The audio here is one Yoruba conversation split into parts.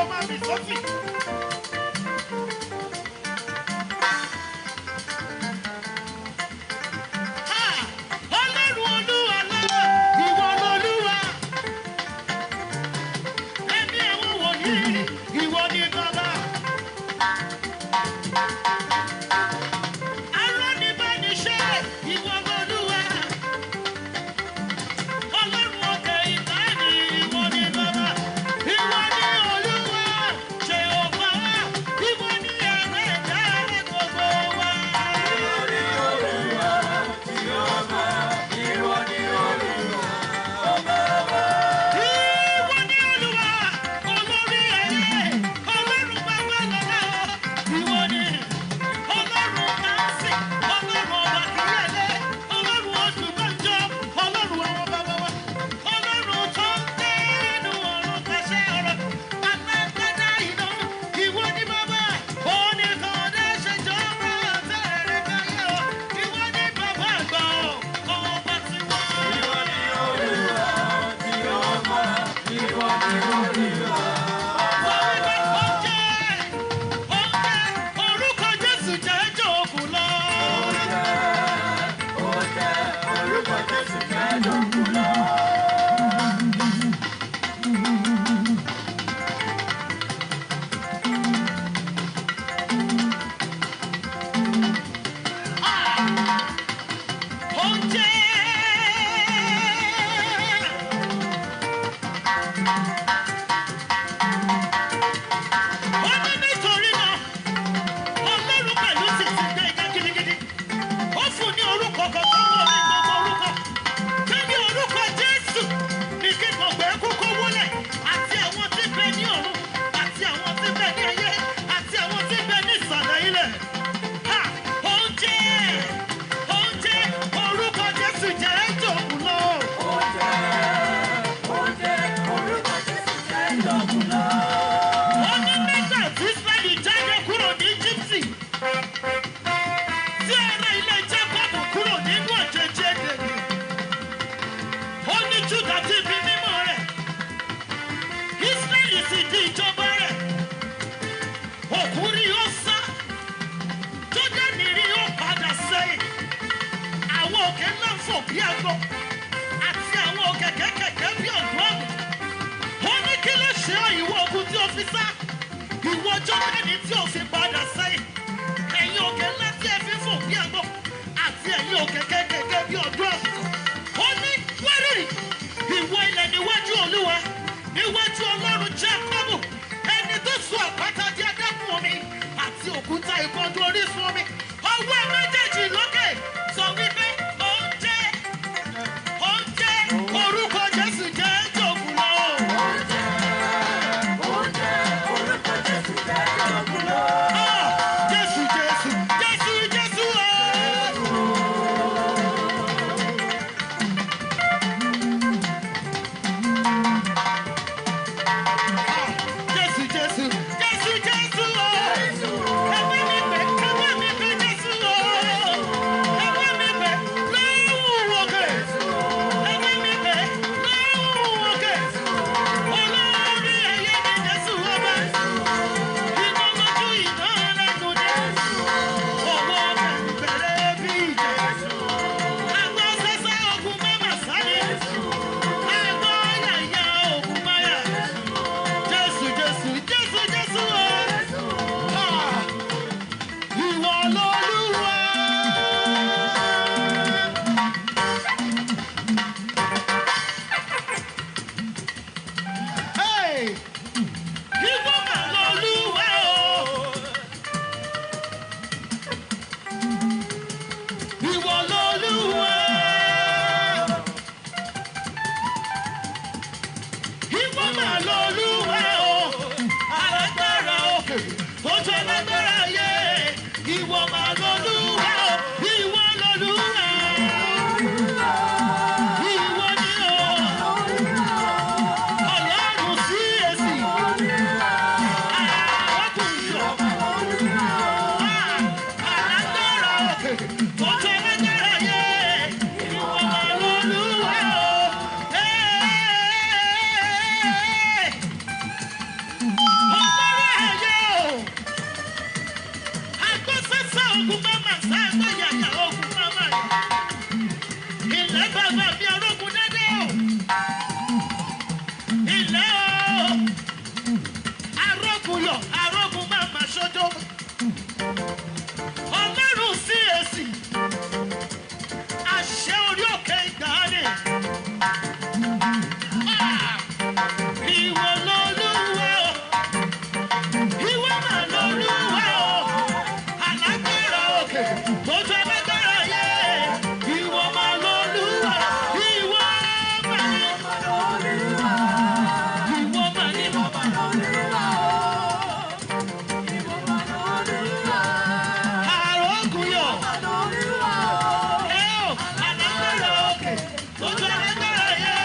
máa fi sọ́fì. Jésù, Jésù, Jésù, yọ̀ arógun máa ma ṣojo. Ọlọ́run CAC àṣẹ orí òkè ìgbàanì. Ìwọ lolúwa o, ìwọ mà lolúwa o, alágbára òkè lójú alágbára yẹ. Ìwọ mà lolúwa, ìwọ mà ní. Ìwọ mà ní. Arógun yọ̀. Alágbára òkè lójú alágbára yẹ.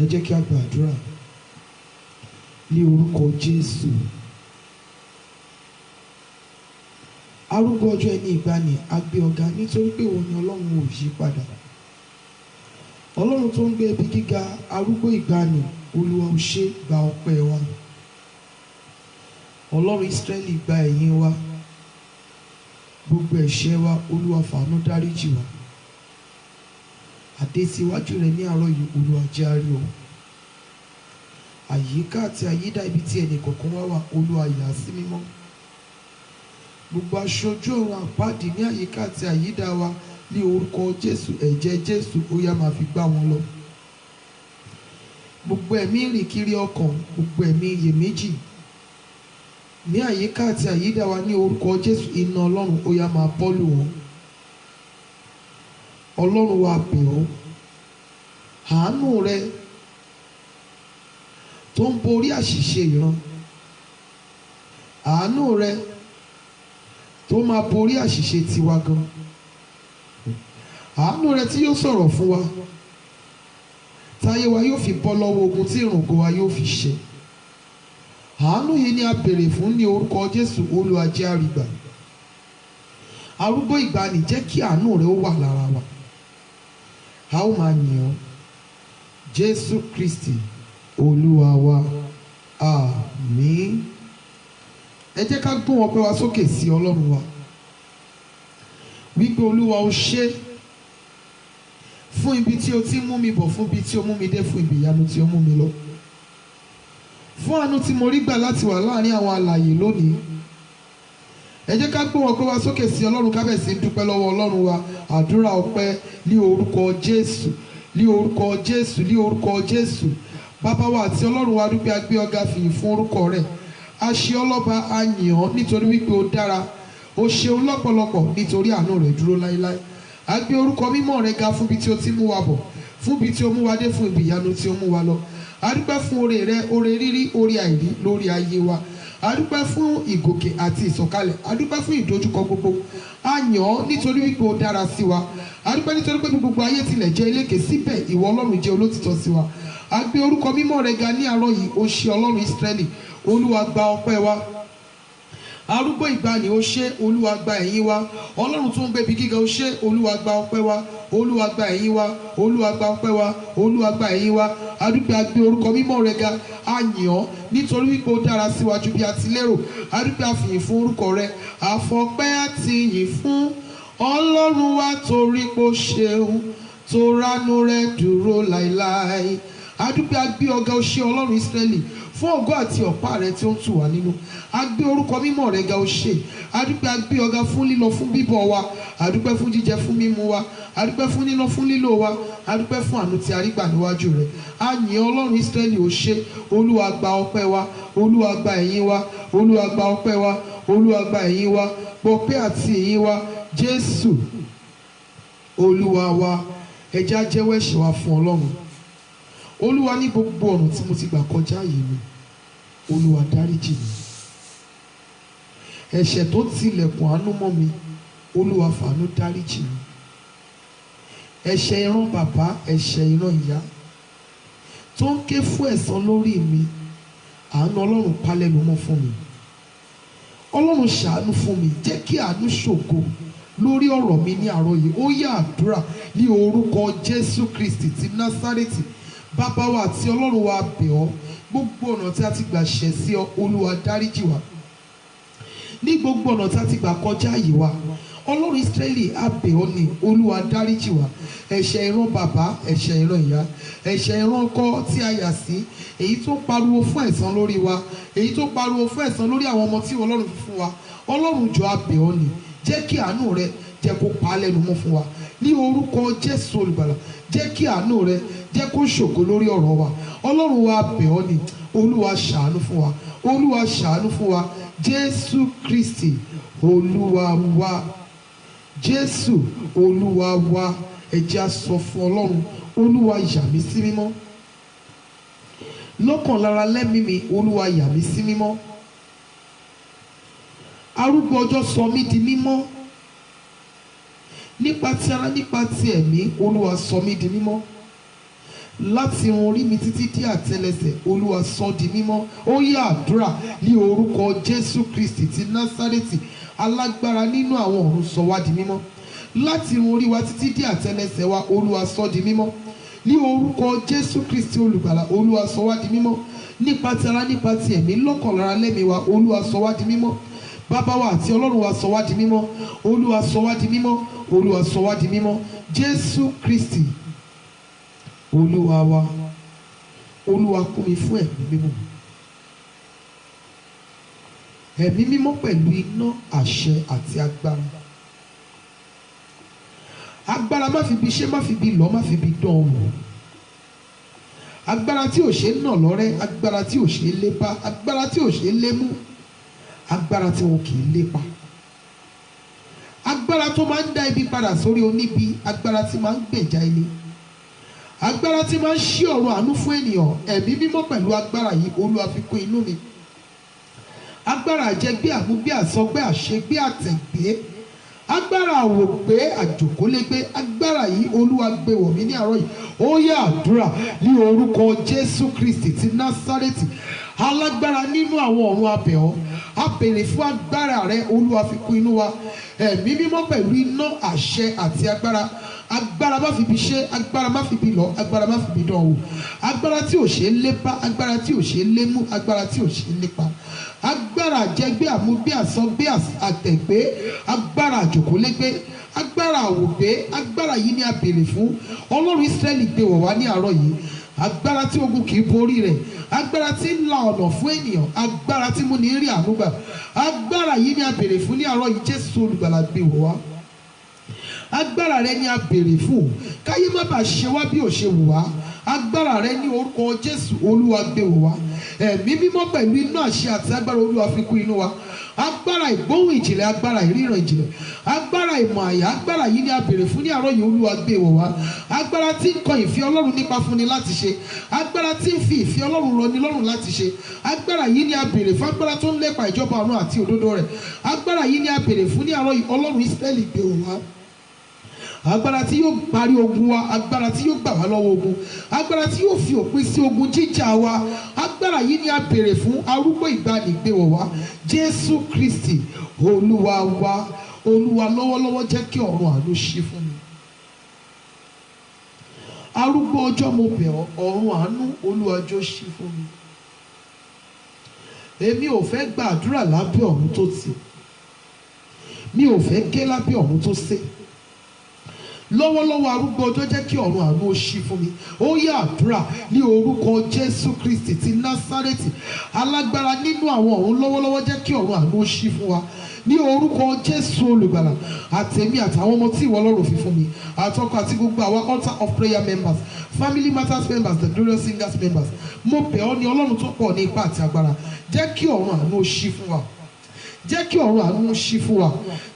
Ẹ jẹ́ kí a gbàdúrà ní orúkọ Jésù. Arúgbó ọjọ́ ẹni ìgbàanì a gbé ọ̀gá nítorí pé òun ni Ọlọ́run ò yí padà. Ọlọ́run tó ń gbé ibi gíga, arúgbó ìgbàanì, Olúwa ó ṣé, gba ọpẹ́ wa. Ọlọ́run Ísírẹ́lì gba ẹ̀yìn wa. Gbogbo ẹ̀ṣẹ̀ wa Olúwa fàánú dáríjì wa. Àdé sí iwájú rẹ ní àárọ̀ yìí Olúwa jẹ́ a rí ọ. Àyíká àti àyídá ibi tí ẹnì kọ̀ọ̀kan wá wà Olúwa yà sí mímọ́. Gbogbo aṣojú ọ̀run àpáàdì ní àyíká àti àyídá wa ní orúkọ Jésù, ẹ̀jẹ̀ Jésù ó yá máa fi gbá wọn lọ. Gbogbo ẹ̀mí ìrìn kiri ọkàn, gbogbo ẹ̀mí iyèméjì ní àyíká àti àyídá wa ní orúkọ Jésù, iná Ọlọ́run ó yá máa bọ́lù wọn. Ọlọ́run wa bẹ̀ ọ́, àánú rẹ tó ń borí àṣìṣe ìran, àánú rẹ tó máa borí àṣìṣe tiwa gan, àánú rẹ tí yóò sọ̀rọ̀ fún wa, táyé wa yóò fi bọ́ lọ́wọ́ ogun tí ìrùngò wa yóò fi ṣẹ. Àánú yìí ni a béèrè fún ní orúkọ Jésù, Olúwa jẹ́ a rí gbà. Arúgbó ìgbàanì, jẹ́ kí àánú rẹ ó wà lára wa. A ó máa yìn ọ́, Jésù Kristi Olúwa wa, àmín. Ẹ jẹ́ ká gbóhùn ọpẹ́ wa sókè sí Ọlọ́run wa wípé Olúwa ó ṣé fún ibi tí o ti mú mi bọ̀, fún ibi tí o mú mi dé, fún ibi ìyanu tí o mú mi lọ, fún àánú tí mo rí gbà láti wà láàrin àwọn alààyè lónìí. Ẹ jẹ́ ká gbóhùn ọpẹ́ wa sókè sí Ọlọ́run, ká bẹ̀rẹ̀ sí dúpẹ́ lọ́wọ́ Ọlọ́run wa. Àdúrà ọpẹ́ ní orúkọ Jésù, ní orúkọ Jésù, ní orúkọ Jésù. Bàbá wa àti Ọlọ́run wa dúpẹ́, a gbé ọ̀gá fìyìn fún orúkọ rẹ̀. A ṣe ọlọ́ba, a yìn ọ́ nítorí wípé o dára, o ṣeun lọ́pọ̀lọpọ̀ nítorí àánú rẹ̀ dúró láéláé. A gbé orúkọ mímọ́ rẹ̀ ga fún ibi tí o ti mú wa bọ̀, fún ibi tí o mú wa dé, fún ibi ìyanu tí o mú wa lọ. A dúpẹ́ fún oore rẹ, oore rírí, oore àìrí lórí ayé wa. A dúpẹ́ fún ìgòkè àti ìsọ̀kalẹ̀. A dúpẹ́ fún ìdojúkọ gbogbo. A yàn ọ́ nítorí wípé o dára sí wa. A dúpẹ́ nítorí pé bí gbogbo ayé tilẹ̀ jẹ́ eléke, síbẹ̀ ìwọ Ọlọ́run jẹ́ olótìtọ́ sí wa. A gbé orúkọ mímọ́ rẹ ga ní àárọ̀ yìí, o ṣé Ọlọ́run Ísírẹ́lì. Olúwa gba ọpẹ́ wa. Arúgbó ìgbàanì ó ṣé, Olúwa gba ẹ̀yìn wa. Ọlọ́run tó ń gbé ibi gíga ó ṣé, Olúwa gba ọpẹ́ wa. Olúwa gba ẹ̀yìn wa, Olúwa gba ọpẹ́ wa, Olúwa gba ẹ̀yìn wa. A dúpẹ́, a gbé orúkọ mímọ́ rẹ ga, a yìn ọ́ nítorí wípé ó dára sí wa jù bí a ti lérò. A dúpẹ́, a fìyìn fún orúkọ rẹ. Àfọpẹ́ àti yìn fún Ọlọ́run wa torí pé ó ṣeun, tó ránú rẹ dúró láéláé. A dúpẹ́, a gbé ọ̀gá, ó ṣé Ọlọ́run Ísírẹ́lì fún ògo àti ọ̀pá rẹ tí ó ń tù wá nínú. A gbé orúkọ mímọ́ rẹ ga, ó ṣé. A dúpẹ́, a gbé ọ̀gá fún lílọ, fún bíbọ̀ wa. A dúpẹ́ fún jíjẹ, fún mímu wa. A dúpẹ́ fún níná, fún lílò wa. A dúpẹ́ fún àánú tí a rí gbà níwájú rẹ. A yìn Ọlọ́run Ísírẹ́lì, ó ṣé. Olúwa gba ọpẹ́ wa, Olúwa gba ẹ̀yìn wa, Olúwa gba ọpẹ́ wa, Olúwa gba ìyìn wa, gbọpẹ́ àti ìyìn wa. Jésù Olúwa wa, ẹ jẹ́ á jẹ́wọ́ ẹ̀ṣẹ̀ wa fún Ọlọ́run. Olúwa, ní gbogbo ọ̀nà tí mo ti gbà kọjá yìí mi, Olúwa dáríjì mi. Ẹ̀ṣẹ̀ tó tilẹ̀kùn àánú mọ́ mi, Olúwa fàánú dáríjì mi. Ẹ̀ṣẹ̀ ìran bàbá, ẹ̀ṣẹ̀ ìran ìyá tó ń ké fún ẹ̀san lórí mi, àánú Ọlọ́run pálẹ́nu mọ́ fún mi. Ọlọ́run ṣàánú fún mi, jẹ́ kí àánú ṣògo lórí ọ̀rọ̀ mi ní àárọ̀ yìí. Ó yá àdúrà ní orúkọ Jésù Kristi ti Násárẹ́tì. Bàbá wa àti Ọlọ́run wa bẹ̀ ọ́, gbogbo ọ̀nà tí a ti gbà ṣẹ̀ sí ọ, Olúwa dáríjì wa. Ní gbogbo ọ̀nà tí a ti gbà kọjá yìí wa, Ọlọ́run Ísírẹ́lì á bẹ̀ ọ́ ní Olúwa dáríjì wa. Ẹ̀ṣẹ̀ ìran bàbá, ẹ̀ṣẹ̀ ìran ìyá, ẹ̀ṣẹ̀ ìran ọkọ tí a yà sí, èyí tó pariwo fún ẹ̀san lórí wa, èyí tó pariwo fún ẹ̀san lórí àwọn ọmọ tí Ọlọ́run fi fún wa. Ọlọ́run jọ̀ọ́ á bẹ̀ ọ́ ní, jẹ́ kí àánú rẹ jẹ́ kó pa á lẹ́nu mọ́ fún wa. Ní orúkọ Jésù Olùgbàlà, jẹ́ kí àánú rẹ jẹ́ kó ṣògo lórí ọ̀rọ̀ wa. Ọlọ́run wa bẹ̀ ọ́ ní, Olúwa ṣàánú fún wa, Olúwa ṣàánú fún wa. Jésù Kristi Olúwa wa, Jésù Olúwa wa. Ẹ jẹ́ á sọ fún Ọlọ́run, Olúwa yà mí sí mímọ́. Lọ́kàn lára lẹ́mìí mi, Olúwa yà mí sí mímọ́. Arúgbó ọjọ́ sọ mí di mímọ́. Nípa ti ara, nípa ti ẹ̀mí, Olúwa sọ mí di mímọ́. Láti irun orí mi títí dé àtẹ́lẹsẹ̀, Olúwa sọ di mímọ́. Ó yá àdúrà ní orúkọ Jésù Kristi ti Násárẹ́tì. Alágbára nínú àwọn ọ̀run, sọ wá di mímọ́. Láti irun orí wa títí dé àtẹ́lẹsẹ̀ wa, Olúwa sọ di mímọ́. Ní orúkọ Jésù Kristi Olùgbàlà, Olúwa sọ wá di mímọ́. Nípa ti ara, nípa ti ẹ̀mí, lọ́kàn lára lẹ́mìí wa, Olúwa sọ wá di mímọ́. Bàbá wa àti Ọlọ́run wa, sọ wá di mímọ́. Olúwa sọ wá di mímọ́. Olúwa sọ wá di mímọ́. Jésù Kristi Olúwa wa. Olúwa kún mi fún ẹ̀mí mímọ́. Ẹ̀mí mímọ́ pẹ̀lú iná, àṣẹ àti agbára. Agbára má fi bi ṣe, má fi bi lọ, má fi bi dán wò. Agbára tí ò ṣe é nà lọ́rẹ́, agbára tí ò ṣe é lépa, agbára tí ò ṣe é lémú, agbára tí wọn kì í lépa. Agbára tó máa ń dá ibi padà sórí oníbi, agbára tí máa ń gbèjà ilé, agbára tí máa ń ṣí ọ̀run àánú fún ènìyàn. Ẹ̀mí mímọ́ pẹ̀lú agbára yìí, Olúwa fi kún inú mi. Agbára àjẹgbé, àmúgbé, àsọgbé, àṣegbé, àtẹ̀gbé, agbára àwògbé, àjòkólégbé, agbára yìí Olúwa gbé wọ̀ mí ní àárọ̀ yìí. Ó yá àdúrà ní orúkọ Jésù Kristi ti Násárẹ́tì. Alágbára nínú àwọn ọ̀run, a bẹ̀ ọ́, a béèrè fún agbára rẹ, Olúwa fi kún inú wa. Ẹ̀mí mímọ́ pẹ̀lú iná, àṣẹ àti agbára. Agbára má fi bi ṣe, agbára má fi bi lọ, agbára má fi bi dán wò. Agbára tí ò ṣe é lépa, agbára tí ò ṣe é lémú, agbára tí ò ṣe é lépa. Agbára àjẹgbé, àmúgbé, àsọgbé, àtẹ̀gbé, agbára àjòkólégbé, agbára àwògbé, agbára yìí ni a béèrè fún. Ọlọ́run Ísírẹ́lì gbé wọ̀ wá ní àárọ̀ yìí. Agbára tí ogun kì í borí rẹ̀, agbára tí ń la ọ̀nà fún ènìyàn, agbára tí mú ní rí àánú gbà. Agbára yìí ni a béèrè fún ní àárọ̀ yìí. Jésù Olùgbàlà gbé wọ̀ wá. Agbára rẹ ni a béèrè fún, káyé má bàa ṣe wá bí ò ṣe wù wá. Agbára rẹ ní orúkọ Jésù, Olúwa gbé wọ̀ wá. Ẹ̀mí mímọ́ pẹ̀lú iná, àṣẹ àti agbára, Olúwa fi kún inú wa. Agbára ìgbóhùn ìjìnlẹ̀, agbára ìríran ìjìnlẹ̀, agbára ìmọ̀ àyà, agbára yìí ni a béèrè fún ní àárọ̀ yìí. Olúwa gbé wọ̀ wá. Agbára tí ń kọ ìfẹ́ Ọlọ́run nípa fúnni láti ṣe, agbára tí ń fi ìfẹ́ Ọlọ́run rọ̀ ní lọ́rùn láti ṣe. Agbára yìí ni a béèrè fún, agbára tó ń lépa ìjọba ọ̀run àti òdodo rẹ̀. Agbára yìí ni a béèrè fún ní àárọ̀ yìí. Ọlọ́run Ísírẹ́lì gbé wọ̀ wá. Agbára tí yóò parí ogun wa, agbára tí yóò gbà wá lọ́wọ́ ogun, agbára tí yóò fi òpin sí ogun jíjà wa. Agbára yìí ni a béèrè fún. Arúgbó ìgbàanì gbé wọ̀ wá. Jésù Kristi Olúwa wa. Olúwa lọ́wọ́lọ́wọ́ jẹ́ kí ọ̀run àánú ṣí fún mi. Arúgbó ọjọ́ mo bẹ̀ ọ́, ọ̀run àánú Olúwa jọ̀ọ́ ṣí fún mi. Èmi ò fẹ́ gba àdúrà lábẹ́ ọ̀run tó tì, mi ò fẹ́ ké lábẹ́ ọ̀run tó sé. Lọ́wọ́lọ́wọ́ arúgbó ọjọ́ jẹ́ kí ọ̀run àánú ó ṣí fún mi. Ó yá àdúrà ní orúkọ Jésù Kristi ti Násárẹ́tì. Alágbára nínú àwọn ọ̀run, lọ́wọ́lọ́wọ́ jẹ́ kí ọ̀run àánú ó ṣí fún wa. Ní orúkọ Jésù Olùgbàlà, àtẹ̀mí àtàwọn ọmọ tí ìwọ Ọlọ́run fi fún mi, àtọkọ àti gbogbo àwa altar of prayer members, family matters members, the glorious singers members, mo bẹ̀ ọ́ ní Ọlọ́run tó pọ̀ ní ipá àti agbára, jẹ́ kí ọ̀run àánú ó ṣí fún wa. jẹ́ kí ọ̀run àánú ṣí fún wa,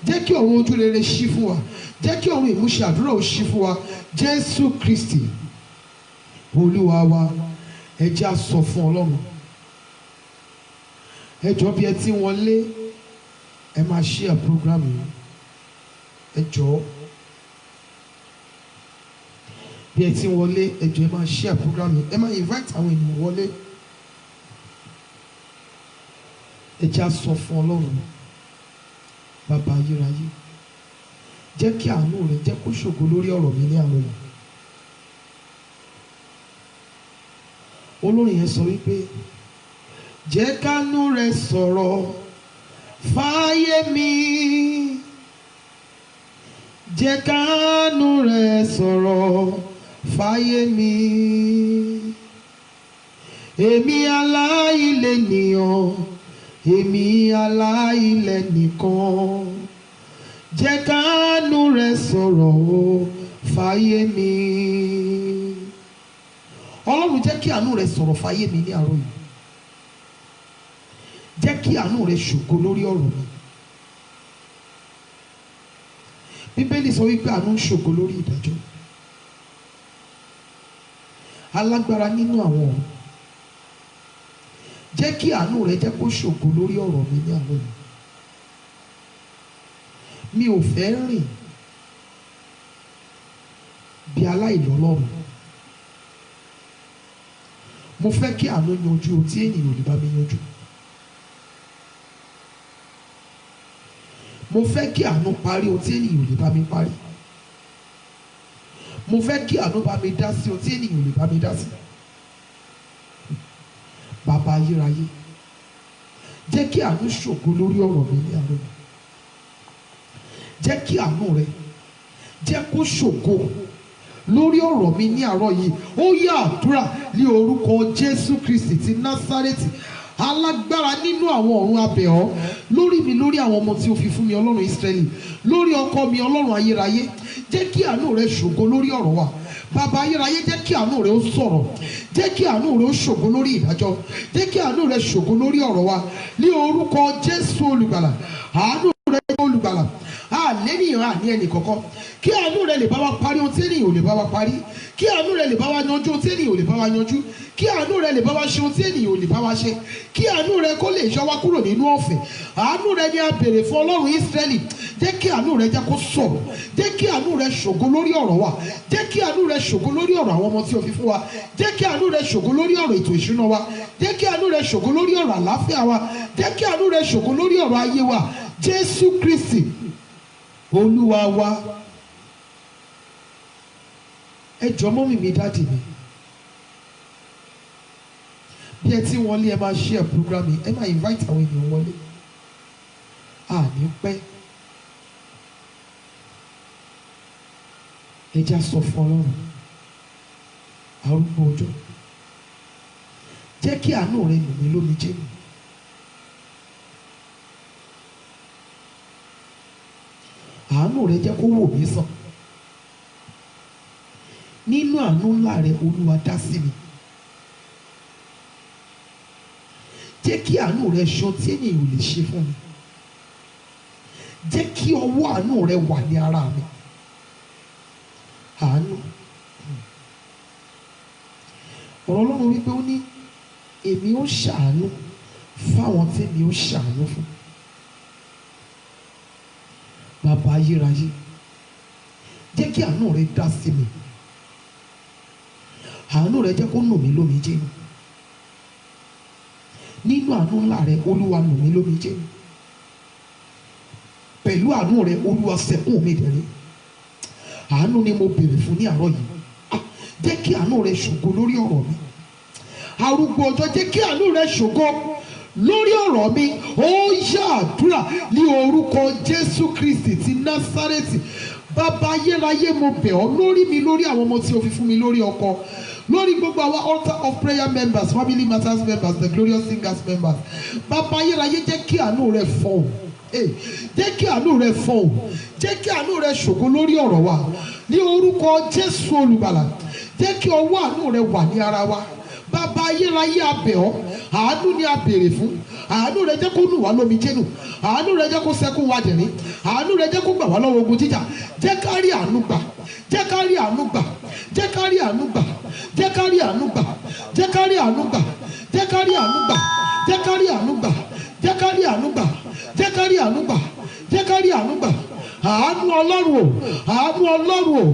jẹ́ kí ọ̀run ojú rere ṣí fún wa, jẹ́ kí ọ̀run ìmúṣẹ àdúrà ó ṣí fún wa. Jésù Kristi Olúwa wa, ẹ jẹ́ á sọ fún Ọlọ́run. Ẹ jọ̀ọ́ bí ẹ ti wọlé ẹ máa share program yìí. Ẹ jọ̀ọ́ bí ẹ ti wọlé ẹ jọ̀ọ́ ẹ máa share program yìí. Ẹ máa invite àwọn ènìyàn wọlé. Ẹ jẹ́ á sọ fún Ọlọ́run. Bàbá ayérayé, jẹ́ kí àánú rẹ jẹ́ kó ṣògo lórí ọ̀rọ̀ mi ní àwọn yìí. Olórin yẹn sọ wípé jẹ́ kánú rẹ sọ̀rọ̀ fáyé mi, jẹ́ kánú rẹ sọ̀rọ̀ fáyé mi. Èmi aláìlẹ́nìyàn, èmi aláìlẹ́nìkan, jẹ́ kánú rẹ sọ̀rọ̀ fáyé mi. Ọlọ́run jẹ́ kí àánú rẹ sọ̀rọ̀ fáyé mi ní àárọ̀ yìí. Jẹ́ kí àánú rẹ ṣògo lórí ọ̀rọ̀ mi. Bíbélì sọ wípé àánú ń ṣògo lórí ìdájọ́. Alágbára nínú àwọn ọ̀run, jẹ́ kí àánú rẹ jẹ́ kó ṣògo lórí ọ̀rọ̀ mi ní àárọ̀ yìí. Mi ò fẹ́ rìn bí aláìlọ́lọ́run. Mo fẹ́ kí àánú yanjú ohun tí ènìyàn ò lè bá mi yanjú. Mo fẹ́ kí àánú parí ohun tí ènìyàn ò lè bá mi parí. Mo fẹ́ kí àánú bá mi dá sí ohun tí ènìyàn ò lè bá mi dá sí. Bàbá ayérayé, jẹ́ kí àánú ṣògo lórí ọ̀rọ̀ mi ní àárọ̀ yìí. Jẹ́ kí àánú rẹ jẹ́ kó ṣògo lórí ọ̀rọ̀ mi ní àárọ̀ yìí. Ó yá àdúrà ní orúkọ Jésù Kristi ti Násárẹ́tì. Alágbára nínú àwọn ọ̀run, a bẹ̀ ọ́ lórí mi, lórí àwọn ọmọ tí o fi fún mi, Ọlọ́run Ísírẹ́lì, lórí ọkọ mi, Ọlọ́run ayérayé, jẹ́ kí àánú rẹ ṣògo lórí ọ̀rọ̀ wa. Bàbá ayérayé, jẹ́ kí àánú rẹ ó sọ̀rọ̀, jẹ́ kí àánú rẹ ó ṣògo lórí ìdájọ́, jẹ́ kí àánú rẹ ṣògo lórí ọ̀rọ̀ wa ní orúkọ Jésù olùgbàlà. Àánú rẹ olùgbàlà, àlénìyàn àní ẹnì kọ̀ọ̀kan, kí àánú rẹ lè bá wa parí ohun tí ènìyàn ò lè bá wa parí, kí àánú rẹ lè bá wa yanjú ohun tí ènìyàn ò lè bá wa yanjú, kí àánú rẹ lè bá wa ṣe ohun tí ènìyàn ò lè bá wa ṣe, kí àánú rẹ kó lè yọ wá kúrò nínú ọ̀fìn. Àánú rẹ ni a béèrè fún Ọlọ́run Ísírẹ́lì. Jẹ́ kí àánú rẹ jẹ́ kó sọ̀rọ̀, jẹ́ kí àánú rẹ ṣògo lórí ọ̀rọ̀ wa, jẹ́ kí àánú rẹ ṣògo lórí ọ̀rọ̀ àwọn ọmọ tí o fi fún wa, jẹ́ kí àánú rẹ ṣògo lórí ọ̀rọ̀ ètò ìṣúná wa, jẹ́ kí àánú rẹ ṣògo lórí ọ̀rọ̀ àlàáfíà wa, jẹ́ kí àánú rẹ ṣògo lórí ọ̀rọ̀ ayé wa. Jésù Kristi Olúwa wa. Ẹ jọ̀ọ́ mọ́mì mi, dáàdì mi, bí ẹ ti wọlé ẹ máa share program yìí, ẹ máa invite àwọn ènìyàn wọlé. Àní pẹ́. Ẹ já sọ fún Ọlọ́run, arúgbó ọjọ́, jẹ́ kí àánú rẹ nù mí lómijé nù. Àánú rẹ jẹ́ kó wò mí sàn. Nínú àánú ńlá rẹ, Olúwa dá sí mi. Jẹ́ kí àánú rẹ ṣe ohun tí ènìyàn ò lè ṣe fún mi. Jẹ́ kí ọwọ́ àánú rẹ wà ní ara mi. Àánú. Ọ̀rọ̀ Ọlọ́run wípé ó ní èmi ó ṣàánú fáwọn tí èmi ó ṣàánú fún. Bàbá ayérayé, jẹ́ kí àánú rẹ dá sí mi. Àánú rẹ jẹ́ kó nù mí lómijé nù. Nínú àánú ńlá rẹ, Olúwa nù mí lómijé nù. Pẹ̀lú àánú rẹ, Olúwa sẹ́kún mi dẹ̀rín. Àánú ni mo béèrè fún ní àárọ̀ yìí. Jẹ́ kí àánú rẹ ṣògo lórí ọ̀rọ̀ mi. Arúgbó ọjọ́, jẹ́ kí àánú rẹ ṣògo lórí ọ̀rọ̀ mi. Ó yá àdúrà ní orúkọ Jésù Kristi ti Násárẹ́tì. Bàbá ayérayé, mo bẹ̀ ọ́ lórí mi, lórí àwọn ọmọ tí o fi fún mi, lórí ọkọ, lórí gbogbo àwọn altar of prayer members, family matters members, the glorious singers members. Bàbá ayérayé, jẹ́ kí àánú rẹ fọhùn. Jẹ́ kí àánú rẹ fọhùn. Jẹ́ kí àánú rẹ ṣògo lórí ọ̀rọ̀ wa ní orúkọ Jésù olùgbàlà. Jẹ́ kí ọwọ́ àánú rẹ wà ní ara wa. Bàbá ayérayé, a bẹ̀ ọ́, àánú ni a béèrè fún, àánú rẹ jẹ́ kó nù wá lómi jẹ́nu, àánú rẹ jẹ́ kó sẹ́kún wa dẹ̀rín, àánú rẹ jẹ́ kó gbà wá lọ́wọ́ ogun jíjà, jẹ́ ká rí àánú gbà, jẹ́ ká rí àánú gbà, jẹ́ ká rí àánú gbà, jẹ́ ká rí àánú gbà, jẹ́ ká rí àánú gbà, jẹ́ ká rí àánú gbà, jẹ́ ká rí àánú gbà, jẹ́ ká rí àánú gbà, jẹ́ ká rí àánú gbà, jẹ́ ká rí àánú gbà. Àánú Ọlọ́run o, àánú Ọlọ́run o,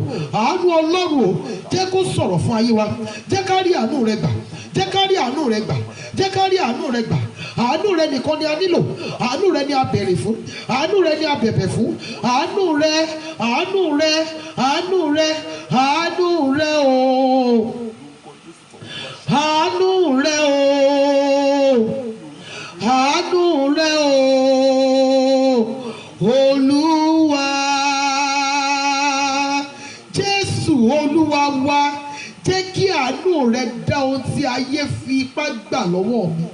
àánú Ọlọ́run o, jẹ́ kó sọ̀rọ̀ fún ayé wa, jẹ́ ká rí àánú rẹ gbà, jẹ́ ká rí àánú rẹ gbà, jẹ́ ká rí àánú rẹ gbà. Àánú rẹ nìkan ni a nílò, àánú rẹ ni a bẹ̀rẹ̀ fún, àánú rẹ ni a bẹ̀bẹ̀ fún, àánú rẹ, àánú rẹ, àánú rẹ, àánú rẹ o, àánú rẹ o, àánú rẹ o, Olúwa Jésù Olúwa wa, jẹ́ kí àánú rẹ dá ohun tí ayé fi ipá gbà lọ́wọ́ mi,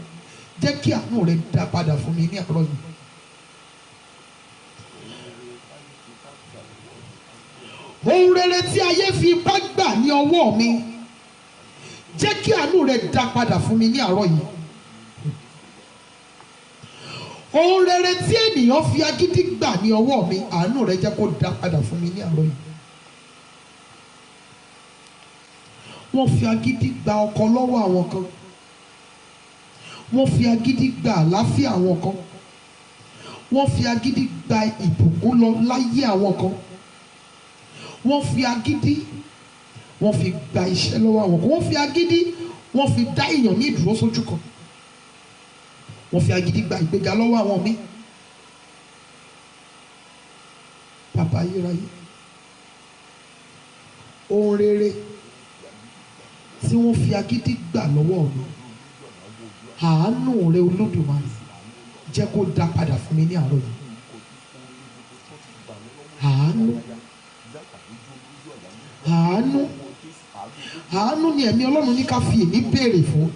jẹ́ kí àánú rẹ dá padà fún mi ní àárọ̀ yìí. Ohun rere tí ayé fi ipá gbà ní ọwọ́ mi, jẹ́ kí àánú rẹ dá padà fún mi ní àárọ̀ yìí. Ohun rere tí ènìyàn fi agídí gbà ní ọwọ́ mi, àánú rẹ jẹ́ kó dá padà fún mi ní àárọ̀ yìí. Wọ́n fi agídí gba ọkọ lọ́wọ́ àwọn kan, wọ́n fi agídí gba àlàáfíà àwọn kan, wọ́n fi agídí gba ìbùkún lọ láyé àwọn kan, wọ́n fi agídí wọ́n fi gba iṣẹ́ lọ́wọ́ àwọn kan, wọ́n fi agídí wọ́n fi dá èèyàn ní ìdúró sójú kan, wọ́n fi agídí gba ìgbéga lọ́wọ́ àwọn míì. Bàbá ayérayé, ohun rere tí wọ́n fi agídí gbà lọ́wọ́ mi, àánú rẹ Olódùmarè jẹ́ kó dá padà fún mi ní àárọ̀ yìí. Àánú, àánú, àánú ni ẹ̀mí Ọlọ́run ní ká fi èmi béèrè fún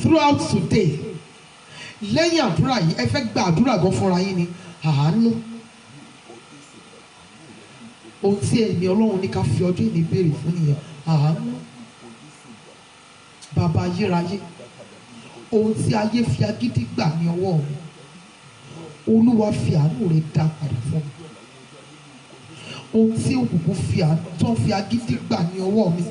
throughout today. Lẹ́yìn àdúrà yìí, ẹ fẹ́ gba àdúrà gan fúnra yín ni. Àánú, ohun tí ẹ̀mí Ọlọ́run ní ká fi ọjọ́ ìní béèrè fún nìyẹn. Àánú, bàbá ayérayé, ohun tí ayé fi agídí gbà ní ọwọ́ mi, Olúwa fi àánú rẹ dá padà fún mi. Ohun tí òkùnkùn fi agídí gbà ní ọwọ́ mi,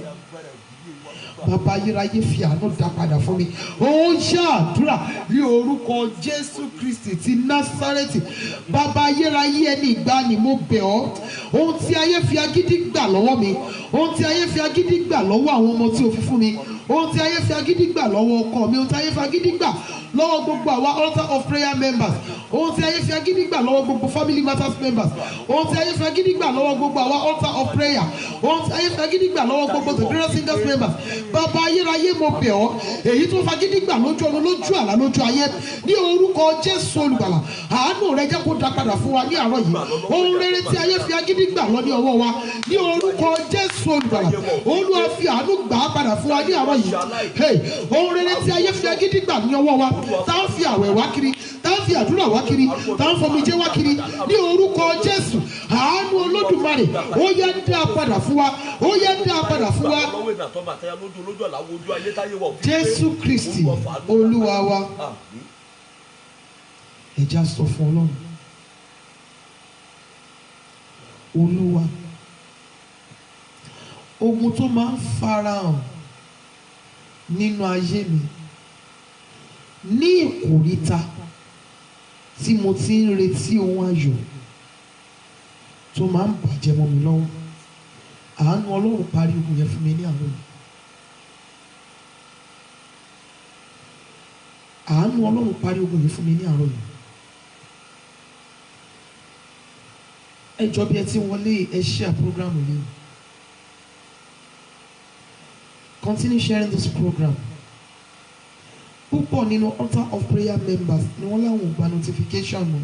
bàbá ayérayé fi àánú dá padà fún mi. Ó yá àdúrà ní orúkọ Jésù Kristi ti Násárẹ́tì. Bàbá ayérayé ẹni ìgbàanì, mo bẹ̀ ọ́, ohun tí ayé fi agídí gbà lọ́wọ́ mi, ohun tí ayé fi agídí gbà lọ́wọ́ àwọn ọmọ tí o fi fún mi, ohun tí ayé fi agídí gbà lọ́wọ́ ọkọ mi, ohun tí ayé fi agídí gbà lọ́wọ́ gbogbo àwa altar of prayer members, ohun tí ayé fi agídí gbà lọ́wọ́ gbogbo family matters members, ohun tí ayé fi agídí gbà lọ́wọ́ gbogbo àwa altar of prayer, ohun tí ayé fi agídí gbà lọ́wọ́ gbogbo the glorious singers members. Bàbá ayérayé, mo bẹ̀ ọ́, èyí tó fagídí gbà lójú ọ̀run, lójú àlá, lójú ayé, ní orúkọ Jésù olùgbàlà, àánú rẹ jẹ́ kó dá padà fún wa ní àárọ̀ yìí. Ohun rere tí ayé fi agídí gbà lọ ní ọwọ́ wa, ní orúkọ Jésù olùgbàlà, Olúwa fi àánú gbà á padà fún wa ní àárọ̀ yìí. Ohun rere tí ayé fi agídí gbà ní ọwọ́ wa, tá ń fi àwẹ̀ wá kiri, tá ń fi àdúrà wá kiri, tá ń fọmijé wá kiri, ní orúkọ Jésù, àánú Olódùmarè ó yá dá padà fún wa, ó yá dá padà fún wa. Jésù Kristi Olúwa wa. Ẹ já sọ fún Ọlọ́run, Olúwa, ogun tó máa ń farahàn nínú ayé mi ní ìkòríta tí mo ti ń retí ohun ayọ̀ tó máa ń bàjẹ́ mọ́ mi lọ́wọ́, àánú Ọlọ́run parí ogun yẹn fún mi ní àárọ̀ yìí. Àánú Ọlọ́run parí ogun yẹn fún mi ní àárọ̀ yìí. Ẹ jọ̀ọ́ bí ẹ ti wọlé, ẹ share program yìí. Continue sharing this program. Púpọ̀ nínú altar of prayer members ni wọ́n láwọn ò gba notification mọ́.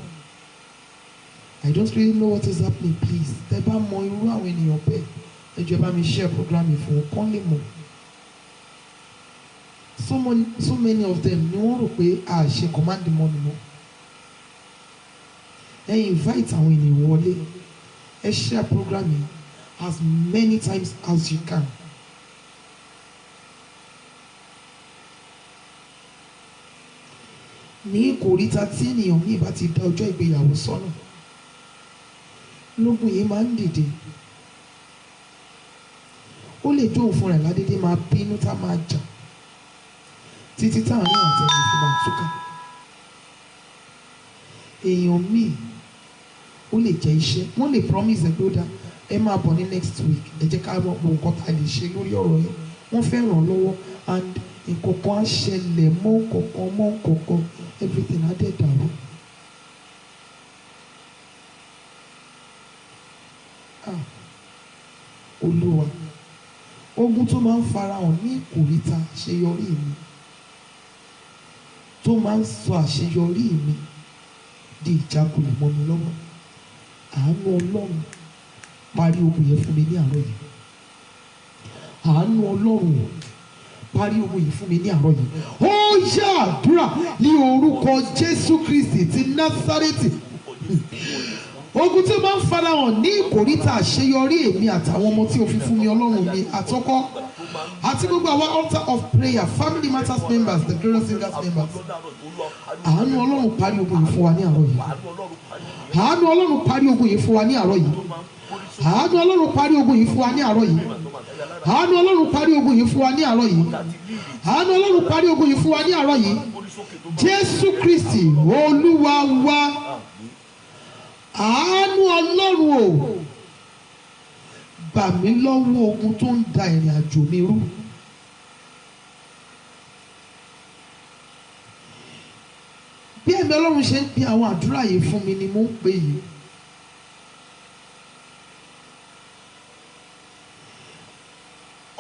I don't really know what is happening, please. Tẹ́ bá mọ irú àwọn ènìyàn bẹ́ẹ̀, ẹ jọ̀ọ́ bá mi share program yìí fún wọn kán lè mọ̀. So many of them ni wọ́n rò pé a ṣe command the money mọ́. Ẹ invite àwọn ènìyàn wọlé, ẹ share program yìí as many times as you can. ní ìkòríta tí ènìyàn ní ìbá ti dá ọjọ́ ìgbéyàwó sọ́nà lógun yìí máa ń dìde. Ó lè jó òun fúnra ẹ̀ ládédé máa bínú tá máa jà títí táwọn ní àtẹ̀yìn fi máa túká. Èèyàn míì ó lè jẹ́ iṣẹ́, wọ́n lè promise ẹ̀ pé ó dá ẹ máa bọ̀ ní next week, ẹ jẹ́ ká mọ̀ nǹkan tá a lè ṣe lórí ọ̀rọ̀ yẹn. Wọ́n fẹ́ ràn án lọ́wọ́ and nǹkan kan á ṣẹlẹ̀ mọ́ nǹkan everything á dẹ̀ dàrú. Olúwa, ogun tó máa ń farahàn ní ìkòríta àṣeyọrí mi, tó máa ń sọ àṣeyọrí mi di ìjákulẹ̀ mọ́ mi lọ́wọ́, àánú Ọlọ́run parí ogun yẹn fún mi ní àárọ̀ yìí. Àánú Ọlọ́run parí ogun yìí fún mi ní àárọ̀ yìí. Ó yá àdúrà ní orúkọ Jésù Kristi ti Násárẹ́tì. Ogun tí ó máa ń farahàn ní ìkòríta àṣeyọrí èmi àtàwọn ọmọ tí o fi fún mi, Ọlọ́run mi àtọkọ àti gbogbo àwọn altar of prayer, family matters members, the glorious singers members. Àánú Ọlọ́run parí ogun yìí fún wa ní àárọ̀ yìí. Àánú Ọlọ́run parí ogun yìí fún wa ní àárọ̀ yìí. Àánú Ọlọ́run parí ogun yìí fún wa ní àárọ̀ yìí. Àánú Ọlọ́run parí ogun yìí fún wa ní àárọ̀ yìí. Àánú Ọlọ́run parí ogun yìí fún wa ní àárọ̀ yìí. Jésù Kristi Olúwa wa. Àánú Ọlọ́run o, gbà mí lọ́wọ́ ogun tó ń da ìrìn àjò mi rú. Bí ẹ̀mí Ọlọ́run ṣe ń pín àwọn àdúrà yìí fún mi ni mo ń pè yìí.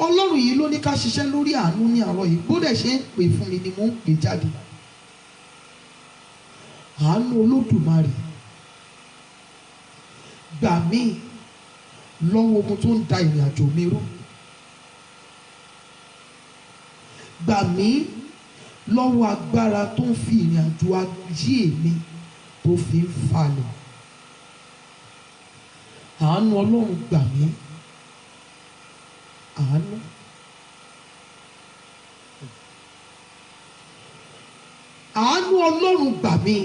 Ọlọ́run yìí ló ní ká ṣiṣẹ́ lórí àánú ní àárọ̀ yìí, bó dẹ̀ ṣe ń pè fún mi ni mo ń pè jáde. Àánú Olódùmarè, gbà mí lọ́wọ́ ogun tó ń da ìrìn àjò mi rú. Gbà mí lọ́wọ́ agbára tó ń fi ìrìn àjò ayé mi tó fi ń falẹ̀. Àánú Ọlọ́run gbà mí. Àánú. Àánú Ọlọ́run gbà mí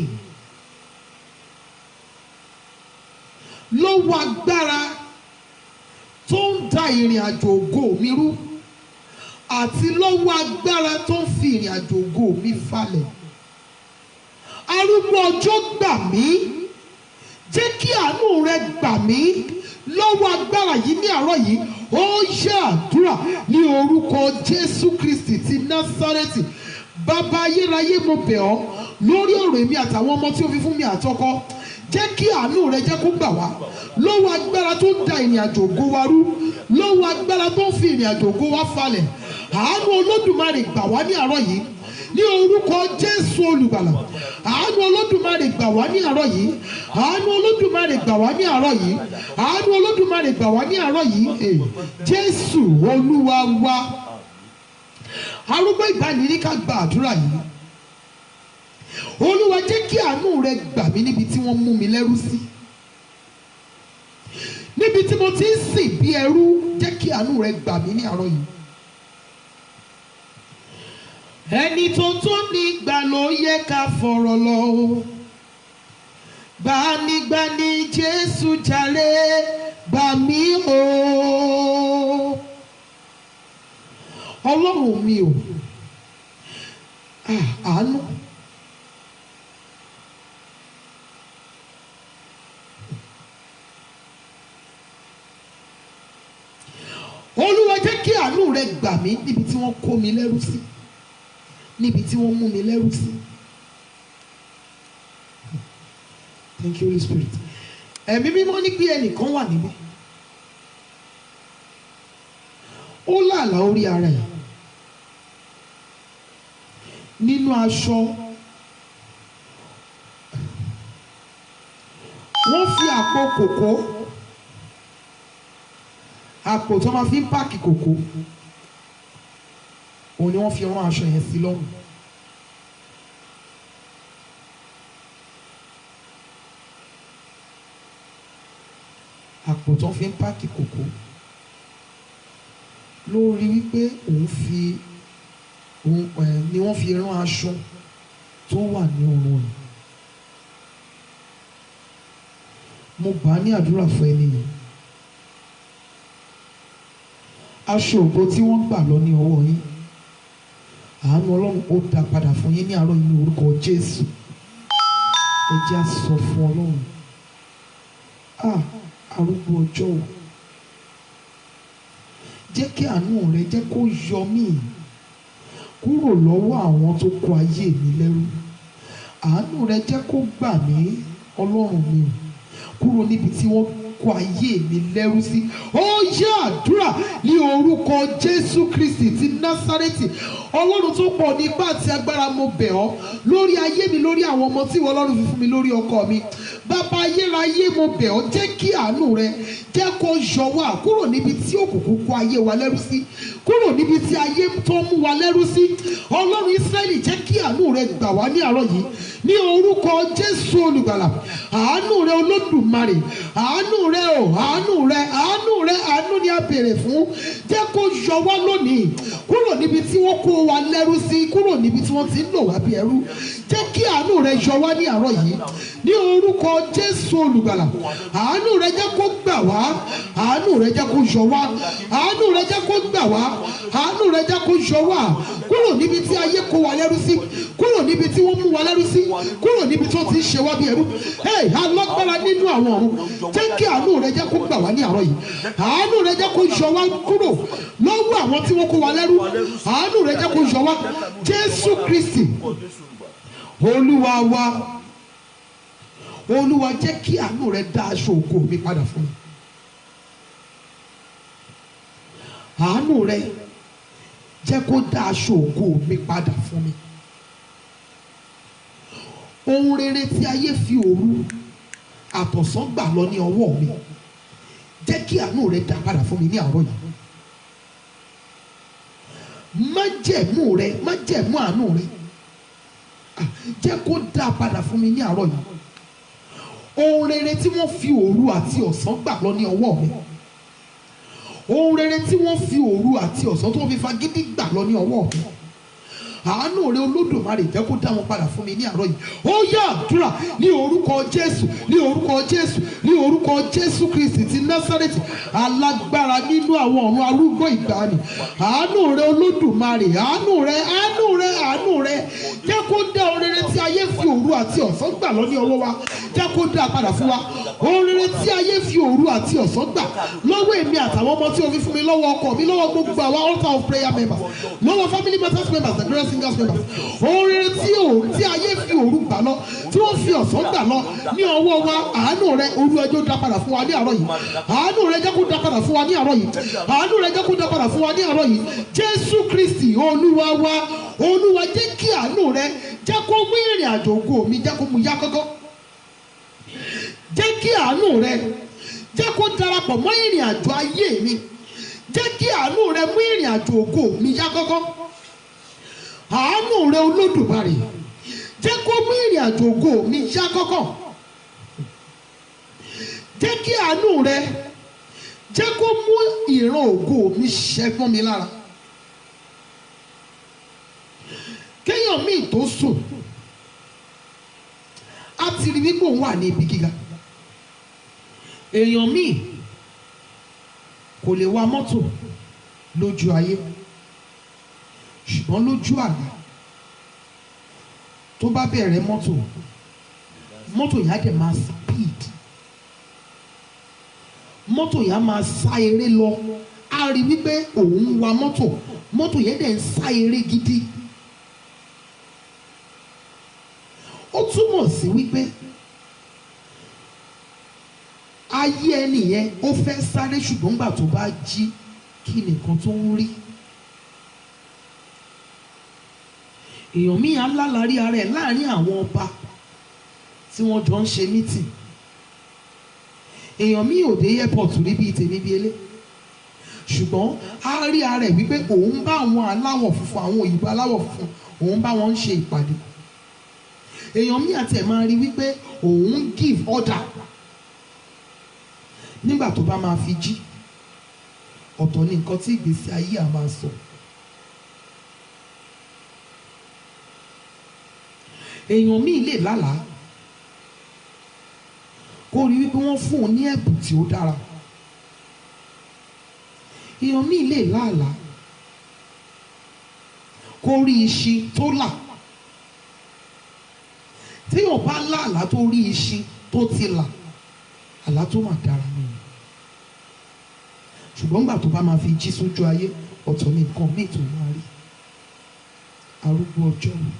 lọ́wọ́ agbára tó ń da ìrìn àjò ògo mi rú àti lọ́wọ́ agbára tó ń fi ìrìn àjò ògo mi falẹ̀. Arúgbó ọjọ́ gbà mí, jẹ́ kí àánú rẹ gbà mí lọ́wọ́ agbára yìí ní àárọ̀ yìí. Ó yá àdúrà ní orúkọ Jésù Kristi ti Násárẹ́tì. Bàbá ayérayé, mo bẹ̀ ọ́ lórí ọ̀rọ̀ èmi àtàwọn ọmọ tí o fi fún mi àtọkọ, jẹ́ kí àánú rẹ jẹ́ kó gbà wá lọ́wọ́ agbára tó ń da ìrìn àjò ògo wa rú, lọ́wọ́ agbára tó ń fi ìrìn àjò ògo wa falẹ̀. Àánú Olódùmarè gbà wá ní àárọ̀ yìí ní orúkọ Jésù Olùgbàlà. Àánú Olódùmarè gbà wá ní àárọ̀ yìí. Àánú Olódùmarè gbà wá ní àárọ̀ yìí. Àánú Olódùmarè gbà wá ní àárọ̀ yìí. Jésù Olúwa wa. Arúgbó ìgbàanì ní ká gba àdúrà yìí. Olúwa, jẹ́ kí àánú rẹ gbà mí níbi tí wọ́n mú mi lẹ́rú sí. Níbi tí mo ti ń sìn bí ẹrú, jẹ́ kí àánú rẹ gbà mí ní àárọ̀ yìí. Ẹni tó nígbà ló yẹ ká fọ̀rọ̀ lọ. Gbanigbani Jésù jàre, gbà mí o. Ọlọ́run mi o, àánú. Olúwa, jẹ́ kí àánú rẹ gbà mí níbi tí wọ́n kó mi lẹ́rú sí, níbi tí wọ́n mú mi lẹ́rú sí. Thank you, Holy Spirit. Ẹ̀mí mímọ́ ní pé ẹnìkan wà níbí. Ó làálàá orí ara ẹ̀ nínú aṣọ. Wọ́n fi àpò kòkó, àpò tó máa fi ń páàkì kòkó, òun ni wọ́n fi rán aṣọ yẹn sí lọ́rùn. Àpò tó fi ń páàkì kòkó lórí wípé òun ni wọ́n fi rán aṣọ tó wà ní ọrùn ẹ̀. Mo gbà á ní àdúrà fún ẹni yìí. Aṣọ ògo tí wọ́n gbà lọ ní ọwọ́ yín, àánú Ọlọ́run ó dá padà fún yín ní àárọ̀ yìí ní orúkọ Jésù. Ẹ jẹ́ á sọ fún Ọlọ́run, arúgbó ọjọ́ o, jẹ́ kí àánú rẹ jẹ́ kó yọ mí kúrò lọ́wọ́ àwọn tó kó ayé mi lẹ́rú. Àánú rẹ jẹ́ kó gbà mí Ọlọ́run mi kúrò níbi tí wọ́n kó ayé mi lẹ́rú sí. Ó yá àdúrà ní orúkọ Jésù Kristi ti Násárẹ́tì. Ọlọ́run tó pọ̀ ní ipá àti agbára, mo bẹ̀ ọ́ lórí ayé mi, lórí àwọn ọmọ tí ìwọ Ọlọ́run fi fún mi, lórí ọkọ mi. Bàbá ayérayé, mo bẹ̀ ọ́, jẹ́ kí àánú rẹ jẹ́ kó yọ wá kúrò níbi tí òkùnkùn kó ayé wa lẹ́rú sí, kúrò níbi tí ayé tó mú wa lẹ́rú sí. Ọlọ́run Ísírẹ́lì, jẹ́ kí àánú rẹ gbà wá ní àárọ̀ yìí ní orúkọ Jésù olùgbàlà. Àánú rẹ Olódùmarè, àánú rẹ o, àánú rẹ, àánú rẹ, àánú ni a béèrè fún. Jẹ́ kó yọ wá lónìí kúrò níbi tí wọ́n kó wa lẹ́rú sí, kúrò níbi tí wọ́n ti ń lò wá bí ẹrú. Jẹ́ kí àánú rẹ yọ wá ní àárọ̀ yìí ní orúkọ Jésù olùgbàlà. Àánú rẹ jẹ́ kó gbà wá, àánú rẹ jẹ́ kó yọ wá, àánú rẹ jẹ́ kó gbà wá, àánú rẹ jẹ́ kó yọ wá kúrò níbi tí ayé kó wa lẹ́rú sí, kúrò níbi tí wọ́n mú wa lẹ́rú sí, kúrò níbi tí wọ́n ti ń ṣe wá bí ẹrú. Alágbára nínú àwọn ọ̀run, jẹ́ kí àánú rẹ jẹ́ kó gbà wá ní àárọ̀ yìí. Àánú rẹ jẹ́ kó yọ wá kúrò lọ́wọ́ àwọn tí wọ́n kó wa lẹ́rú. Àánú rẹ jẹ́ kó yọ wá. Jésù Kristi Olúwa wa, Olúwa, jẹ́ kí àánú rẹ dá aṣọ ògo mi padà fún mi. Àánú rẹ jẹ́ kó dá aṣọ ògo mi padà fún mi. Ohun rere tí ayé fi òru àtọ̀sán gbà lọ ní ọwọ́ mi, jẹ́ kí àánú rẹ dá padà fún mi ní àárọ̀ yìí. Májẹ̀mú rẹ, májẹ̀mú àánú rẹ, jẹ́ kó dá padà fún mi ní àárọ̀ yìí. Ohun rere tí wọ́n fi òru àti ọ̀sán gbà lọ ní ọwọ́ mi, ohun rere tí wọ́n fi òru àti ọ̀sán tó fi fagídí gbà lọ ní ọwọ́ mi, àánú rẹ Olódùmarè jẹ́ kó dá wọn padà fún mi ní àárọ̀ yìí. Ó yá àdúrà ní orúkọ Jésù, ní orúkọ Jésù, ní orúkọ Jésù Kristi ti Násárẹ́tì. Alágbára nínú àwọn ọ̀run, arúgbó ìgbàanì, àánú rẹ Olódùmarè, àánú rẹ, àánú rẹ, àánú rẹ jẹ́ kó dá ohun rere tí ayé fi òru àti ọ̀sán gbà lọ ní ọwọ́ wa, jẹ́ kó dá padà fún wa. Ohun rere tí ayé fi òru àti ọ̀sán gbà lọ́wọ́ èmi àtàwọn ọmọ tí o fi fún mi, lọ́wọ́ ọkọ mi, lọ́wọ́ gbogbo àwọn altar of prayer members, lọ́wọ́ family matters members, the great singers members. Ohun rere tí ayé fi òru gbà lọ, tí wọ́n fi ọ̀sán gbà lọ ní ọwọ́ wa, àánú rẹ Olúwa jẹ́ kó dá padà fún wa ní àárọ̀ yìí. Àánú rẹ jẹ́ kó dá padà fún wa ní àárọ̀ yìí. Àánú rẹ jẹ́ kó dá padà fún wa ní àárọ̀ yìí. Jésù Kristi Olúwa wa, Olúwa jẹ́ kí àánú rẹ jẹ́ kó mú ìrìn àjò ògo mi, jẹ́ kó mú yá kánkán. Jẹ́ kí àánú rẹ jẹ́ kó darapọ̀ mọ́ ìrìn àjò ayé mi. Jẹ́ kí àánú rẹ mú ìrìn àjò ògo mi yá kánkán. Àánú rẹ Olódùmarè jẹ́ kó mú ìrìn àjò ògo mi yá kánkán. Jẹ́ kí àánú rẹ jẹ́ kó mú ìran ògo mi ṣẹ fún mi lára. Kéèyàn míì tó sùn, á ti rí wípé òun wà ní ibi gíga. Èèyàn míì kò lè wa mọ́tò lójú ayé, ṣùgbọ́n lójú àlá tó bá bẹ̀rẹ̀ mọ́tò yẹn á dẹ̀ máa speed, mọ́tò yẹn á máa sá eré lọ. Á rí wípé òun wa mọ́tò yẹn dẹ̀ ń sá eré gidi. Ó túmọ̀ sí wípé ayé ẹni yẹn ó fẹ́ sáré, ṣùgbọ́n nígbà tó bá jí, kí nìkan tó ń rí. Èèyàn míì á lálàrí ara ẹ̀ láàrin àwọn ọba tí wọ́n jọ ń ṣe mítìn. Èèyàn míì ò dé airport rí bíi tèmi bí elé, ṣùgbọ́n á rí ara ẹ̀ wípé òun bá àwọn aláwọ̀ funfun, àwọn òyìnbó aláwọ̀ funfun, òun bá wọn ń ṣe ìpàdé. Èèyàn míì àti ẹ̀ máa rí wípé òun give order. Nígbà tó bá máa fi jí, ọ̀tọ̀ ni nǹkan tí ìgbésí ayé à máa sọ. èèyàn míì lè lálàá kó rí wípé wọ́n fún un ní ẹ̀bùn tí ó dára. èèyàn míì lè lálàá kó rí iṣin tó là. téèyàn bá lálàá tó rí iṣin tó ti là, àlá tó mà dára nìyẹn. ṣùgbọ́n nígbà tó bá máa fi jí sójú ayé, ọ̀tọ̀ ní nǹkan míì tó máa rí. arúgbó ọjọ́ mi,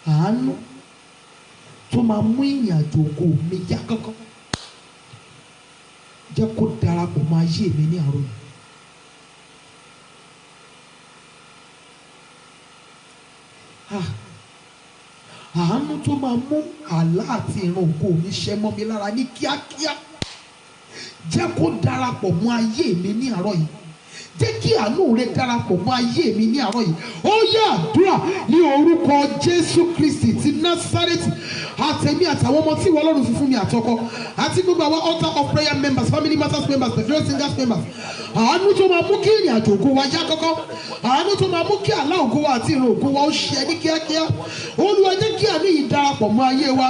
àánú tó máa mú ìrìn àjò ògo mi yá kánkán, jẹ́ kó darapọ̀ mọ́ ayé mi ní àárọ̀ yìí. àánú tó máa mú àlá àti ìran ògo mi ṣẹ mọ́ mi lára ní kíákíá, jẹ́ kó darapọ̀ mọ́ ayé mi ní àárọ̀ yìí. jẹ́ kí àánú rẹ darapọ̀ mọ́ ayé mi ní àárọ̀ yìí. ó yá àdúrà ní orúkọ Jésù Kristi ti Násárẹ́tì. àtẹ̀mí àtàwọn ọmọ tí ìwọ Ọlọ́run fi fún mi àtọkọ àti gbogbo àwọn altar of prayer members, family matters members, the Glorious Singers members. àánú tó máa mú kí ìrìn àjò ògo wa yá kọ́kọ́, àánú tó máa mú kí àlá ògo wa àti ìran ògo wa ó ṣẹ ní kíákíá. Olúwa, jẹ́ kí àánú yìí darapọ̀ mọ́ ayé wa,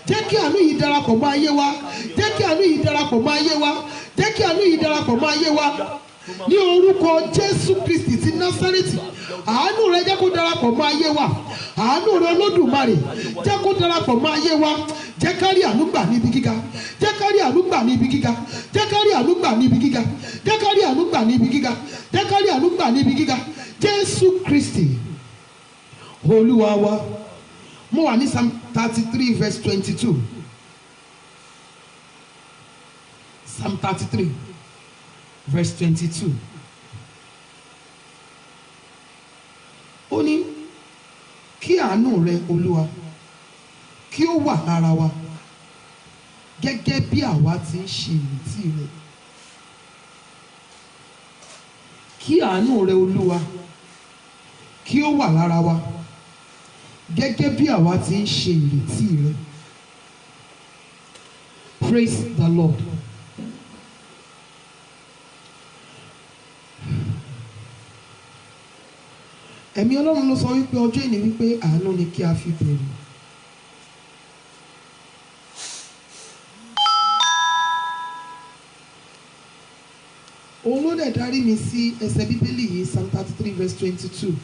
jẹ́ kí àánú yìí darapọ̀ mọ́ ayé wa, jẹ́ kí àánú yìí darapọ̀ mọ́ ayé wa, jẹ́ kí àánú yìí darapọ̀ mọ́ ayé wa. ní orúkọ Jésù Kristi ti Násárẹ́tì. àánú rẹ jẹ́ kó darapọ̀ mọ́ ayé wa, àánú rẹ Olódùmarè jẹ́ kó darapọ̀ mọ́ ayé wa. jẹ́ ká rí àánú gbà níbi gíga, jẹ́ ká rí àánú gbà níbi gíga, jẹ́ ká rí àánú gbà níbi gíga, jẹ́ ká rí àánú gbà níbi gíga, jẹ́ ká rí àánú gbà níbi gíga. Jésù Kristi Olúwa wa. mo wà ní Psalm 33 verse 22. Psalm 33 verse 22. ó ní kí àánú rẹ Olúwa kí ó wà lára wa gẹ́gẹ́ bí àwa ti ń ṣe ìrètí rẹ. kí àánú rẹ Olúwa kí ó wà lára wa gẹ́gẹ́ bí àwa ti ń ṣe ìrètí rẹ. Praise the Lord. ẹ̀mí Ọlọ́run ló sọ wípé ọjọ́ ìní wípé àánú ni kí a fi bẹ̀rù. òun ló dẹ̀ darí mi sí ẹsẹ̀ bíbélì yìí, Psalm 33 verse 22.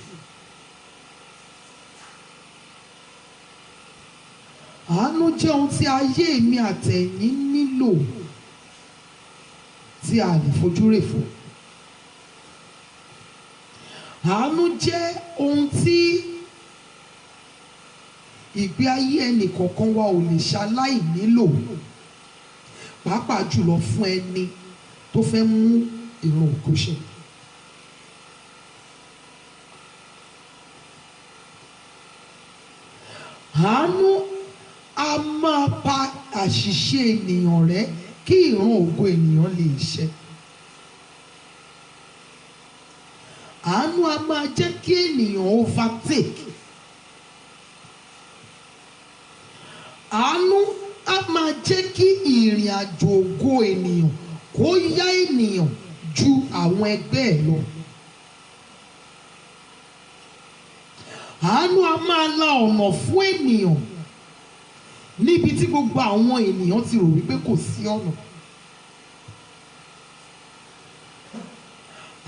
àánú jẹ́ ohun tí ayé mi àtẹ̀yìn nílò tí a lè fojú rè fún. àánú jẹ́ ohun tí ìgbé ayé ẹnì kọ̀ọ̀kan wa ò lè ṣaláì nílò, pàápàá jùlọ fún ẹni tó fẹ́ mú ìran ògo ṣẹ. àánú a máa pa àṣìṣe ènìyàn rẹ́ kí ìran ògo ènìyàn lè ṣẹ. àánú a máa jẹ́ kí ènìyàn overtake. àánú a máa jẹ́ kí ìrìn àjò ògo ènìyàn kó yá ènìyàn ju àwọn ẹgbẹ́ ẹ̀ lọ. àánú a máa la ọ̀nà fún ènìyàn níbi tí gbogbo àwọn ènìyàn ti rò wípé kò sí ọ̀nà.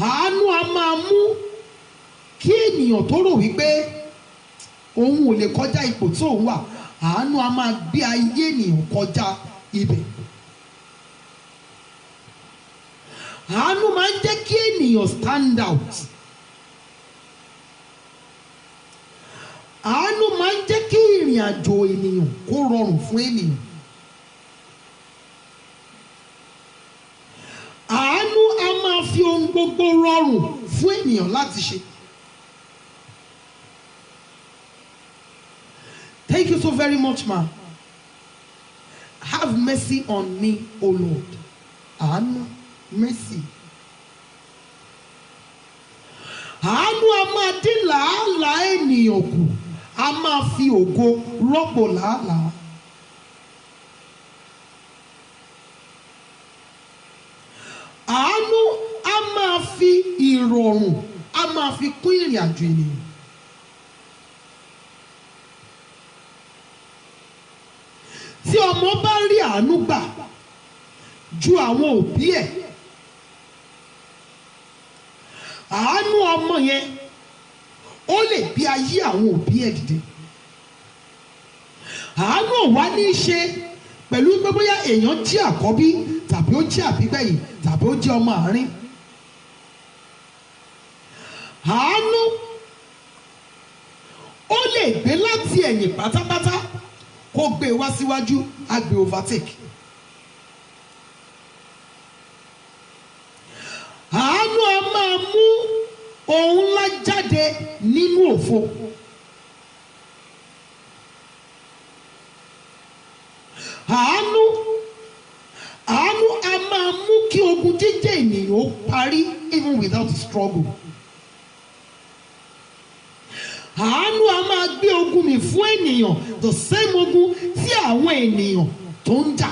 àánú a máa mú kí ènìyàn tó rò wípé òun ò lè kọjá ipò tó ń wà, àánú a máa gbé ayé ènìyàn kọjá ibẹ̀. àánú máa ń jẹ́ kí ènìyàn stand out. àánú máa ń jẹ́ kí ìrìn àjò ènìyàn kó rọrùn fún ènìyàn. àánú a máa fi ohun gbogbo rọrùn fún ènìyàn láti ṣe. Thank you so very much, ma. Have mercy on me, O Lord. Àánú, mercy. àánú a máa dín làálàá ènìyàn kù, a máa fi ògo rọ́pò làálàá. àánú a máa fi ìrọ̀rùn, a máa fi kún ìrìn àjò ènìyàn. tí ọmọ bá rí àánú gbà ju àwọn òbí ẹ̀, àánú ọmọ yẹn ó lè bí ayé àwọn òbí ẹ̀ dìde. àánú ò wá ní í ṣe pẹ̀lú pé bóyá èèyàn jẹ́ àkọ́bí tàbí ó jẹ́ àbígbẹ̀yìn tàbí ó jẹ́ ọmọ àárín. àánú ó lè gbé láti ẹ̀yìn pátápátá kó gbé wá síwájú, á gbé overtake. àánú a máa mú ohun ńlá jáde nínú òfo. àánú a máa mú kí ogun jíjẹ ènìyàn ó parí even without struggle. àánú a máa gbé ogun mì fún ènìyàn, the same ogun tí àwọn ènìyàn tó ń jà,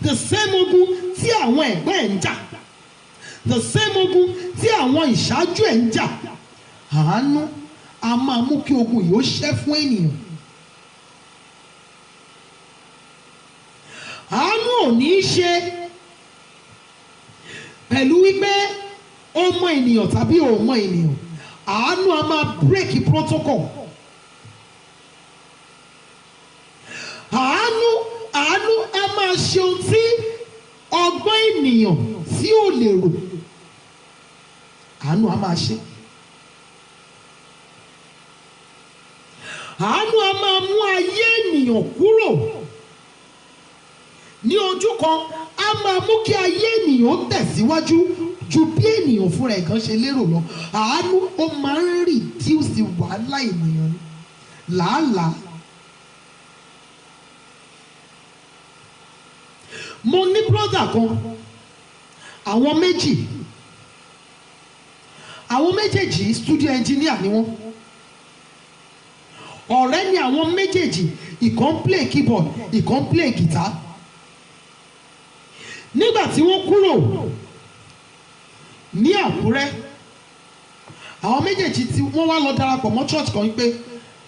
the same ogun tí àwọn ẹ̀gbọ́n ẹ̀ ń jà, the same ogun tí àwọn ìṣáájú ẹ̀ ń jà. àánú a máa mú kí ogun yìí ó ṣẹ́ fún ènìyàn. àánú ò ní í ṣe pẹ̀lú wípé ó mọ ènìyàn tàbí ò mọ ènìyàn. àánú a máa break protocol. àánú a máa ṣe ohun tí ọgbọ́n ènìyàn tí ò lè rò. àánú a máa ṣe. àánú a máa mú ayé ènìyàn kúrò ní ojú kan, a máa mú kí ayé ènìyàn tẹ̀síwájú ju bí ènìyàn fúnra ẹ̀ kan ṣe lérò lọ. àánú ó máa ń reduce wàhálà ènìyàn ní làálàá. mo ní brother kan, àwọn méjèèjì studio engineer ni wọ́n. ọ̀rẹ́ ni àwọn méjèèjì, ìkan play keyboard, ìkan play guitar. nígbà tí wọ́n kúrò ní Àkúrẹ́, àwọn méjèèjì tí wọ́n wá lọ darapọ̀ mọ́ church kan wípé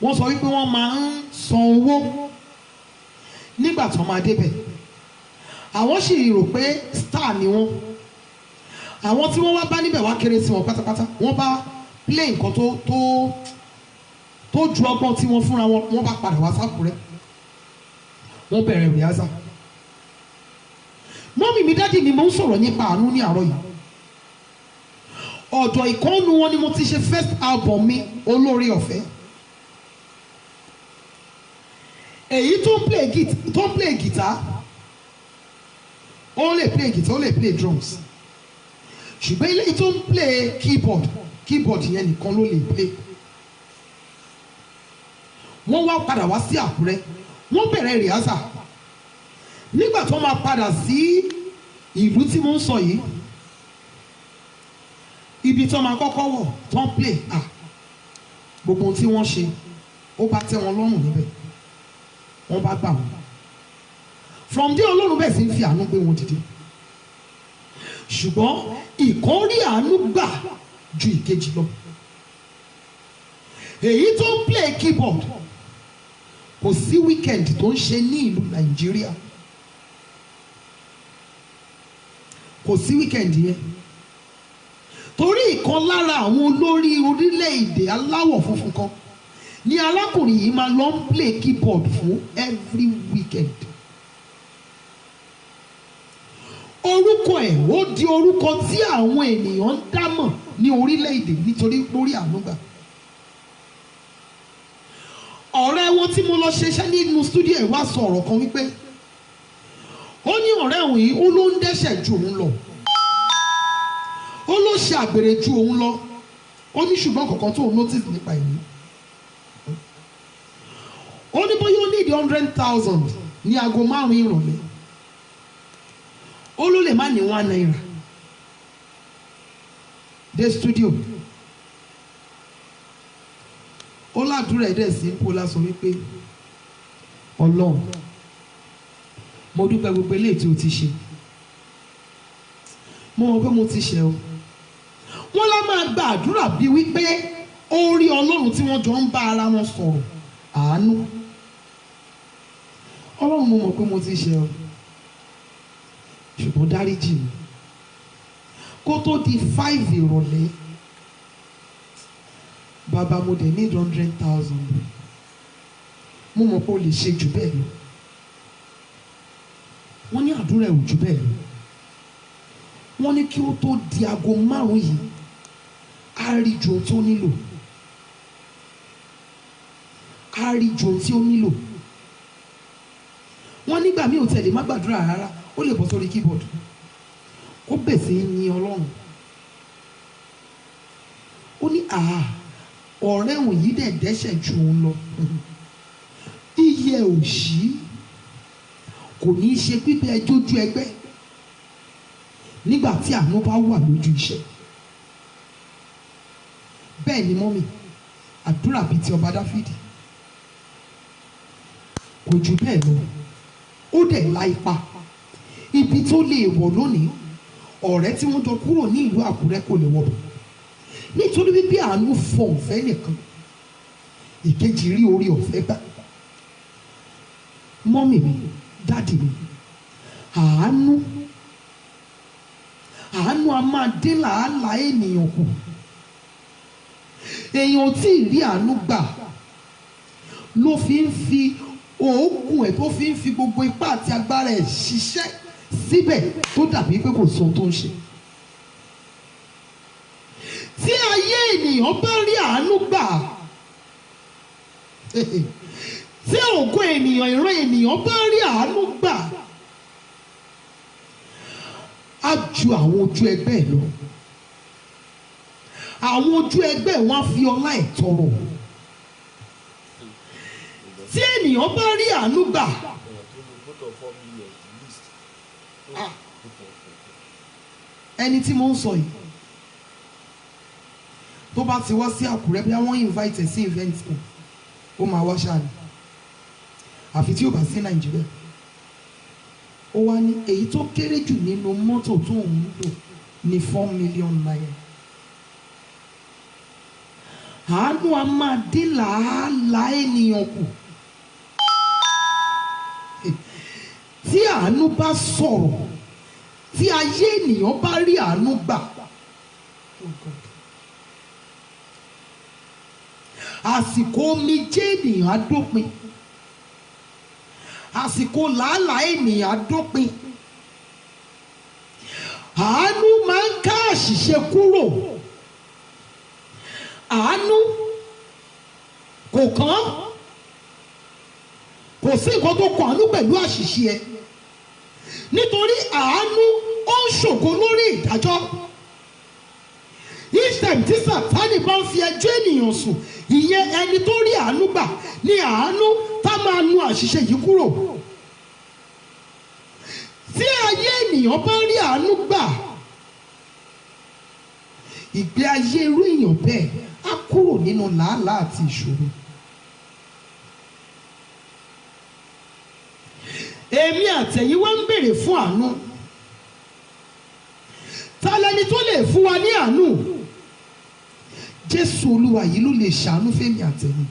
wọ́n sọ wípé wọ́n máa ń san owó nígbà tó máa débẹ̀. àwọn sì rò pé star ni wọ́n. àwọn tí wọ́n wá bá níbẹ̀ wá kéré sí wọn pátápátá. wọ́n bá play nǹkan tó ju ọgbọ́n tí wọ́n fúnra wọn, wọ́n bá padà wá s'Àkúrẹ́. wọ́n bẹ̀rẹ̀ rìhásà. mọ́mì mi dádì mi mo ń sọ̀rọ̀ nípa àánú ní àárọ̀ yìí. ọ̀dọ̀ ìkọ́nù wọn ni mo ti ṣe first album mi Olóore Ọ̀fẹ́. èyí tó ń play guitar ó lè play guitar, ó lè play drums, ṣùgbọ́n eléyìí tó ń play keyboard yẹn nìkan ló lè play. wọ́n wá padà wá sí Àkúrẹ́, wọ́n bẹ̀rẹ̀ rìhásà. nígbà tó máa padà sí ìlú tí mo ń sọ yìí, ibi tó máa kọ́kọ́ wọ̀ tó ń play, gbogbo ohun tí wọ́n ṣe ó bá tẹ́ wọn lọ́rùn níbẹ̀, wọ́n bá gbà wọ́n. from there Ọlọ́run bẹ́ẹ̀ sì ń fi àánú gbé wọn dìde. ṣùgbọ́n ìkan rí àánú gbà ju ìkejì lọ. èyí tó ń play keyboard kò sí weekend tó ń ṣe ní ìlú Nàìjíríà, kò sí weekend yẹn. torí ìkan lára àwọn olórí orílẹ̀-èdè aláwọ̀ funfun kan ni arákùnrin yìí máa lọ ń play keyboard fún every weekend. orúkọ ẹ̀ ó di orúkọ tí àwọn ènìyàn ń dámọ̀ ní orílẹ̀-èdè nítorí lórí àánú gbà. ọ̀rẹ́ wọn tí mo lọ ṣiṣẹ́ nínú studio ẹ̀ wá sọ ọ̀rọ̀ kan wípé ó ní ọ̀rẹ́ òun yìí ó ló ń dẹ́ṣẹ̀ ju òun lọ, ó ló ṣe àgbèrè ju òun lọ, ó ní ṣùgbọ́n kankan tó òun notice nípa ìlú. ó ní bóyá ó ní ìdí 100,000 ní aago 5 ìrọ̀lẹ́, ó ló lè má ní 1 naira dé studio. ó ládùúrà ẹ̀dẹ̀ sí ń kó lásán wípé Ọlọ́run mo dúpẹ́ gbogbo eléyìí tí o ti ṣe, mo mọ̀ pé mo ti ṣe o. wọ́n lá máa gba àdúrà bíi wípé ó rí Ọlọ́run tí wọ́n jọ ń bá ara wọn sọ̀rọ̀ àánú. Ọlọ́run mo mọ̀ pé mo ti ṣẹ̀ ọ́ ṣùgbọ́n dáríjì mi. Kó tó di 5 ìrọ̀lẹ́ bàbá mo dẹ̀ need 100,000 mo mọ̀ pé o lè ṣe jù bẹ́ẹ̀ lọ. Wọ́n ní àdúrà ẹ̀ ò jù bẹ́ẹ̀ lọ. Wọ́n ní kí ó tó di aago 5 yìí á rí ju ohun tí ó nílò, á rí ju ohun tí ó nílò. Wọ́n nígbà míì ò tẹ̀lé má gbàdúrà rárá, ó lè bọ́ sórí keyboard kó bẹ̀sẹ̀ yin Ọlọ́run. Ó ní ọ̀rẹ́ òun yìí dẹ̀ dẹ́ṣẹ̀ ju òun lọ. Iye òṣì kò ní í ṣe pípẹ́ ẹjọ́jú ẹgbẹ́ nígbà tí àánú bá wà lójú iṣẹ́. Bẹ́ẹ̀ ni mọ́mì, àdúrà bíi ti ọba Dáfídì kò jù bẹ́ẹ̀ lọ. Ó dẹ̀ la ipa ibi tó lè wọ̀ lónìí. Ọ̀rẹ́ tí wọ́n jọ kúrò ní ìlú Àkúrẹ́ kò lè wọ̀ bẹ̀ nítorí wípé àánú fọ ọ̀fẹ́ nìkan, ìkejì rí orí ọ̀fẹ́ gbà. Mọ́mì mi, dáàdì mi, àánú a máa dín làálàá ènìyàn kù. Èèyàn tí ì rí àánú gbà ló fi ń fi òógùn ẹ̀ tó fi ń fi gbogbo ipá àti agbára ẹ̀ ṣiṣẹ́ síbẹ̀ tó dàbí pé kò sọ ohun tó ń ṣe. Tí ayé ènìyàn bá rí àánú gbà, tí ògo ènìyàn, ìran ènìyàn bá rí àánú gbà, á ju àwọn ojú ẹgbẹ́ ẹ̀ lọ. Àwọn ojú ẹgbẹ́ wọn á fi ọlá ẹ̀ tọrọ. Tí ènìyàn bá rí àánú gbà, ẹni tí mo ń sọ yìí tó bá ti wá sí Àkúrẹ́ bí wọ́n invite ẹ̀ sí event kan, ó máa wá ṣáà ni, àfi tí ó bá sí Nàìjíríà. Ó wá ní èyí tó kéré jù nínú mọ́tò tó ń lò ní 4 million naira. Àánú a máa dín làálàá ènìyàn kù. Tí àánú bá sọ̀rọ̀, tí ayé ènìyàn bá rí àánú gbà, àsìkò omijé ènìyàn á dópin, àsìkò làálàá ènìyàn á dópin. Àánú máa ń ká àṣìṣe kúrò. Àánú kò kàn, kò sí nǹkan tó kàn àánú pẹ̀lú àṣìṣe ẹ, nítorí àánú ó ń ṣògo lórí ìdájọ́. Each time tí Sátánì bá ń fi ẹjọ́ ènìyàn sùn, ìyẹn ẹni tó rí àánú gbà ní àánú tá máa nu àṣìṣe yìí kúrò. Tí ayé ènìyàn bá rí àánú gbà, ìgbé ayé irú èèyàn bẹ́ẹ̀ á kúrò nínú làálàá àti ìṣòro. Èmi àtẹ̀yin wá ń béèrè fún àánú. Ta lẹni tó lè fún wa ní àánú? Jésù Olúwa yìí ló lè ṣàánú fẹ́mi àtẹ̀yin.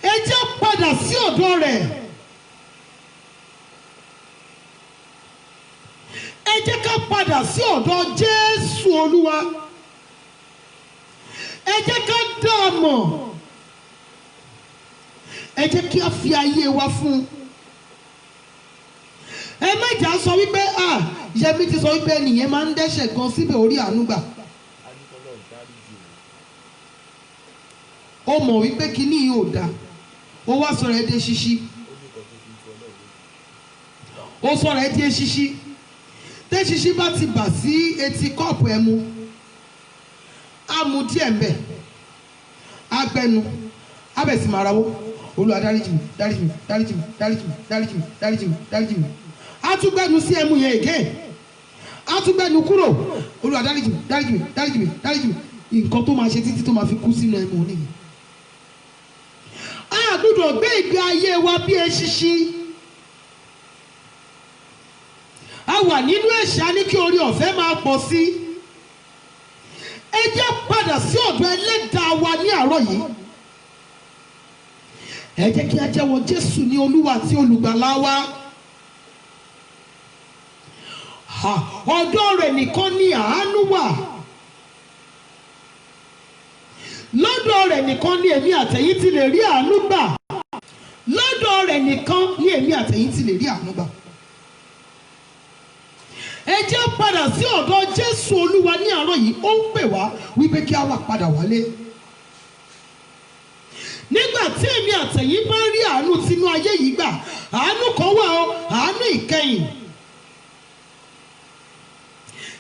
Ẹ jẹ́ padà sí ọ̀dọ̀ rẹ̀. Ẹ jẹ́ ká padà sí ọ̀dọ̀ Jésù Olúwa. Ẹ jẹ́ ká dá a mọ̀. Ẹ jẹ́ kí a fi ayé wa fún. Ẹ mẹ́jà sọ wípé Yẹmí ti sọ wípé nìyẹn máa ń dẹ́ṣẹ̀ gan síbẹ̀ orí àánú gbà. Ó mọ̀ wípé kíní yìí ò dáa, ó wá sọ̀rọ̀ ẹ́ dé ṣíṣí. Ó sọ̀rọ̀ ẹ́ dé ṣíṣí. Tẹ́ ṣíṣí bá ti bà sí etí kọ́ọ̀pù ẹ̀ mu, á mu díẹ̀ ń bẹ̀, á gbẹnu, á bẹ̀ sí máa rawọ́. Olúwa dáríjì mi, dáríjì mi, dáríjì mi, dáríjì mi, dáríjì mi, dáríjì mi, dáríjì mi. Á tún gbẹnu sí ẹmu yẹn again. Á tún gbẹnu kúrò. Olúwa dáríjì mi, dáríjì mi, dáríjì mi, dáríjì mi. Nǹkan tó máa ṣe títí tó máa fi kú sínú ẹmu nìyẹn. A gbọ́dọ̀ gbé ìgbé ayé wa bí eṣinṣin. A wà nínú ẹ̀ṣẹ̀ ní kí orí ọ̀fẹ́ máa pọ̀ sí. Ẹ jẹ́ padà sí ọ̀dọ̀ Ẹlẹ́dàá wa ní àárọ̀ yìí. ẹ jẹ́ kí a jẹ́wọ́ Jésù ní Olúwa àti olùgbàlà wa. Ọ̀dọ̀ rẹ̀ nìkan ni àánú wà. Lọ́dọ̀ rẹ̀ nìkan ni èmi àtẹ̀yin ti lè rí àánú gbà. Lọ́dọ̀ rẹ̀ nìkan ni èmi àtẹ̀yin ti lè rí àánú gbà. Ẹ jẹ́ padà sí ọ̀dọ̀ Jésù Olúwa ní àárọ̀ yìí. Ó ń pè wá wípé kí a wá padà wálé. Nígbà tí èmi àtẹ̀yin bá rí àánú tinú ayé yìí gbà, àánú kan wà ó, àánú ìkẹyìn.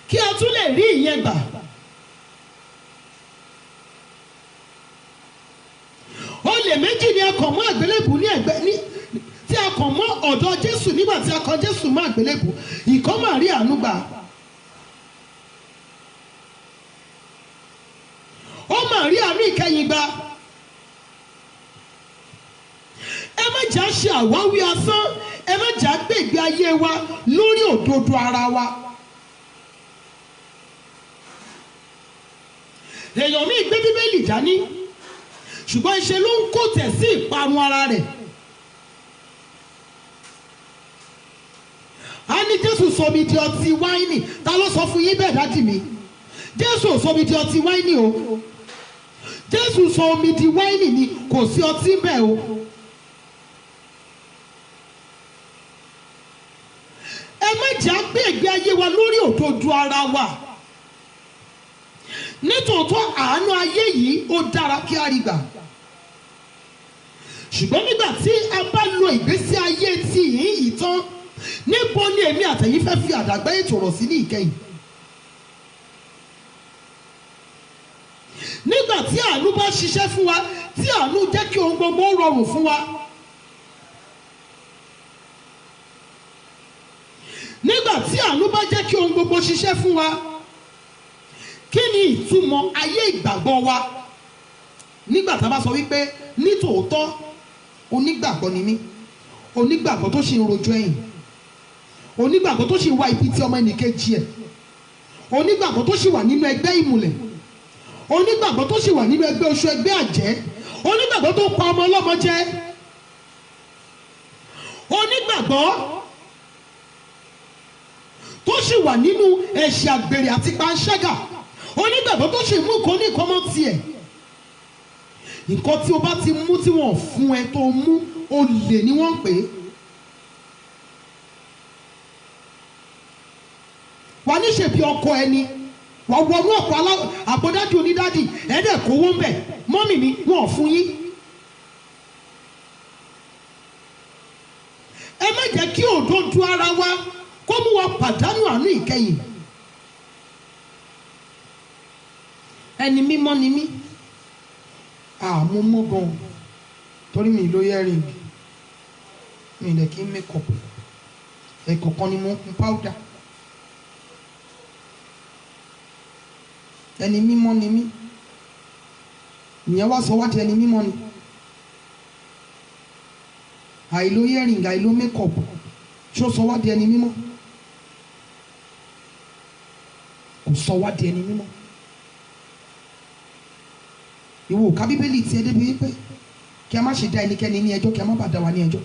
Kí a tún lè rí ìyẹn gbà. Olè méjì ni a kàn mọ́ àgbélébù ní ẹ̀gbẹ́ ní tí a kàn mọ́ ọ̀dọ̀ Jésù nígbà tí a kàn Jésù mọ́ àgbélébù. Ìkan máa rí àánú gbà. Ó máa rí àánú ìkẹyìn gbà. Ẹ má jà ṣe àwáwí asán. Ẹ má jà gbé ìgbé ayé wa lórí òdodo ara wa. Èèyàn mi gbé Bíbélì dání, ṣùgbọ́n ìṣe ló ń kó tẹ̀ sí ìparun ara rẹ̀. A ní Jésù sọ mi di ọtí wáìnì. Ta ló sọ fún yín bẹ́ẹ̀ dádì mi? Jésù ò sọ mi di ọtí wáìnì o. Jésù sọ mi di wáìnì ni, kò sí ọtí bẹ́ẹ̀ o. Ẹ má jà gbé ìgbé ayé wa lórí òdodo ara wa. Nítòótọ́ àánú ayé yìí ó dára kí a rí gbà. Ṣùgbọ́n nígbà tí a bá lo ìgbésí ayé tí yìí tán, níbo ni èmi àtẹ̀yin fẹ́ fi àdàgbà ètò ọ̀rọ̀ sí ní ìkẹyìn? Nígbà tí àánú bá ṣiṣẹ́ fún wa, tí àánú jẹ́ kí ohun gbogbo rọrùn fún wa. Nígbà tí àánú bá jẹ́ kí ohun gbogbo ṣiṣẹ́ fún wa, kí ni ìtumọ̀ ayé ìgbàgbọ́ wa? Nígbà tá a bá sọ wípé nítòótọ́ onígbàgbọ́ ni mí, onígbàgbọ́ tó ṣì ń rojú ẹ̀yìn, onígbàgbọ́ tó ṣì ń wá ibi tí ọmọ ẹnìkejì ẹ̀, onígbàgbọ́ tó ṣì wà nínú ẹgbẹ́ ìmùlẹ̀, onígbàgbọ́ tó ṣì wà nínú ẹgbẹ́ oṣù ẹgbẹ́ àjẹ́, onígbàgbọ́ tó pa ọmọ ọlọ́mọ jẹ, onígbàgbọ́ tó ṣì wà nínú ẹ̀ṣẹ̀ àgbèrè àti panṣágà, onígbàgbọ́ tó ṣì mú nǹkan ní ìkọ́mọ́ tiẹ̀. Nǹkan tí o bá ti mú tí wọ́n fún ẹ tó mú, olè ni wọ́n ń pè é. Wà ní ṣe bí ọkọ ẹni, wà wọnú ọ̀pọ̀ àbọ̀dádì onídádì, ẹ̀ẹ́dẹ̀ kówó ń bẹ̀, mọ́mì mi wọ́n fún yín. Ẹ má jẹ́ kí òdodo ara wa kó mú wa pàdánù àánú ìkẹyìn. Ẹni mímọ́ ni mí. Mo mọ́ gan torí mi ló earring, mi lè kí n make up, ẹ̀kọ̀ọ̀kan ni mo ń kun powder. Ẹni mímọ́ ni mí. Ìyẹn wá sọ wá di ẹni mímọ́ ni. Àìló earring, àìló make up ṣó sọ wá di ẹni mímọ́? Kò sọ wá di ẹni mímọ́. Ìwọ ká Bíbélì tiẹ̀ débi wípé kí a má ṣe dá ẹnikẹ́ni ní ẹjọ́, kí a má bàa dá wa ní ẹjọ́.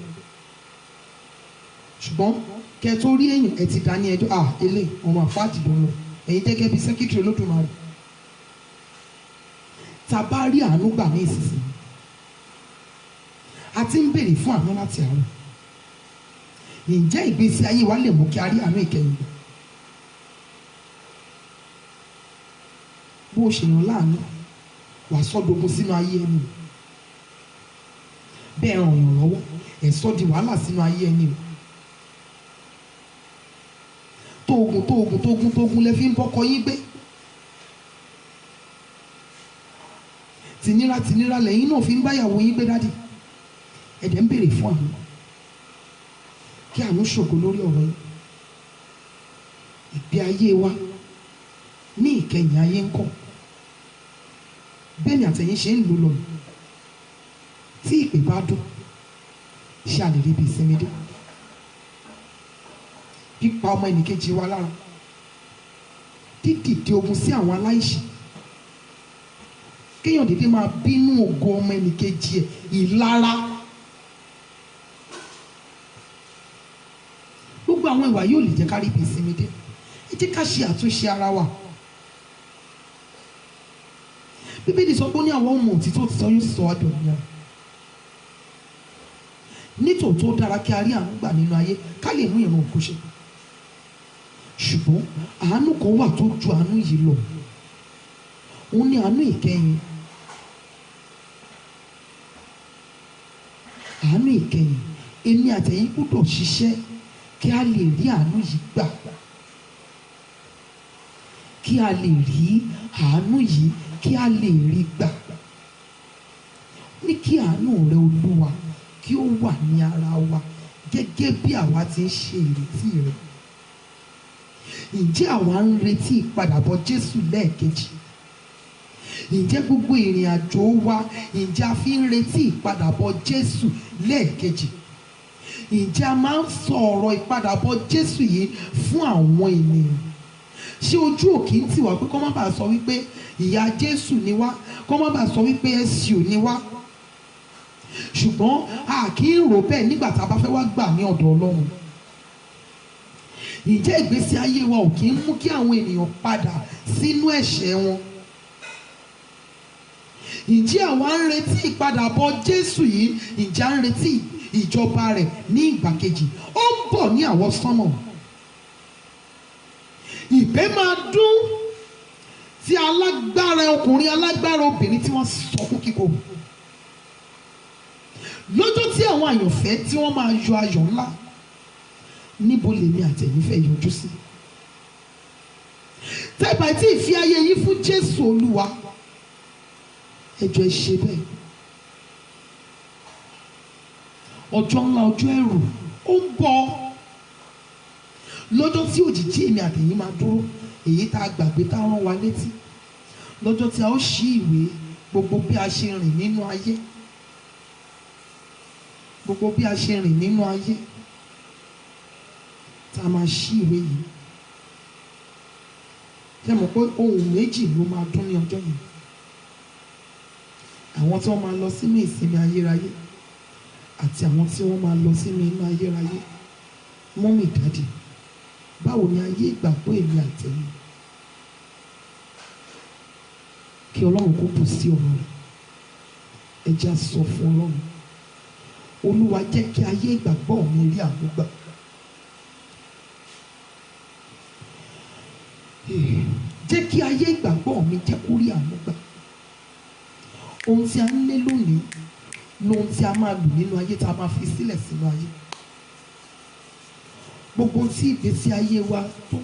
Ṣùgbọ́n kẹ́ ẹ tó rí èèyàn ẹ ti dá ní ẹjọ́. Ilé ọmọ àfáàdì ló ń lọ, ẹ̀yin gẹ́gẹ́ bí sẹ́kítírì Olódùmarè. Tá a bá rí àánú gbà ní ìsinsìnyí, a ti ń béèrè fún àánú láti àárọ̀. Ǹjẹ́ ìgbésí ayé wa lè mú kí a rí àánú ìkẹyìn? Bó o ṣe yàn láàánú, wàá sọ́dọ̀gbọ́n sínú ayé ẹni. Bẹ́ẹ̀ ràn yàn lọ́wọ́, ẹ̀ sọ́ di wàhálà sínú ayé ẹni. Tóògùn lẹ fi ń bọ́kọ yín gbé. Tìnira lẹ́yìn náà fi ń báyàwó yín gbé dádì. Ẹ̀dẹ̀ ń béèrè fún àánú. Kí àánú ṣògo lórí ọ̀rọ̀ yín. Ìgbé ayé wa ní ìkẹyìn ayé ń kọ́. Bẹ́ẹ̀ni àtẹ̀yìn ṣe ń lò lọ. Tí ìpè bá dún, ṣé a lè rí ibi ìsinmi dé? Pípa ọmọ ẹnìkejì wa lára, dídìde ogun sí àwọn aláìṣẹ̀, kéèyàn dédé máa bínú ògo ọmọ ẹnìkejì ẹ̀, ìlara àwọn ìwà yóò lè jẹ́ ká rí ibi ìsinmi dé. Ẹ jẹ́ ká ṣe àtúnṣe ara wa. Bíbélì sọ pé ó ní àwọn ọmọ òtítọ́ òtítọ́ yóò sọ wá di òmìnira. Nítòótọ́ ó dára kí a rí àánú gbà nínú ayé ká lè mú ìran òkú ṣe. Ṣùgbọ́n àánú kan wà tó ju àánú yìí lọ. Òun ni àánú ìkẹyìn. Àánú ìkẹyìn. Èmi àtẹ̀yin gbọ́dọ̀ ṣiṣẹ́ kí a lè rí àánú yìí gbà. Kí a lè rí àánú yìí, kí a lè rí gbà. Ní kí àánú rẹ Olúwa kí ó wà ní ara wa gẹ́gẹ́ bí àwa ti ń ṣe ìrètí rẹ. Ǹjẹ́ àwa ń retí ìpadàbọ̀ Jésù lẹ́ẹ̀kejì? Ǹjẹ́ gbogbo ìrìn àjò wa, ǹjẹ́ a fi ń retí ìpadàbọ̀ Jésù lẹ́ẹ̀kejì? Ǹjẹ́ a máa ń sọ ọ̀rọ̀ ìpadàbọ̀ Jésù yìí fún àwọn ènìyàn? Ṣé ojú òkè ń tì wá pé kọ́ má bàa sọ wípé ìyá Jésù ni wá, kọ́ má bàa sọ wípé SCO ni wá? Ṣùgbọ́n a kì í rò bẹ́ẹ̀ nígbà tá a bá fẹ́ wá gbà ní ọ̀dọ̀ Ọlọ́run. Ǹjẹ́ ìgbésí ayé wa ò kì í mú kí àwọn ènìyàn padà sínú ẹ̀ṣẹ̀ wọn? Ǹjẹ́ àwa ń retí ìpadàbọ̀ Jésù yìí? Ǹjẹ́ à ń retí ìjọba rẹ̀ ní ìgbà kejì? Ó ń bọ̀ ní àwọsánmọ̀. Ìpè máa dún tí alágbára ọkùnrin alágbára obìnrin tí wọ́n sọkún kíkorò. Lọ́jọ́ tí àwọn àyànfẹ́ tí wọ́n máa yọ ayọ̀ ńlá, níbo lèmi àtẹ̀yin fẹ́ yọjú sí? Tẹ́bà tí ìfi ayé yín fún Jésù Olúwa, ẹ jọ̀ọ́ ẹ ṣe bẹ́ẹ̀. Ọjọ́ ńlá, ọjọ́ ẹ̀rù ó ń bọ̀. Lọ́jọ́ tí òjìji èmi àtẹ̀yin máa dúró, èyí tá a gbàgbé tá a rán wa létí. Lọ́jọ́ tí a ó ṣí ìwé gbogbo bí a ṣe rìn nínú ayé. Gbogbo bí a ṣe rìn nínú ayé. Tá a máa ṣí ìwé yìí. Ṣé mọ̀ pé ohun méjì ló máa dún ní ọjọ́ yìí? Àwọn tí wọ́n máa lọ sínú ìsinmi ayérayé àti àwọn tí wọ́n máa lọ sínú inú ayérayé. Mọ́mì dádì, báwo ni ayé ìgbàgbọ́ èmi àtẹ̀yin? Kí Ọlọ́run kó bù sí ọ̀rọ̀ rẹ̀. Ẹ jẹ́ á sọ fún Ọlọ́run. Olúwa jẹ́ kí ayé ìgbàgbọ́ mi rí àánú gbà. Jẹ́ kí ayé ìgbàgbọ́ mi jẹ́ kó rí àánú gbà. Ohun tí a ń lé lónìí lóhun tí a máa lò nínú ayé, tá a máa fi sílẹ̀ sínú ayé. Gbogbo tí ìgbésí ayé wa tó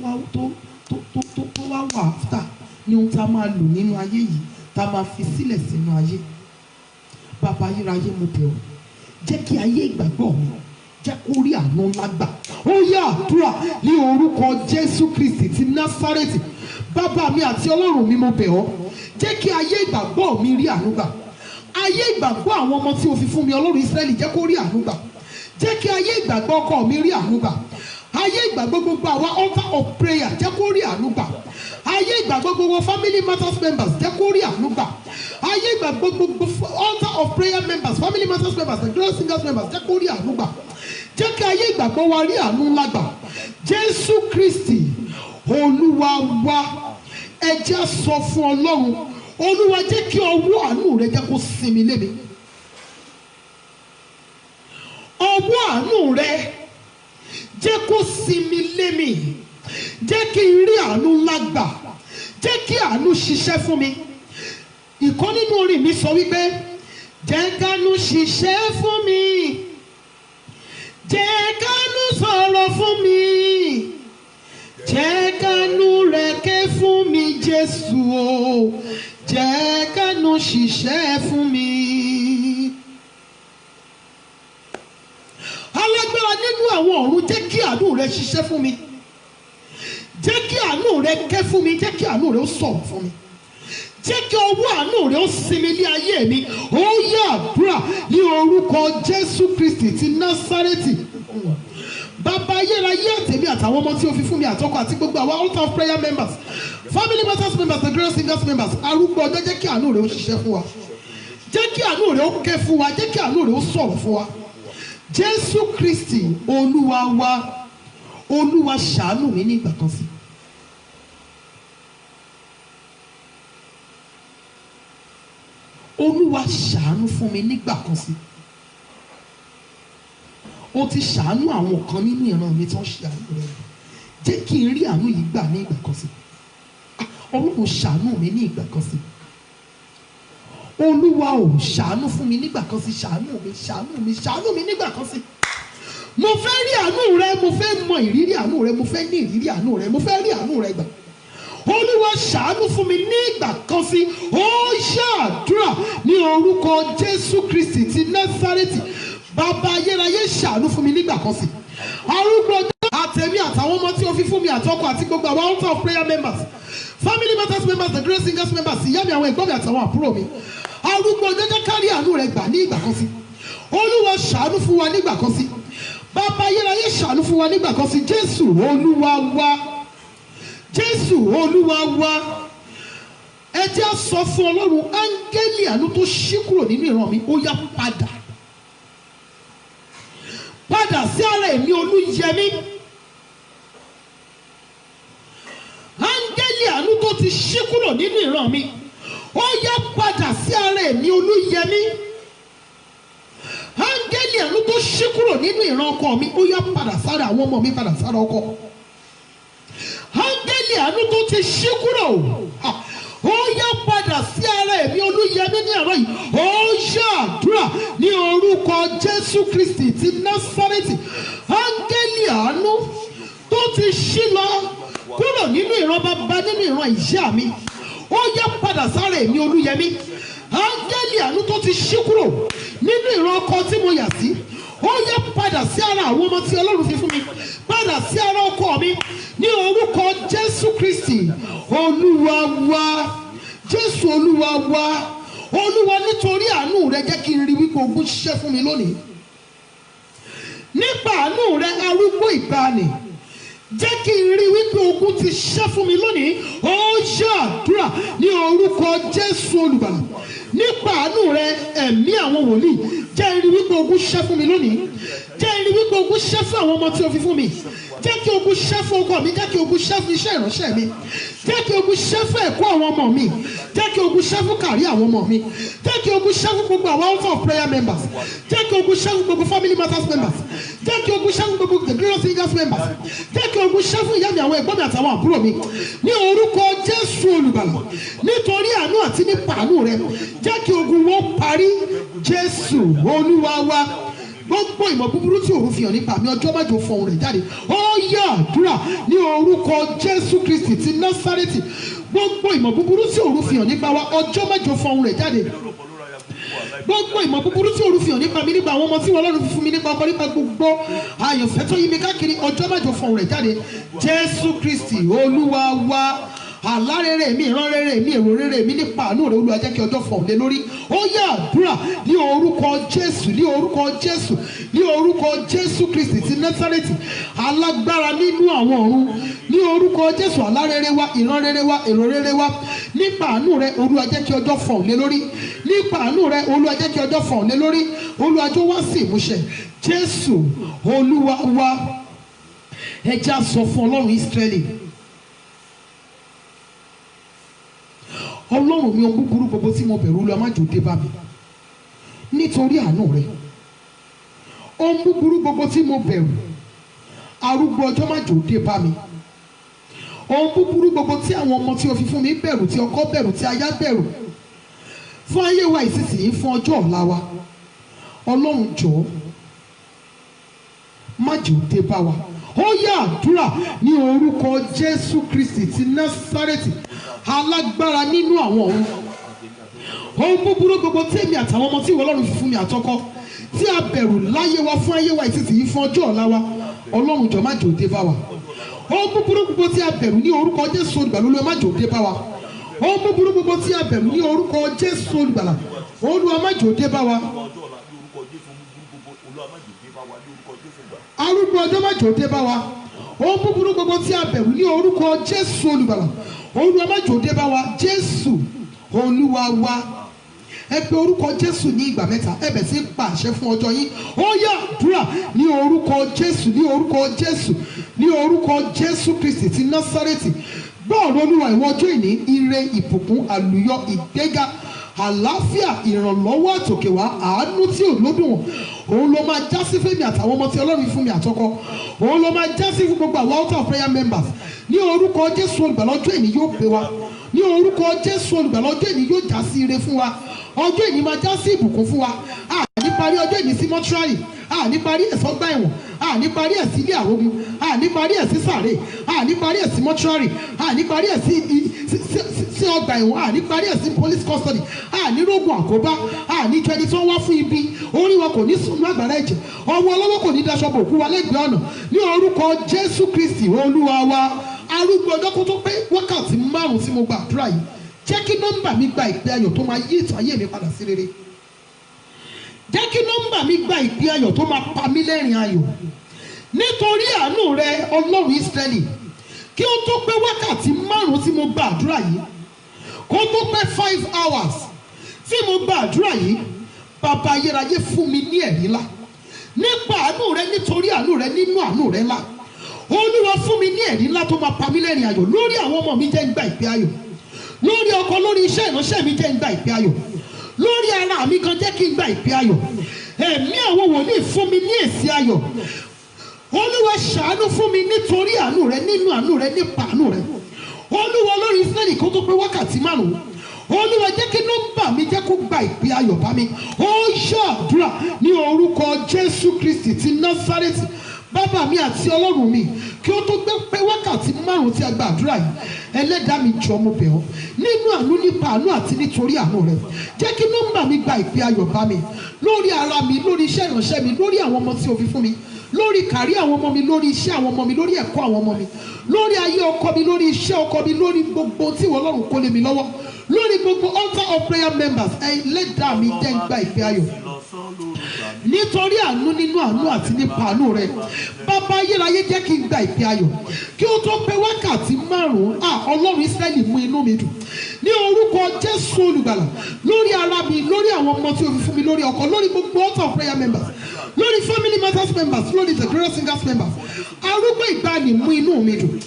wá wà áfítà ni ohun tí a máa lò nínú ayé yìí, tá a máa fi sílẹ̀ sínú ayé. Bàbá ayérayé, mo bẹ̀ ọ́, jẹ́ kí ayé ìgbàgbọ́ mi jẹ́ kó rí àánú ńlá gbà. Ó yá àdúrà ní orúkọ Jésù Kristi ti Násárẹ́tì. Bàbá mi àti Ọlọ́run mi, mo bẹ̀ ọ́, jẹ́ kí ayé ìgbàgbọ́ mi rí àánú gbà. Ayé ìgbàgbọ́ àwọn ọmọ tí o fi fún mi, Ọlọ́run Ísírẹ́lì, jẹ́ kó rí àánú gbà. Jẹ́ kí ayé ìgbàgbọ́ ọkọ mi rí àánú gbà. Ayé ìgbàgbọ́ gbogbo àwa altar of prayer jẹ́ kó rí àánú gbà. Ayé ìgbàgbọ́ gbogbo family matters members jẹ́ kó rí àánú gbà. Ayé ìgbàgbọ́ gbogbo altar of prayer members, family matters members, and glorious singers members jẹ́ kó rí àánú gbà. Jẹ́ kí ayé ìgbàgbọ́ wa rí àánú ńlá gbà. Jésù Kristi Olúwa wa, ẹ jẹ́ sọ fún Ọlọ́run, Olúwa jẹ́ kí ọwọ́ àánú rẹ jẹ́ kó sinmi lé mi. Ọwọ́ àánú rẹ jẹ́ kó sinmi lé mi. Jẹ́ kí n rí àánú ńlá gbà. Jẹ́ kí àánú ṣiṣẹ́ fún mi. Ìkan nínú orin mi sọ wípé, jẹ́ kánú ṣiṣẹ́ fún mi. Jẹ́ kánú sọ̀rọ̀ fún mi. Jẹ́ kánú rẹ̀ ké fún mi, Jésù o. Jẹ́ kánú ṣiṣẹ́ fún mi. Alágbára nínú àwọn ọ̀run, jẹ́ kí àánú rẹ̀ ṣiṣẹ́ fún mi. Jẹ́ kí àánú rẹ̀ ké fún mi. Jẹ́ kí àánú rẹ̀ ó sọ̀rọ̀ fún mi. Jẹ́ kí ọwọ́ àánú rẹ̀ ó sinmi lé ayé mi. Ó yá àdúrà ní orúkọ Jésù Kristi ti Násárẹ́tì. Bàbá ayérayé, àtẹ̀mí àtàwọn ọmọ tí o fi fún mi àtọkọ àti gbogbo àwọn altar of prayer members, family matters members, and glorious singers members, arúgbó ọjọ́, jẹ́ kí àánú rẹ̀ ó ṣiṣẹ́ fún wa. Jẹ́ kí àánú rẹ̀ ó ké fún wa. Jẹ́ kí àánú rẹ̀ ó sọ̀rọ̀ fún wa. Jésù Kristi Olúwa wa, Olúwa ṣàánú mi ní ìgbà kan sí. Olúwa ṣàánú fún mi nígbà kan sí. Ó ti ṣàánú àwọn kan nínú ìran mi tó ń ṣe àánú rẹ̀. Jẹ́ kí n rí àánú yìí gbà ní ìgbà kan sí. Ọlọ́run ṣàánú mi ní ìgbà kan sí. Olúwa ò ṣàánú fún mi nígbà kan sí. Ṣàánú mi nígbà kan sí. Mo fẹ́ rí àánú rẹ, mo fẹ́ mọ ìrírí àánú rẹ, mo fẹ́ ní ìrírí àánú rẹ, mo fẹ́ rí àánú rẹ gbà. Olúwa ṣàánú fún mi ní ìgbà kan sí. Ó ṣàdúrà ní orúkọ Jésù Kristi ti Násárẹ́tì. Bàbá ayérayé ṣàánú fún mi nígbà kan sí. Arúgbó àtẹ̀mí àtàwọn ọmọ tí o fi fún mi àtọkọ àti gbogbo àwọn altar of prayer members, family matters members, the great singers members, ìyá mi, àwọn ẹ̀gbọ́n mi àtàwọn àbúrò mi. Arúgbó jẹ́jẹ́ kárí àánú rẹ gbà ní ìgbà kan sí. Olúwa ṣàánú fún wa nígbà kan sí. Bàbá ayérayé ṣàánú fún wa nígbà kan sí. Jésù Olúwa wa. Jésù Olúwa wa. Ẹ jẹ́ á sọ fún Ọlọ́run, áńgẹ́lì àánú tó ṣí kúrò nínú ìran mi, ó yá padà. Padà sí ara èmi Olúyẹmí. Áńgẹ́lì àánú tó ti ṣí kúrò nínú ìran mi, ó yá padà sí ara èmi Olúyẹmí. Áńgẹ́lì àánú tó ṣí kúrò nínú ìran ọkọ mi, ó yá padà sára àwọn ọmọ mi, padà sára ọkọ. Áńgẹ́lì àánú tó ti ṣí kúrò, ó yá padà sí ara èmi Olúyẹmí ní àárọ̀ yìí. Ó ṣàdúrà ní orúkọ Jésù Kristi ti Násárẹ́tì. Áńgẹ́lì àánú tó ti ṣí lọ kúrò nínú ìran bàbá, nínú ìran ìyá mi, ó yá padà sára èmi Olúyẹmí. Áńgẹ́lì àánú tó ti ṣí kúrò nínú ìran ọkọ tí mo yà sí, ó yá padà sí ara àwọn ọmọ tí Ọlọ́run fi fún mi, padà sí ara ọkọ mi ní orúkọ Jésù Kristi Olúwa wa. Jésù Olúwa wa. Olúwa, nítorí àánú rẹ jẹ́ kí n rí wípé ogun ṣiṣẹ́ fún mi lónìí. Nípa àánú rẹ arúgbó ìgbàanì, jẹ́ kí n rí wípé ogun ti ṣiṣẹ́ fún mi lónìí. Ó ṣàdúrà ní orúkọ Jésù Olùgbàlà. Nípa àánú rẹ ẹ̀mí àwọn wòlíì, jẹ́ n rí wípé ogun ṣiṣẹ́ fún mi lónìí. Jẹ́ n rí wípé ogun ṣiṣẹ́ fún àwọn ọmọ tí o fi fún mi. Jẹ́ kí ogun ṣiṣẹ́ fún ọkọ mi, jẹ́ kí ogun ṣiṣẹ́ fún iṣẹ́ ìránṣẹ́ mi. Jẹ́ kí ogun ṣiṣẹ́ fún ẹ̀kọ́ àwọn ọmọ mi. Jẹ́ kí ogun ṣiṣẹ́ fún kàrí àwọn ọmọ mi. Jẹ́ kí ogun ṣiṣẹ́ fún gbogbo àwọn altar of prayer members. Jẹ́ kí ogun ṣiṣẹ́ fún gbogbo family matters members. Jẹ́ kí ogun ṣiṣẹ́ fún gbogbo the glorious singers members. Jẹ́ kí ogun ṣiṣẹ́ fún ìyá mi, àwọn ẹ̀gbọ́n mi àtàwọn àbúrò mi. Ní orúkọ Jésù Olùgbàlà, nítorí àánú àti nípa àánú rẹ, jẹ́ kí ogun wọn parí. Jésù Olúwa wa. Gbogbo ìmọ̀ búburú tí òru fi hàn nípa mi, ọjọ́ májò fọhùn rẹ̀ jáde. Ó yá àdúrà ní orúkọ Jésù Kristi ti Násárẹ́tì. Gbogbo ìmọ̀ búburú tí òru fi hàn nípa wa, ọjọ́ májò fọhùn rẹ̀ jáde. Gbogbo ìmọ̀ búburú tí òru fi hàn nípa mi, nípa àwọn ọmọ tí Ọlọ́run fi fún mi, nípa ọkọ, nípa gbogbo àyànfẹ́ tó yí mi káàkiri, ọjọ́ májò fọhùn rẹ̀ jáde. Jésù Kristi Olúwa wa. Àlá rere mi, ìran rere mi, èrò rere mi, nípa àánú rẹ Olúwa jẹ́ kí ọjọ́ fọhùn lé lórí. Ó yá àdúrà ní orúkọ Jésù, ní orúkọ Jésù, ní orúkọ Jésù Kristi ti Násárẹ́tì. Alágbára nínú àwọn ọ̀run, ní orúkọ Jésù, àlá rere wa, ìran rere wa, èrò rere wa, nípa àánú rẹ Olúwa jẹ́ kí ọjọ́ fọhùn lé lórí. Nípa àánú rẹ Olúwa jẹ́ kí ọjọ́ fọhùn lé lórí. Olúwa jọ̀ọ́ wá sí ìmúṣẹ. Jésù Olúwa wa. Ẹ jẹ́ á sọ fún Ọlọ́run Ísírẹ́lì. Ọlọ́run mi, ohun búburú gbogbo tí mo bẹ̀rù Olúwa má jò dé bá mi nítorí àánú rẹ. Ohun búburú gbogbo tí mo bẹ̀rù, arúgbó ọjọ́ má jò dé bá mi. Ohun búburú gbogbo tí àwọn ọmọ tí o fi fún mi bẹ̀rù, tí ọkọ bẹ̀rù, tí aya bẹ̀rù, fún ayé wa ìsinsìnyí, fún ọjọ́ ọ̀la wa, Ọlọ́run jọ̀ọ́ má jò dé bá wa. Ó yá àdúrà ní orúkọ Jésù Kristi ti Násárẹ́tì. Alágbára nínú àwọn ọ̀run, ohun búburú gbogbo tí èmi àtàwọn ọmọ tí ìwọ Ọlọ́run fi fún mi àtọkọ, tí a bẹ̀rù láyé wa, fún ayé wa ìsinsìnyí, fún ọjọ́ ọ̀la wa, Ọlọ́run jọ̀ọ́ má jò dé bá wa. Ohun búburú gbogbo tí a bẹ̀rù ní orúkọ Jésù Olùgbàlà, Olúwa má jò dé bá wa. Ohun búburú gbogbo tí a bẹ̀rù ní orúkọ Jésù Olùgbàlà, Olúwa má jò dé bá wa. Arúgbó ọjọ́ má jò dé bá wa. Ohun búburú gbogbo tí a bẹ̀rù ní orúkọ Jésù Olùgbàlà, Olúwa má jò dé bá wa. Jésù Olúwa wa. ẹ pe orúkọ Jésù ní ìgbà mẹ́ta, ẹ bẹ̀ sí pa àṣẹ fún ọjọ́ yín. Ó yá àdúrà ní orúkọ Jésù, ní orúkọ Jésù, ní orúkọ Jésù Kristi ti Násárẹ́tì. Gbọ́ọ̀rọ̀ Olúwa ìwọ ọjọ́ ìní, ire, ìbùkún, àlùyọ, ìgbéga, àlàáfíà, ìrànlọ́wọ́ àtòkèwá, àánú tí ò lódùn wọn, òun ló máa já sí fẹ́mi àtàwọn ọmọ tí Ọlọ́run fún mi àtọkọ, òun ló máa já sí fún gbogbo àwọn altar of prayer members. Ní orúkọ Jésù olùgbàlà ọjọ́ ìní yóò pé wa, ní orúkọ Jésù olùgbàlà ọjọ́ ìní yóò já sí ire fún wa, ọjọ́ ìní máa já sí ìbùkún fún wa. Àní parí ọjọ́ ìní sí mọ́túrárì, àní parí ẹ̀ sọ́gbà ẹ̀wọ̀n, àní parí ẹ̀ sí ilé àrógun, àní parí ẹ̀ sí sàré, àní parí ẹ̀ sí mọ́túrárì, àní parí ẹ̀ sí ọgbà ẹ̀wọ̀n, àní parí ẹ̀ sí police custody, àní rógun àkóbá, àní jọ ẹni tí wọ́n wá fún ibi, orí wọn kò ní sùn ní àgbàrá ẹ̀jẹ̀, ọwọ́ ọlọ́wọ́ kò ní daṣọ bò kú wa lẹ́gbẹ̀ẹ́ ọ̀nà. Ní orúkọ Jésù Kristi Olúwa wa. Arúgbó ọjọ́ kó tó pé wákàtí 5 tí mo gbàdúrà yìí, jẹ́ kí nọ́mbà mi gba ìpè ayọ̀ tó máa yí ìtàn ayé mi padà sí rere. Jẹ́ kí nọ́mbà mi gba ìpè ayọ̀ tó máa pa mí lẹ́rìn ayọ̀. Nítorí àánú rẹ Ọlọ́run Ísírẹ́lì, kí ó tó pé wákàtí 5 tí mo gbàdúrà yìí, kó tó pé 5 hours tí mo gbàdúrà yìí, bàbá ayérayé fún mi ní ẹ̀rí ńlá. Nípa àánú rẹ, nítorí àánú rẹ, nínú àánú rẹ ńlá, Olúwa fún mi ní ẹ̀rí ńlá tó máa pa mí lẹ́rìn ayọ̀. Lórí àwọn ọmọ mi jẹ́ ń gba ìpè ayọ̀, lórí ọkọ, lórí iṣẹ́ ìránṣẹ́ mi jẹ́ ń gba ìpè ayọ̀, lórí ara mi kan jẹ́ kí n gba ìpè ayọ̀. Ẹ̀mí àwọn wòlíì fún mi ní èsì ayọ̀. Olúwa ṣàánú fún mi nítorí àánú rẹ, nínú àánú rẹ, nípa àánú rẹ. Olúwa lórí Ísírẹ́lì kó tó pé wákàtí 5, Olúwa jẹ́ kí nọ́mbà mi jẹ́ kó gba ìpè ayọ̀ bá mi. Ó ṣàdúrà ní orúkọ Jésù Kristi ti Násárẹ́tì. Bàbá mi àti Ọlọ́run mi, kí ó tó gbé pé wákàtí 5 tí a gba àdúrà yìí, Ẹlẹ́dàá mi jọ̀ọ́ mo bẹ̀ ọ́, nínú àánú, nípa àánú àti nítorí àánú rẹ, jẹ́ kí nọ́mbà mi gba ìpè ayọ̀ bá mi, lórí ara mi, lórí iṣẹ́ ìránṣẹ́ mi, lórí àwọn ọmọ tí o fi fún mi, lórí kàrí àwọn ọmọ mi, lórí iṣẹ́ àwọn ọmọ mi, lórí ẹ̀kọ́ àwọn ọmọ mi, lórí ayé ọkọ mi, lórí iṣẹ́ ọkọ mi, lórí gbogbo tí ìwọ Ọlọ́run kó lé mi lọ́wọ́, lórí gbogbo altar of prayer members. Ẹlẹ́dàá mi jẹ́ ń gba ìpè ayọ̀ nítorí àánú, nínú àánú àti nípa àánú rẹ. Bàbá ayérayé jẹ́ kí n gba ìpè ayọ̀ kí ó tó pé wákàtí 5. Ọlọ́run Ísírẹ́lì mú inú mi dùn ní orúkọ Jésù olùgbàlà, lórí ara mi, lórí àwọn ọmọ tí o fi fún mi, lórí ọkọ, lórí gbogbo altar of prayer members, lórí family matters members, lórí the glorious singers members. Arúgbó ìgbàanì mú inú mi dùn,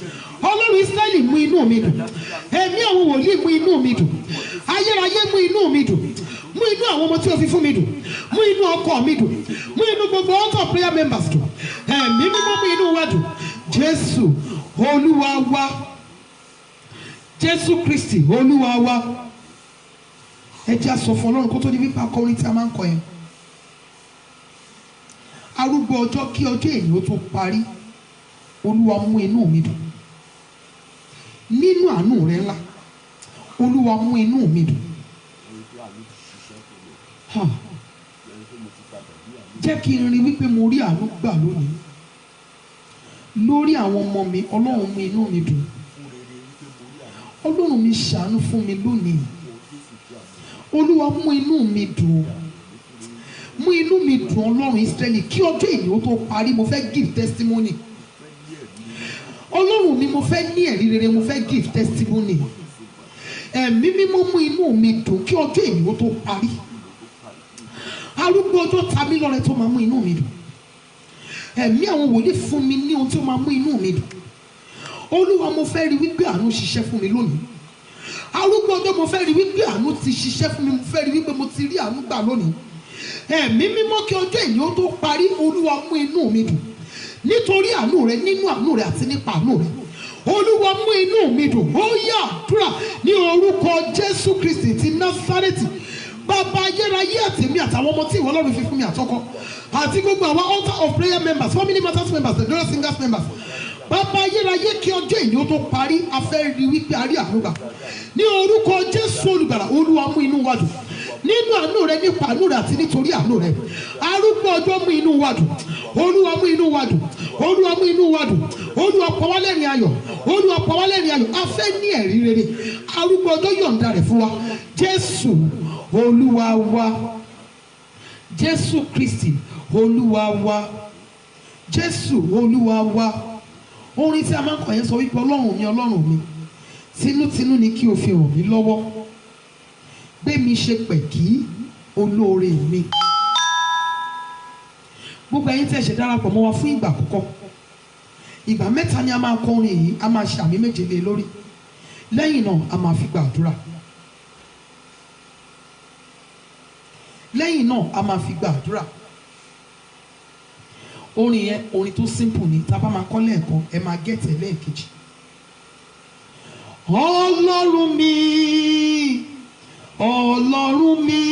Ọlọ́run Ísírẹ́lì mú inú mi dùn, ẹ̀mí àwọn wòlíì mú inú mi dùn, ayérayé mú inú mi dùn, mú inú àwọn ọmọ tí o fi fún mi dùn, mú inú ọkọ mi dùn, mú inú gbogbo altar of prayer members dùn, ẹ̀mí mímọ́ mú inú wa dùn. Jésù Olúwa wa, Jésù Kristi Olúwa wa. Ẹ jẹ́ á sọ fún Ọlọ́run kó tó di wípé akọrin tí a máa ń kọ yẹn. Arúgbó ọjọ́ kí ọjọ́ èyí ó tó parí, Olúwa mú inú mi dùn, nínú àánú rẹ ńlá, Olúwa mú inú mi dùn. Jẹ́ kí n rí wípé mo rí àánú gbà lónìí lórí àwọn ọmọ mi. Ọlọ́run mú inú mi dùn, Ọlọ́run mi ṣàánú fún mi lónìí. Olúwa mú inú mi dùn, mú inú mi dùn Ọlọ́run Ísírẹ́lì, kí ọjọ́ èyí ó tó parí. Mo fẹ́ give testimony. Ọlọ́run mi, mo fẹ́ ní ẹ̀rí rere, mo fẹ́ give testimony. Ẹ̀mí mímọ́ mú inú mi dùn kí ọjọ́ èyí ó tó parí. Arúgbó ọjọ́ ta mí lọ́rẹ tó máa mú inú mi dùn. Ẹ̀mí àwọn wòlíì fún mi ní ohun tí ó máa mú inú mi dùn. Olúwa, mo fẹ́ rí wípé àánú ṣiṣẹ́ fún mi lónìí. Arúgbó ọjọ́, mo fẹ́ rí wípé àánú ti ṣiṣẹ́ fún mi, mo fẹ́ rí wípé mo ti rí àánú gbà lónìí. Ẹ̀mí mímọ́ kí ọjọ́ èyí ó tó parí, Olúwa mú inú mi dùn nítorí àánú rẹ, nínú àánú rẹ àti nípa àánú rẹ. Olúwa mú inú mi dùn. Ó yá àdúrà ní orúkọ Jésù Kristi ti Násárẹ́tì. Bàbá ayérayé àtèmi àtàwọn ọmọ tí ìwọ Ọlọ́run fi fún mi àtọkọ, àti gbogbo àwọn altar of prayer members, family matters members, the glorious singers members. Bàbá ayérayé kí ọjọ́ èyí ó tó parí, a fẹ́ rí wípé a rí àánú gbà ní orúkọ Jésù olùgbàlà. Olúwa mú inú wa dùn nínú àánú rẹ, nípa àánú rẹ àti nítorí àánú rẹ. Arúgbó ọjọ́ mú inú wa dùn, Olúwa mú inú wa dùn, Olúwa mú inú wa dùn, Olúwa pa wá lẹ́rìn ayọ̀, Olúwa pa wá lẹ́rìn ayọ̀. A fẹ́ ní ẹ̀rí rere. Arúgbó ọjọ́ yọ̀ǹda rẹ̀ fún wa. Jésù Olúwa wa, Jésù Kristi Olúwa wa, Jésù Olúwa wa. Orin tí a máa ń kọ yẹn sọ wípé Ọlọ́run mi, Ọlọ́run mi, tinútinú ni kí o fi ràn mí lọ́wọ́, gbé mi ṣe pẹ̀kí olóore mi. Gbogbo ẹ̀yin tẹ́ ṣe darapọ̀ mọ́ wa fún ìgbà àkọ́kọ́, ìgbà mẹ́ta ni a máa kọ orin yìí, a máa ṣe àmì méje lé lórí, lẹ́yìn náà a máa fi gbàdúrà, lẹ́yìn náà a máa fi gbàdúrà. Orin yẹn orin tó simple ni, tá a bá máa kọ lẹ́ẹ̀kan ẹ máa gẹ̀tẹ̀ lẹ́ẹ̀kejì. Ọlọ́run mi, Ọlọ́run mi,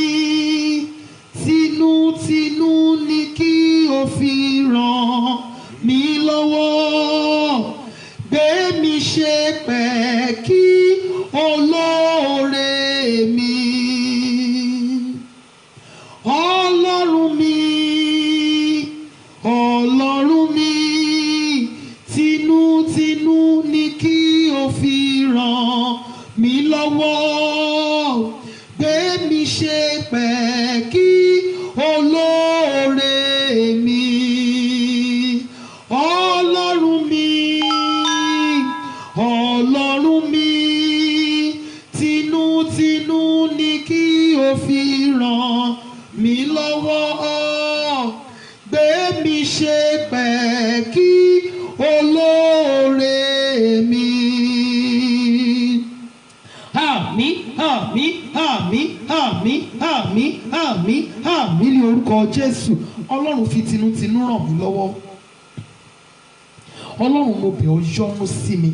tinútinú ni kí o fi ràn mí lọ́wọ́, gbé mi ṣe pẹ̀kí olóore mi. Ọlọ́run mi, Ọlọ́run mi, tinútinú ni kí o fi ràn mí lọ́wọ́, gbé mi ṣe pẹ̀kí olóore mi. Ọlọ́run mi, Ọlọ́run mi, tinútinú ni kí o fi ràn mí lọ́wọ́, gbé mi ṣe pẹ̀kí olóore mi. Àmín, àmín, àmín, àmín, àmín, àmín, àmín ní orúkọ Jésù. Ọlọ́run fi tinútinú ràn mí lọ́wọ́. Ọlọ́run mo bẹ̀ ọ́ yọ́nú sí mi.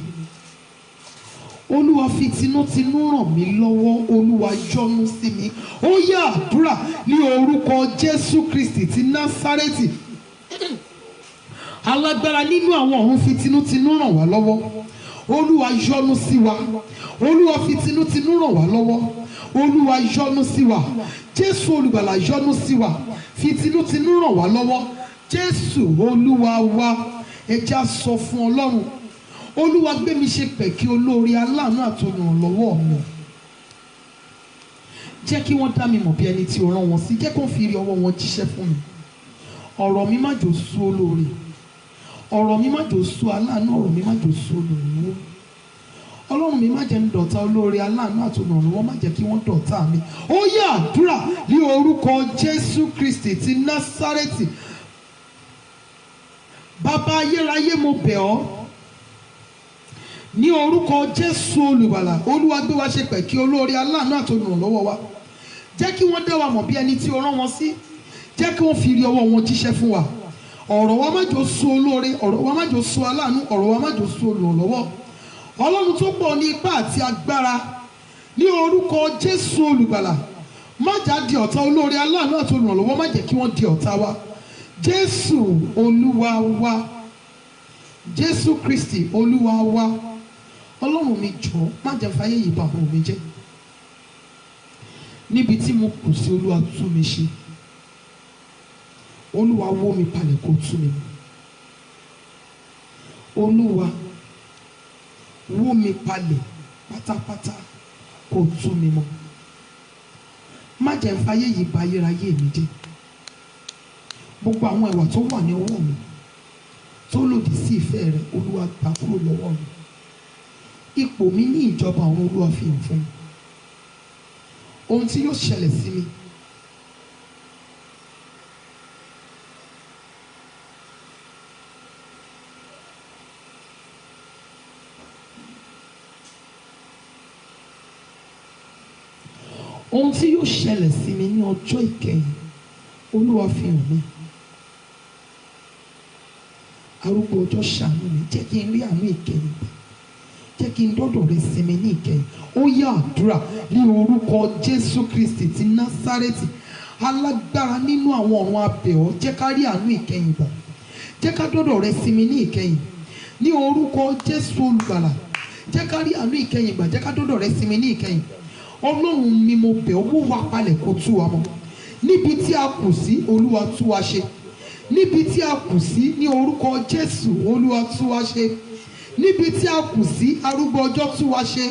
Olúwa fi tinútinú ràn mí lọ́wọ́. Olúwa yọ́nú sí mi. Ó yá àdúrà ní orúkọ Jésù Kristi ti Násárẹ́tì. Alágbára nínú àwọn ọ̀run fi tinútinú ràn wá lọ́wọ́. Olúwa yọ́nú sí wa. Olúwa fi tinútinú ràn wá lọ́wọ́. Olúwa yọ́nú sí wa. Jésù olùgbàlà yọ́nú sí wa. Fi tinútinú ràn wá lọ́wọ́. Jésù Olúwa wa. Ẹ já sọ fún Ọlọ́run. Olúwa gbé mi ṣe pẹ̀kí olóore aláàánú àtolùrànlọ́wọ́ mi. Jẹ́ kí wọ́n dá mi mọ̀ bí ẹni tí o rán wọn sí. Jẹ́ kó fi rí ọwọ́ wọn jíṣẹ́ fún mi. Ọ̀rọ̀ mi má jò sú olóore. Ọ̀rọ̀ mi má jò sú aláàánú. Ọ̀rọ̀ mi má jò sú olùrànlọ́wọ́. Ọlọ́run mi má jẹ́ ń dọ̀tá olóore aláàánú àtolùrànlọ́wọ́, má jẹ́ kí wọ́n dọ̀tá mi. Ó yá àdúrà ní orúkọ Jésù Kristi ti Násárẹ́tì. Bàbá ayérayé mo bẹ̀ ọ́ ní orúkọ Jésù olùgbàlà. Olúwa gbé wa ṣe pẹ̀kí olóore aláàánú àtolùrànlọ́wọ́ wa. Jẹ́ kí wọ́n dá wa mọ̀ bí ẹni tí o rán wọn sí. Jẹ́ kí wọ́n fi rí ọwọ́ wọn jíṣẹ́ fún wa. Ọ̀rọ̀ wa má jò sú olóore, ọ̀rọ̀ wa má jò sú aláàánú, ọ̀rọ̀ wa má jò sú olùrànlọ́wọ́. Ọlọ́run tó pọ̀ ní ipá àti agbára, ní orúkọ Jésù olùgbàlà, má jà di ọ̀tá olóore aláàánú àti olùrànlọ́wọ́, má jẹ́ kí wọ́n di ọ̀tá wa. Jésù Olúwa wa, Jésù Kristi Olúwa wa. Ọlọ́run mi jọ̀ọ́ má jẹ́ fàyè yìí bà ọ̀rọ̀ mi jẹ́. Níbi tí mo kù sí, Olúwa tú mi ṣe. Olúwa wó mi palẹ̀ kó tú mi mọ́. Olúwa wó mi palẹ̀ pátápátá kó tú mi mọ́. Má jẹ́ fàyè yìí bà ayérayé mi jẹ́. Gbogbo àwọn ìwà tó wà ní ọwọ́ mi tó lòdì sí ìfẹ́ rẹ, Olúwa gbà kúrò lọ́wọ́ mi. Ipò mi ní ìjọba àwọn Olúwa fi hàn fún mi. Ohun tí yóò ṣẹlẹ̀ sí mi, ohun tí yóò ṣẹlẹ̀ sí mi ní ọjọ́ ìkẹyìn, Olúwa fi hàn mí. Arúgbó ọjọ́ ṣàánú mi, jẹ́ kí n rí àánú ìkẹyìn gbà. Jẹ́ kí n dọ́dọ̀ rẹ sinmi ní ìkẹyìn. Ó yá àdúrà ní orúkọ Jésù Kristi ti Násárẹ́tì. Alágbára nínú àwọn ọ̀run abẹ̀ ọ́, jẹ́ ká rí àánú ìkẹyìn gbà. Jẹ́ ká dọ́dọ̀ rẹ sinmi ní ìkẹyìn. Ní orúkọ Jésù olùgbàlà, jẹ́ ká rí àánú ìkẹyìn gbà. Jẹ́ ká dọ́dọ̀ rẹ sinmi ní ìkẹyìn. Ọlọ́run mi mo bẹ̀ ọ́, wó wa palẹ̀ kó tú wa mọ́. Níbi tí a kù sí, Olúwa tú wa ṣe. Níbi tí a kù sí, ní orúkọ Jésù, Olúwa tú wa ṣe. Níbi tí a kù sí, arúgbó ọjọ́ tú wa ṣe.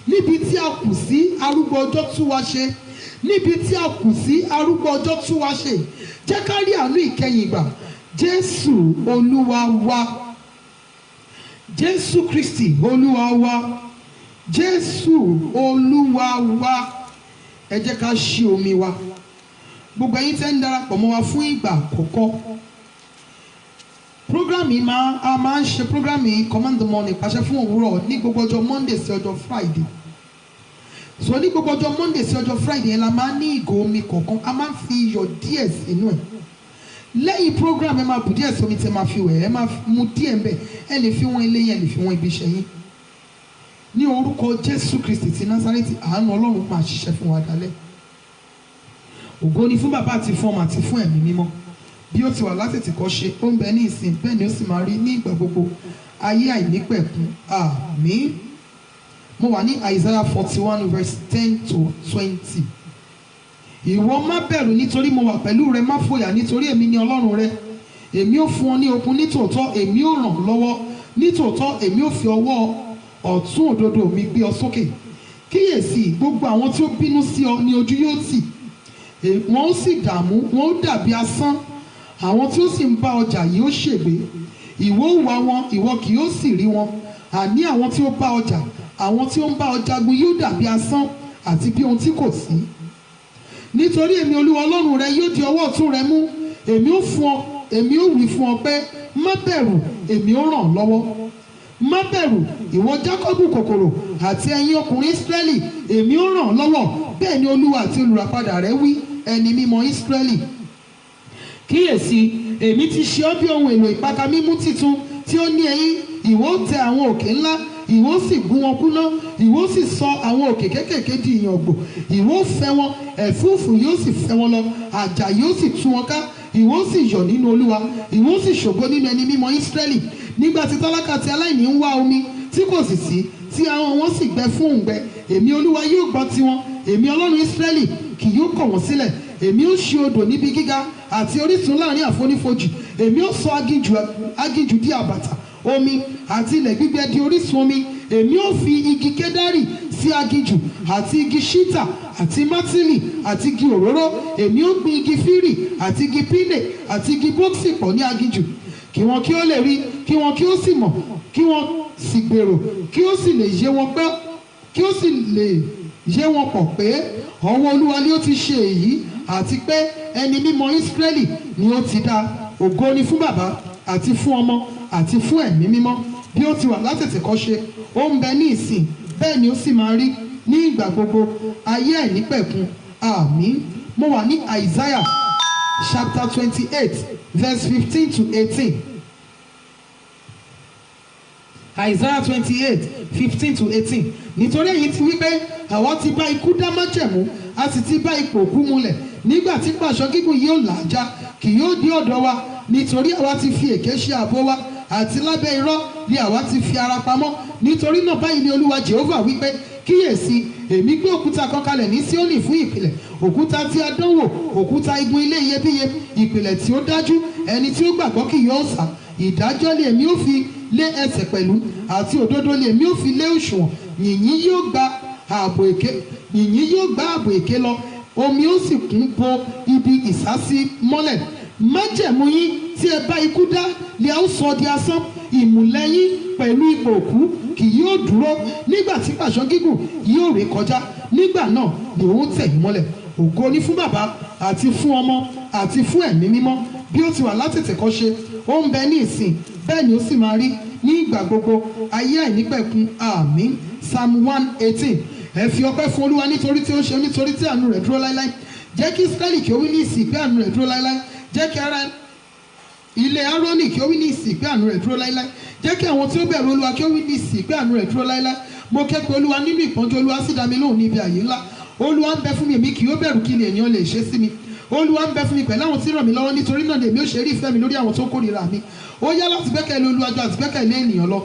Níbi tí a kù sí, arúgbó ọjọ́ tú wa ṣe. Níbi tí a kù sí, arúgbó ọjọ́ tú wa ṣe. Jẹ́ ká rí àánú ìkẹyìn gbà. Jésù Olúwa wa. Jésù Kristi Olúwa wa. Jésù Olúwa wa. Ẹ jẹ́ ká ṣí omi wa. gbogbo ẹ̀yin tẹ́ ń darapọ̀ mọ́ wa fún ìgbà àkọ́kọ́. Program yìí a máa ń ṣe program yìí Command the Morning pàṣẹ fún òwúrọ̀ ní gbogbo ọjọ́ Monday sí ọjọ́ Friday. So ní gbogbo ọjọ́ Monday sí ọjọ́ Friday yẹn la máa ń ní ìgò omi kọ̀ọ̀kan, a máa ń fi iyọ̀ díẹ̀ sínú ẹ̀. Lẹ́yìn program ẹ máa bù díẹ̀ sómi tẹ́ máa fi wẹ̀, ẹ máa mu díẹ̀ ń bẹ̀, ẹ lè fi wọ́n ilé yẹn, ẹ lè fi wọ́n ibi iṣẹ́ yín. Ní orúkọ Jésù Kristi ti Násárẹ́tì, àánú Ọlọ́run máa ṣiṣẹ́ fún wa dálẹ́. Ògo ni fún Bàbá àti fún Ọmọ àti fún Ẹ̀mí Mímọ́. Bí ó ti wà látètè kọ́ ṣe, ó ń bẹ ní ìsìn, bẹ́ẹ̀ ni ó sì máa rí ní ìgbà gbogbo, ayé àìnípẹ̀kun. Àmín. Mo wà ní Isaiah 41 verse 10 to 20. Ìwọ má bẹ̀rù nítorí mo wà pẹ̀lú rẹ, má fòyà nítorí èmi ni Ọlọ́run rẹ. Èmi ó fún ọ ní okun nítòótọ́, èmi ó ràn ọ́ lọ́wọ́. Nítòótọ́ èmi ó fi ọwọ́ ọ̀tún òdodo mi gbé ọ sókè. Kíyèsí, gbogbo àwọn tí ó bínú sí ọ ní ojú yóò tì. Wọ́n ó sì dààmú, wọ́n ó dàbí asán. Àwọn tí ó sì ń bá ọjà yìí ó ṣègbé. Ìwọ ó wá wọn, ìwọ kì yóò sì rí wọn. Àní àwọn tí ó bá ọjà, àwọn tí ó ń bá ọ jagun yóò dàbí asán àti bí ohun tí kò sí. Nítorí èmi Olúwa Ọlọ́run rẹ yóò di ọwọ́ ọ̀tún rẹ mú. Èmi ó wí fún ọ pé má bẹ̀rù, èmi ó ràn ọ́ lọ́wọ́. Má bẹ̀rù, ìwọ Jákọ́bù kòkòrò àti ẹ̀yin ọkùnrin Ísírẹ́lì, èmi ó ràn ọ́ lọ́wọ́. Bẹ́ẹ̀ ni Olúwa àti olùràpadà rẹ wí, ẹni mímọ́ Ísírẹ́lì. Kíyèsí, èmi ti ṣe ọ́ bí ohun èlò ìpakà mímú titun tí ó ní ẹ̀yìn. Ìwọ ó tẹ àwọn òkè ńlá, ìwọ ó sì gún wọn kúná, ìwọ ó sì sọ àwọn òkè kékèké di ìyàngbò. Ìwọ ó fẹ́ wọn, ẹ̀fúùfù yóò sì fẹ́ wọn lọ, àjà yóò sì tú wọn ká. Ìwọ ó sì yọ̀ nínú Olúwa, ìwọ ó sì ṣògo nínú ẹni mímọ́ Ísírẹ́lì. Nígbà tí tálákà àti aláìní ń wá omi tí kò sì sí, tí ahọ́n wọn sì gbẹ fún òǹgbẹ, èmi Olúwa yóò gbọ́ tiwọn. Èmi Ọlọ́run Ísírẹ́lì kì yóò kọ̀ wọ́n sílẹ̀. Èmi ó ṣe odò níbi gíga àti orísun láàrin àfonífojì. Èmi ó sọ aginjù di àbàtà omi àti ilẹ̀ gbígbẹ di orísun omi. Èmi ó fi igi kédárì sí aginjù àti igi ṣítà àti mátìlì àti igi òróró. Èmi ó gbin igi fírì àti igi pínè àti igi bóksì pọ̀ ní aginjù. Kí wọn kí ó lè rí, kí wọn kí ó sì mọ̀, kí wọn sì gbèrò, kí ó sì lè yé wọn pé, kí ó sì lè yé wọn pọ̀ pé ọwọ́ Olúwa ni ó ti ṣe èyí, àti pé ẹni mímọ́ Ísírẹ́lì ni ó ti dá. Ògo ni fún Bàbá àti fún Ọmọ àti fún Ẹ̀mí Mímọ́, bí ó ti wà látètèkọ́ṣe, ó ń bẹ ní ìsìn, bẹ́ẹ̀ ni ó sì máa rí ní ìgbà gbogbo, ayé àìnípẹ̀kun. Àmín. Mo wà ní Isaiah chapter 28 verse 15 to 18. Isaiah 28 15 to 18. Nítorí èyí ti wí pé àwa ti bá ikú dá májẹ̀mú, a sì ti bá ipò òkú múlẹ̀. Nígbà tí pàṣọ gígùn yóò làájá, kì yóò dé ọ̀dọ̀ wa. Nítorí àwa ti fi èké ṣe ààbò wa, àti lábẹ́ irọ́ ni àwa ti fi ara pamọ́. Nítorí náà báyìí ni Olúwa Jèhófà wí pé, kíyèsí, èmi gbé òkúta kan kalẹ̀ ní Síónì fún ìpìlẹ̀, òkúta tí a dánwò, òkúta igun ilé iyebíye, ìpìlẹ̀ tí ó dájú, ẹni tí ó gbàgbọ́ kì yóò sá. Ìdájọ́ lé èmi ó fi lé ẹsẹ̀ pẹ̀lú, àti òdodo lé èmi ó fi lé òṣùwọ̀n. Yìnyín yóò gba ààbò èké lọ, omi ó sì kún bo ibi ìsásí mọ́lẹ̀. Májẹ̀mú yín tí ẹ bá ikú dá lè ó sọ di asán. Ìmùlẹ̀ yín pẹ̀lú ipò òkú kì yóò dúró. Nígbà tí pàṣọ gígùn yóò ré kọjá, nígbà náà ni òun tẹ̀ yín mọ́lẹ̀. Ògo ni fún Bàbá àti fún Ọmọ àti fún Ẹ̀mí Mímọ́, bí ó ti wà látètèkọ́ṣe, ó ń bẹ ní ìsìn, bẹ́ẹ̀ ni ó sì máa rí ní ìgbà gbogbo, ayé àìnípẹ̀kun. Àmín. Psalm 118. Ẹ fi ọpẹ́ fún Olúwa nítorí tí ó ṣe, nítorí tí àánú rẹ̀ dúró láéláé. Jẹ́ kí Ísírẹ́lì kí ó wí ní ìsìn pé àánú rẹ̀ dúró láéláé. Jẹ́ kí ara ilé Árónì kí ó wí ní ìsìn pé àánú rẹ̀ dúró láéláé. Jẹ́ kí àwọn tí ó bẹ̀rù Olúwa kí ó wí ní ìsìn pé àánú rẹ̀ dúró láéláé. Mo ké pe Olúwa nínú ìpọ́njú, Olúwa sì dá mi lóhùn ní ibi ààyè ńlá. Olúwa ń bẹ fún mi, èmi kì yóò bẹ̀rù kí ni ènìyàn lè ṣe sí mi. Olúwa ń bẹ fún mi pẹ̀lú àwọn tí ràn mí lọ́wọ́, nítorí náà lèmi ó ṣe rí ìfẹ́ mi lórí àwọn tó kórìíra mi. Ó yá láti gbẹ́kẹ̀lé Olúwa jù àti gbẹ́kẹ̀lé ènìyàn lọ.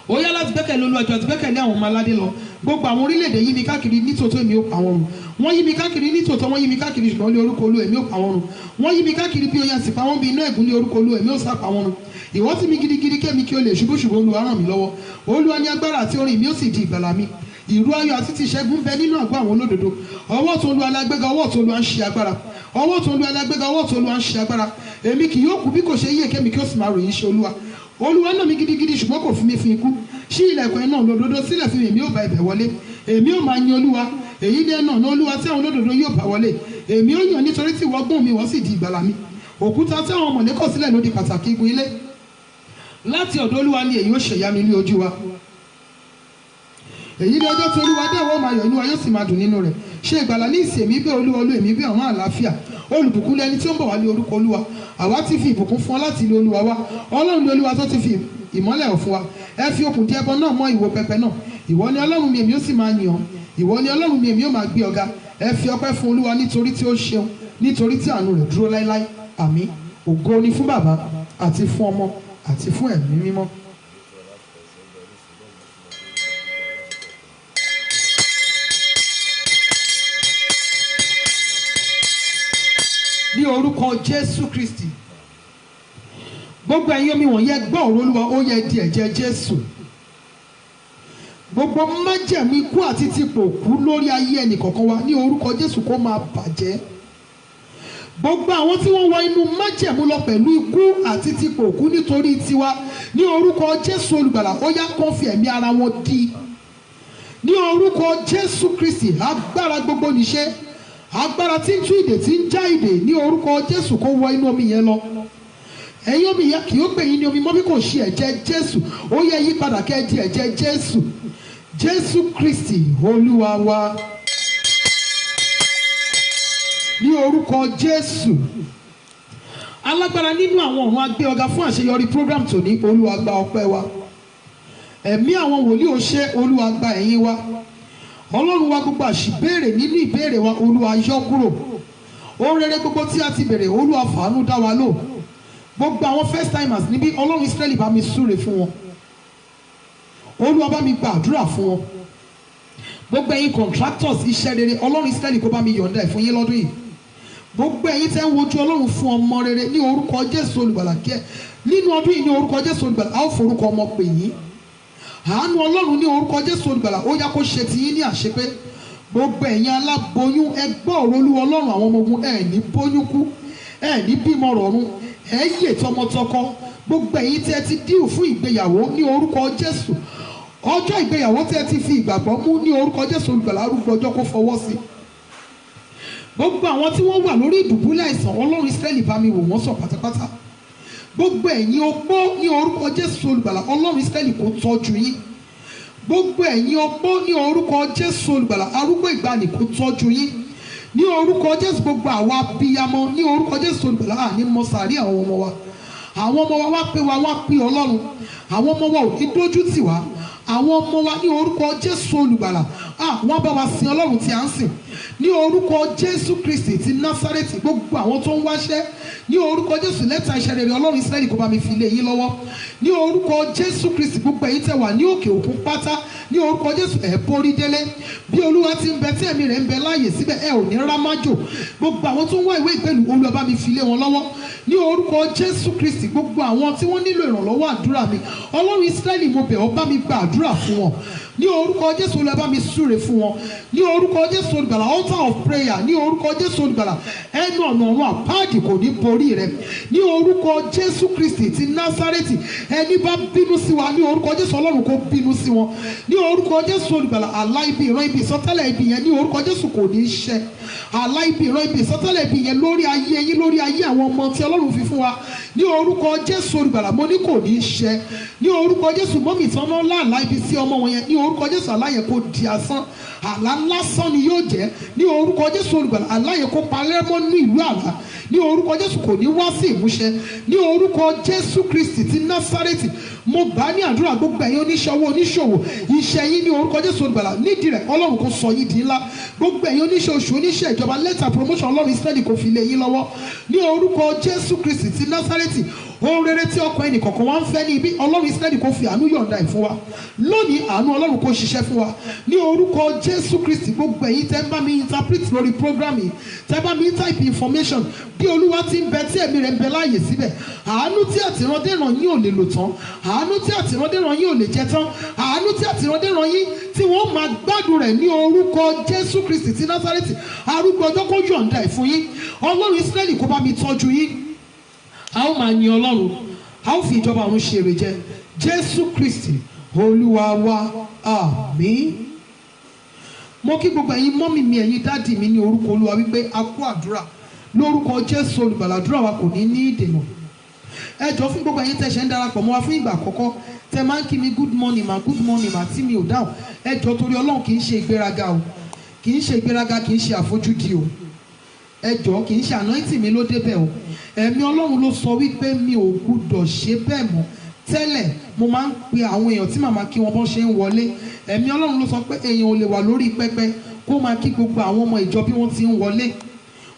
Ó yá láti gbẹ́kẹ̀lé Olúwa jù àti gbẹ́kẹ̀lé àwọn ọmọ aládé lọ. Gbogbo àwọn orílẹ̀-èdè yí mi káàkiri, nítòótọ́ èmi ó pa wọ́n run. Wọ́n yí mi káàkiri nítòótọ́, wọ́n yí mi káàkiri, ṣùgbọ́n lé orúkọ Olúwa èmi ó pa wọ́n run. Wọ́n yí mi káàkiri bí oyin àsìpá wọn bí iná ẹ̀gún, lé orúkọ Olúwa èmi ó sá pa wọ́n run. Ìwọ tì mí gidigidi kémi kí o lè ṣubú, ṣùgbọ́n Olúwa ràn mí lọ́wọ́. Olúwa ní agbára àti orin mi ó sì di ìgbàlà mi. Ìró ayọ̀ àti ti ìṣẹ́gun bẹ nínú àgọ́ àwọn olódodo. Ọwọ́ tó Olúwa lágbéga, ọwọ́ tó Olúwa ń ṣe agbára. Ọwọ́ tó Olúwa lágbéga, ọwọ́ tó Olúwa ń ṣe agbára. Èmi kì yóò kú bí kò ṣe yíyè, kémi kí ó sì máa ròyìn ṣe Olúwa. Olúwa náà mi gidigidi, ṣùgbọ́n kò fi mí fún ikú. Ṣí ilẹ̀kùn iná olódodo sílẹ̀ fún mi, èmi ó bá ibẹ̀ wọlé. Èmi ó máa yin Olúwa. Èyí ni ẹnu ọ̀nà Olúwa tí àwọn olódodo yóò bá wọlé. èmi ó yàn nítorí tí ìwọ gbọ́n mi wọ́n sì di ìgbàlà mi. Òkúta tí àwọn ọmọlé kọ̀ sílẹ̀ ló di pàtàkì igun ilé. Láti ọ̀dọ̀ Olúwa ni èyí ó ṣèyanu ní ojú wa. Èyí ni ọjọ́ tí Olúwa dé ìwọ máa yọ̀ inú wa yóò sì máa dùn nínú rẹ̀. Ṣe ìgbàlà ní ìsìn èmi bí Olúwa olú èmi bí àwọn àlàáfíà. Olùbùkún lẹni tí ó ń bọ̀ wá lé orúkọ Olúwa. Àwa ti fi ìbùkún fún ọ láti ilé Olúwa wá. Ọlọ́run ni Olúwa tó ti fi ìmọ́lẹ̀ hàn fún wa. Ẹ fi okùn di ẹbọ náà mọ́ ìwo pẹpẹ náà. Ìwọ ni Ọlọ́run mi èmi ó sì máa yìn ọ́. Ìwọ ni Ọlọ́run mi èmi ó máa gbé ọ ga. Ẹ fi ọpẹ́ fún Olúwa nítorí tí ó ṣeun, nítorí tí àánú rẹ̀ dúró láéláé. Àmín. Ògo ni fún Bàbá àti fún Ọmọ àti fún Ẹ̀mí Mímọ́. Ní orúkọ Jésù Kristi, gbogbo ẹ̀yin omi wọ̀nyí ẹ gbọ́ ọ̀rọ̀ Olúwa, ó yẹ di ẹ̀jẹ̀ Jésù. Gbogbo májẹ̀mú ikú àti tipò kú lórí ayé ẹnì kọ̀ọ̀kan wa ní orúkọ Jésù kó máa bàjẹ́. Gbogbo àwọn tí wọ́n wọ inú májẹ̀mú lọ pẹ̀lú ikú àti tipò kú nítorí tiwa ní orúkọ Jésù olùgbàlà ó yá kó fi ẹ̀mí ara wọn di. Ní orúkọ Jésù Kristi, agbára gbogbo níṣe, agbára tí ń tú ìdè tí ń já ìdè ní orúkọ Jésù kó wọ inú omi yẹn lọ. Ẹ̀yin omi yẹn kì í pè yín ní omi mọ́ bí kò ṣe ẹ̀jẹ̀ Jésù. Ó yẹ yí padà kẹ́ ẹ di ẹ̀jẹ̀ Jésù. Jésù Kristi Olúwa wa. Ní orúkọ Jésù, alágbára nínú àwọn ọ̀run agbé ọ̀gá fún àṣeyọrí program tòní. Olúwa gba ọpẹ́ wa. Ẹ̀mí àwọn wòlíì ó ṣe, Olúwa gba ẹ̀yìn wa. Ọlọ́run wa gbogbo àṣìbéèrè nínú ìbéèrè wa Olúwa yọ kúrò. Ohun rere gbogbo tí a ti béèrè Olúwa fàánú dá wa lò. Gbogbo àwọn first timers níbí Ọlọ́run Ísírẹ́lì bá mi súre fún wọn. Olúwa bá mi gba àdúrà fún wọn. Gbogbo ẹ̀yin contractors iṣẹ́ rere Ọlọ́run Ísírẹ́lì kó bá mi yọ̀ǹda ẹ̀ fún yín lọ́dún yìí. Gbogbo ẹ̀yin tẹ́ ń wojú Ọlọ́run fún ọmọ rere ní orúkọ Jésù olùgbàlà kẹ́ nínú ọdún yìí ní orúkọ Jésù olùgbàlà a ó forúkọ ọmọ pè yín. Àánú Ọlọ́run ní orúkọ Jésù olùgbàlà ó yá kó ṣe ti yín ní àṣepé. Gbogbo ẹ̀yin aláboyún ẹ gbọ́ ọ̀rọ̀ Olúwa Ọlọ́run àwọn ọmọ ogun ẹ ní bóyún kú, ẹ ní bímọ rọ̀run, ẹ yè tọmọtọkọ. Gbogbo ẹ̀yin tẹ́ ti díù fún ìgbéyàwó ní orúkọ Jésù. Ọjọ́ ìgbéyàwó tẹ́ ti fi ìgbàgbọ́ mú ní orúkọ Jésù olùgbàlà arúgbó ọjọ́ kó fọwọ́ sí. Gbogbo àwọn tí wọ́n wà lórí ìdùbúlẹ̀ àìsàn Ọlọ́run Ísírẹ́lì bá mi wò wọ́n sàn pátápátá. Gbogbo ẹ̀yin opó ní orúkọ Jésù olùgbàlà Ọlọ́run Ísírẹ́lì kó tọ́jú yín. Gbogbo ẹ̀yin opó ní orúkọ Jésù olùgbàlà arúgbó ìgbàanì kó tọ́jú yín. Ní orúkọ Jésù gbogbo àwa abiyamọ ní orúkọ Jésù olùgbàlà àní mọ́sàárì àwọn ọmọ wa. Àwọn ọmọ wa wá pé Ọlọ́run. Àwọn ọmọ wa ò ní dójú tì wá. Àwọn ọmọ wa ní orúkọ Jésù olùgbàlà wọ́n bá wa sin Ọlọ́run tí a ń sìn. Ní orúkọ Jésù Kristi ti Násárẹ́tì gbogbo àwọn tó ń wáṣẹ́ ní orúkọ Jésù lẹ́tà iṣẹ́ rere Ọlọ́run Ísírẹ́lì kó bá mi fi lé yín lọ́wọ́. Ní orúkọ Jésù Kristi gbogbo ẹ̀yin tẹ́ wà ní òkè òkun pátá ní orúkọ Jésù ẹ̀ borí délé. Bí Olúwa ti ń bẹ tí ẹ̀mí rẹ̀ ń bẹ láàyè síbẹ̀ ẹ ò ní rámájò. Gbogbo àwọn tó ń wá ìwé ìgbélú Olúwa bá mi fi lé wọn lọ́wọ́. Ní orúkọ Jésù Kristi gbogbo àwọn tí wọ́n nílò ìrànlọ́wọ́ àdúrà mi Ọlọ́run Ísírẹ́lì mo bẹ̀ ọ́ bá mi gba àdúrà fún wọn. Ní orúkọ Jésù Olúwa bá mi súre fún wọn. Ní orúkọ Jésù olùgbàlà altar of prayer ní orúkọ Jésù olùgbàlà ẹnu ọ̀nà ọ̀run àpáàdì kò ní borí rẹ. Ní orúkọ Jésù Kristi ti Násárẹ́tì ẹni bá bínú sí wa ní orúkọ Jésù Ọlọ́run kó bínú sí wọn. Ní orúkọ Jésù olùgbàlà àlá ibi ìran ibi ìsọtẹ́lẹ̀ ibi yẹn ní orúkọ Jésù kò ní ṣẹ. Àlá ibi ìran ibi ìsọtẹ́lẹ̀ ibi yẹn lórí ayé yín lórí ayé àwọn ọmọ tí Ọlọ́run fi fún wa ní orúkọ Jésù olùgbàlà mo ní kò ní ṣẹ. Ní orúkọ Jésù mọ́mì tán náà láàlá ibi sí ọmọ wọn yẹn ní orúkọ Jésù àlá yẹn kó di asán. Àlá lásán ni yóò jẹ́ ní orúkọ Jésù olùgbàlà àlá yẹn kó parẹ́ mọ́ ní ìlú àlá ní orúkọ Jésù kò ní wá sí ìmúṣẹ. Ní orúkọ Jésù Kristi ti Násárẹ́tì mo gbà ní àdúrà gbogbo ẹ̀yin oníṣòwò iṣẹ́ yín ní orúkọ Jésù olùgbàlà nídìí rẹ̀ Ọlọ́run kó sọ yín di ńlá. Gbogbo ẹ̀yin oníṣẹ́ oṣù oníṣẹ́ ìjọba lẹ́tà promotion Ọlọ́run Ísírẹ́lì kó fi lé yín lọ́wọ́. Ní orúkọ Jésù Kristi ti Násárẹ́tì ohun rere tí ọkàn ẹnì kọ̀ọ̀kan wá ń fẹ́ ní ibi Ọlọ́run Ísírẹ́lì kó fi àánú yọ̀ǹda ẹ̀ fún wa. Lónìí àánú Ọlọ́run kó ṣiṣẹ́ fún wa. Ní orúkọ Jésù Kristi gbogbo ẹ̀yin tẹ́ ń bá mi interpret lórí program yìí tẹ́ bá mi type information bí Olúwa ti ń bẹ tí ẹ̀mí rẹ̀ ń bẹ láàyè síbẹ̀. Àánú tí àtìrandéran yín ò lè lò tán. Àánú tí àtìrandéran yín ò lè jẹ tán. Àánú tí àtìrandéran yín tí wọ́n máa gbádùn rẹ̀ ní orúkọ Jésù Kristi ti Násárẹ́tì arúgbó ọjọ́ kó yọ̀ǹda ẹ̀ fún yín. Ọlọ́run Ísírẹ́lì kó bá mi tọ́jú yín. A ó máa yin Ọlọ́run a ó fi ìjọba ọ̀run ṣe èrè jẹ Jésù Kristi Olúwa wa àmín. mo kí gbogbo ẹ̀yin mọ́mì mi ẹ̀yin dáàdì mi ní orúkọ Olúwa wípé a kú àdúrà lórúkọ Jésù olùgbàlà. àdúrà wa kò ní ní ìdènà. ẹ jọ̀ọ́ fún gbogbo ẹ̀yin tẹ̀sẹ̀ ń darapọ̀ mọ́ wa fún ìgbà àkọ́kọ́ tẹ máa ń kí mi good morning ma tí mi ò dáhùn. ẹ jọ̀ọ́ torí Ọlọ́run kì í ṣe ìgbéraga o, kì í ṣe ìgbéraga, kì í ṣe àfojúdi o. ẹ jọ̀ọ́ kì í ṣe anointing mi ló débẹ̀ o. ẹ̀mí Ọlọ́run ló sọ wípé mi ò gbúdọ̀ ṣe bẹ́ẹ̀ mọ́. tẹ́lẹ̀ mo máa ń pe àwọn èèyàn tí màmá kí wọn bọ́ ṣe ń wọlé. ẹ̀mí Ọlọ́run ló sọ pé èèyàn ò lè wà lórí pẹpẹ kó máa kí gbogbo àwọn ọmọ ìjọ bí wọ́n ti ń wọlé.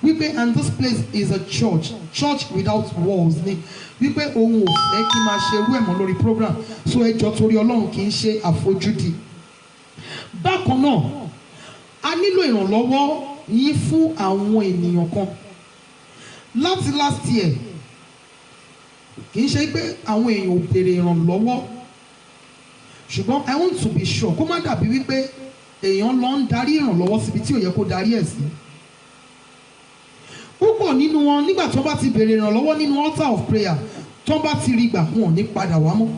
wípé and this place is a church without walls ni. wípé òun ò fẹ́ kí máa ṣe irú ẹ̀ mọ́ lórí program. so ẹ jọ̀ọ́ torí Ọlọ́run kì í ṣe àfojúdi. bákan náà a nílò ìrànlọ́wọ́ yín fún àwọn ènìyàn kan. láti last year kì í ṣe pé àwọn èèyàn ò béèrè ìrànlọ́wọ́, ṣùgbọ́n I want to be sure kó má dàbí wípé èèyàn lọ ń darí ìrànlọ́wọ́ síbi tí ò yẹ kó darí ẹ̀ sí. púpọ̀ nínú wọn nígbà tó bá ti béèrè ìrànlọ́wọ́ nínú altar of prayer tó bá ti rí gbà wọn ò ní padà wá mọ́.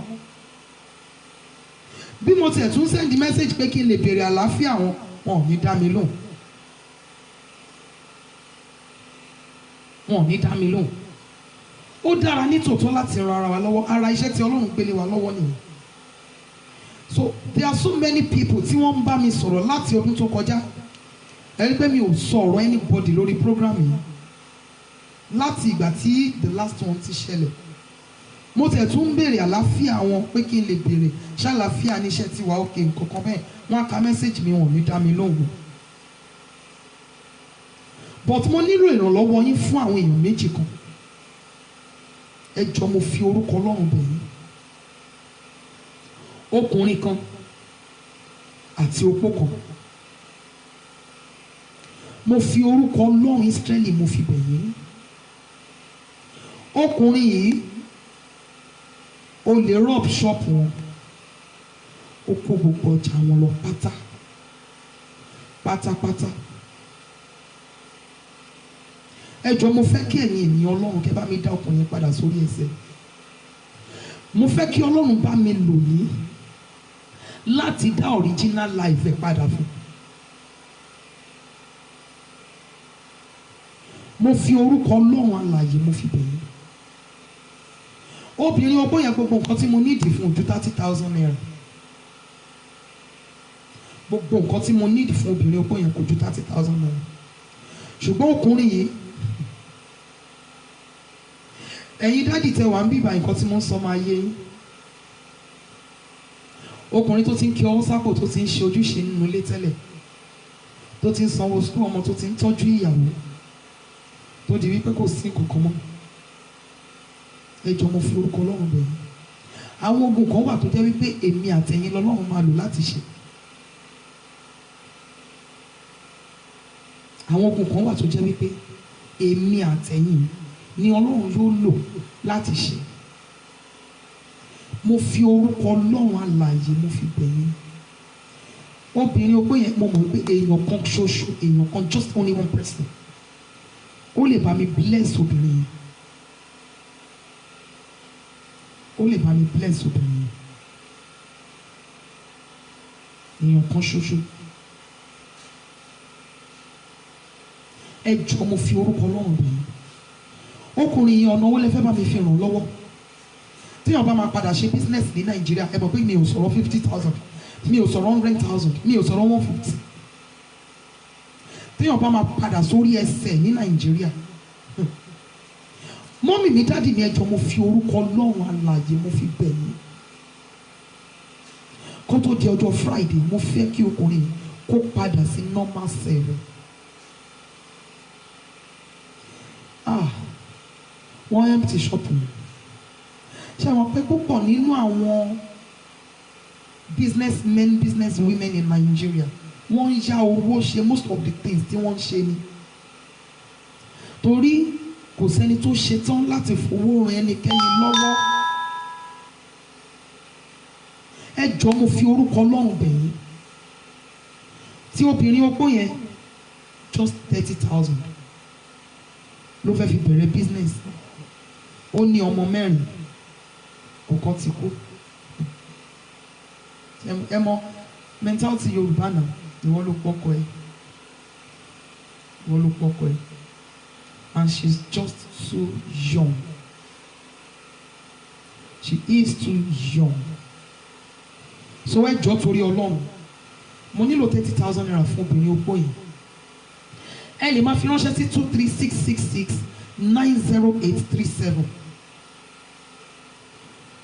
bí mo tiẹ̀ tún send message pé kí n lè béèrè àlàáfíà wọn ò ní dá mi lóhùn. wọn ò ní dá mi lóhùn. ó dára ní tòótọ́ láti ran ara wa lọ́wọ́. ara iṣẹ́ tí Ọlọ́run gbélé wa lọ́wọ́ nìyẹn. so there are so many people tí wọ́n ń bá mi sọ̀rọ̀ láti ọdún tó kọjá. ẹ rí pé mi ò sọ̀rọ̀ anybody lórí program yìí láti ìgbà tí the last one ti ṣẹlẹ̀. mo tẹ̀ tún ń béèrè àlàáfíà wọn pé kí n lè béèrè ṣàlàáfíà níṣẹ́ tí wà òkè nǹkan kan bẹ́ẹ̀ wọ́n á ka mẹ́sẹ̀gì mi wọn ò ní dá mi lóhùn. but mo nílò ìrànlọ́wọ́ yín fún àwọn èèyàn méjì kan. ẹ jọ̀ọ́ mo fi orúkọ Ọlọ́run bẹ̀ yín. ọkùnrin kan àti opó kan. mo fi orúkọ Ọlọ́run Ísírẹ́lì mo fi bẹ̀ yín. ọkùnrin yìí ó lè rọ́ọ̀b ṣọ́ọ̀pù wọn, ó kó gbogbo ọjà wọn lọ pátápátá. ẹ jọ̀ọ́ mo fẹ́ kí ẹ̀yin ènìyàn Ọlọ́run kẹ́ bá mi dá ọkùnrin padà sórí ẹsẹ̀. mo fẹ́ kí Ọlọ́run bá mi lò yín láti dá original life ẹ̀ padà fún. mo fi orúkọ Ọlọ́run alààyè mo fi bẹ̀ yín. obìnrin opó yẹn gbogbo nǹkan tí mo nídìí fún ojú 30,000 naira. gbogbo nǹkan tí mo nídìí fún obìnrin opó yẹn kò ju 30,000 naira. ṣùgbọ́n ọkùnrin yìí ẹ̀yin dádì tẹ wà ń bíbá nǹkan tí mo ń sọ máa yé yín. ọkùnrin tó ti ń kí ọwọ́ sápò tó ti ń ṣe ojúṣe nínú ilé tẹ́lẹ̀, tó ti ń sanwó sukú ọmọ, tó ti ń tọ́jú ìyàwó, tó di wípé kò sí nǹkan mọ́. ẹ jọ̀ọ́ mo fi orúkọ Ọlọ́run bẹ̀ yín. àwọn ogun kan wà tó jẹ́ wípé èmi àtẹ̀yin lọ́lọ́run máa lò láti ṣe. àwọn ogun kan wà tó jẹ́ wípé èmi àtẹ̀yin ni Ọlọ́run yóò lò láti ṣe. mo fi orúkọ Ọlọ́run alààyè mo fi bẹ̀ yín. obìnrin opó yẹn mo mọ̀ wípé èèyàn kan ṣoṣo, èèyàn kan, just only one person, ó lè bá mi bless obìnrin yẹn. ó lè bá mi bless obìnrin yẹn. èèyàn kan ṣoṣo. ẹ jọ̀ọ́ mo fi orúkọ Ọlọ́run bẹ̀ yín. ọkùnrin yẹn ọ̀nà owó lẹ fẹ́ bá mi fi ràn lọ́wọ́. téèyàn bá máa padà ṣe business ní Nàìjíríà, ẹ mọ̀ pé mi ò sọ̀rọ̀ 50,000, mi ò sọ̀rọ̀ 100,000, mi ò sọ̀rọ̀ 150. téèyàn bá máa padà sórí ẹsẹ̀ ní Nàìjíríà, mọ́mì mi dádì mi ẹ jọ̀ọ́ mo fi orúkọ Ọlọ́run alààyè mo fi bẹ̀ yín. kó tó di ọjọ́ Friday mo fẹ́ kí ọkùnrin kó padà sí normal cell. wọ́n empty shop mi. ṣé àwọn pé púpọ̀ nínú àwọn businessmen, businesswomen in Nigeria wọ́n ń yá owó ṣe most of the things tí wọ́n ń ṣe ni. torí kò sẹ́ni tó ṣetán láti fowó ran ẹnikẹ́ni lọ́wọ́. ẹ jọ̀ọ́ mo fi orúkọ Ọlọ́run bẹ̀ yín. tí obìnrin opó yẹn just 30,000 ló fẹ́ fi bẹ̀rẹ̀ business. ó ní ọmọ 4, ọ̀kan ti kú. ẹ mọ̀ mentality Yorùbá náà, ìwọ ló pọkọ ẹ, ìwọ ló pọkọ ẹ, and she's just too young. She is too young. So ẹ jọ̀ọ́ torí Ọlọ́run, mo nílò 30,000 naira fún obìnrin opó yìí. Ẹ lè máa fi ránṣẹ́ sí 23666908837.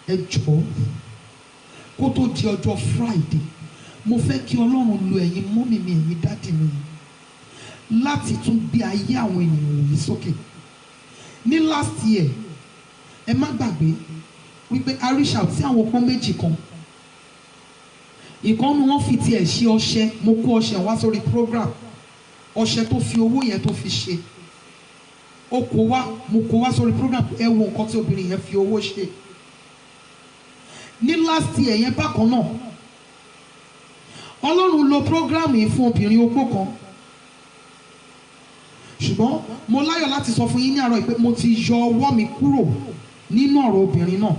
Ẹ jọ̀ọ́ kó tó di ọjọ́ Friday, mo fẹ́ kí Ọlọ́run lo ẹ̀yin mọ́mì mi, ẹ̀yin dádì mi láti tún gbé ayé àwọn ènìyàn wọ̀nyí sókè. Ní last year, ẹ má gbàgbé wípé a reach out sí àwọn opó méjì kan. Ìkànnì wọn fi tiẹ̀ ṣe ọṣẹ, mo kó ọṣẹ wá sórí program. Ọṣẹ tó fi owó yẹn tó fi ṣe, ó kó wá, mo kó wá sórí program. Ẹ wo nǹkan tí obìnrin yẹn fi owó ṣe. Ní last year yẹn bákan náà, Ọlọ́run lo program yìí fún obìnrin opó kan. Ṣùgbọ́n mo láyọ̀ láti sọ fún yín ní àárọ̀ yìí pé mo ti yọ ọwọ́ mi kúrò nínú ọ̀rọ̀ obìnrin náà.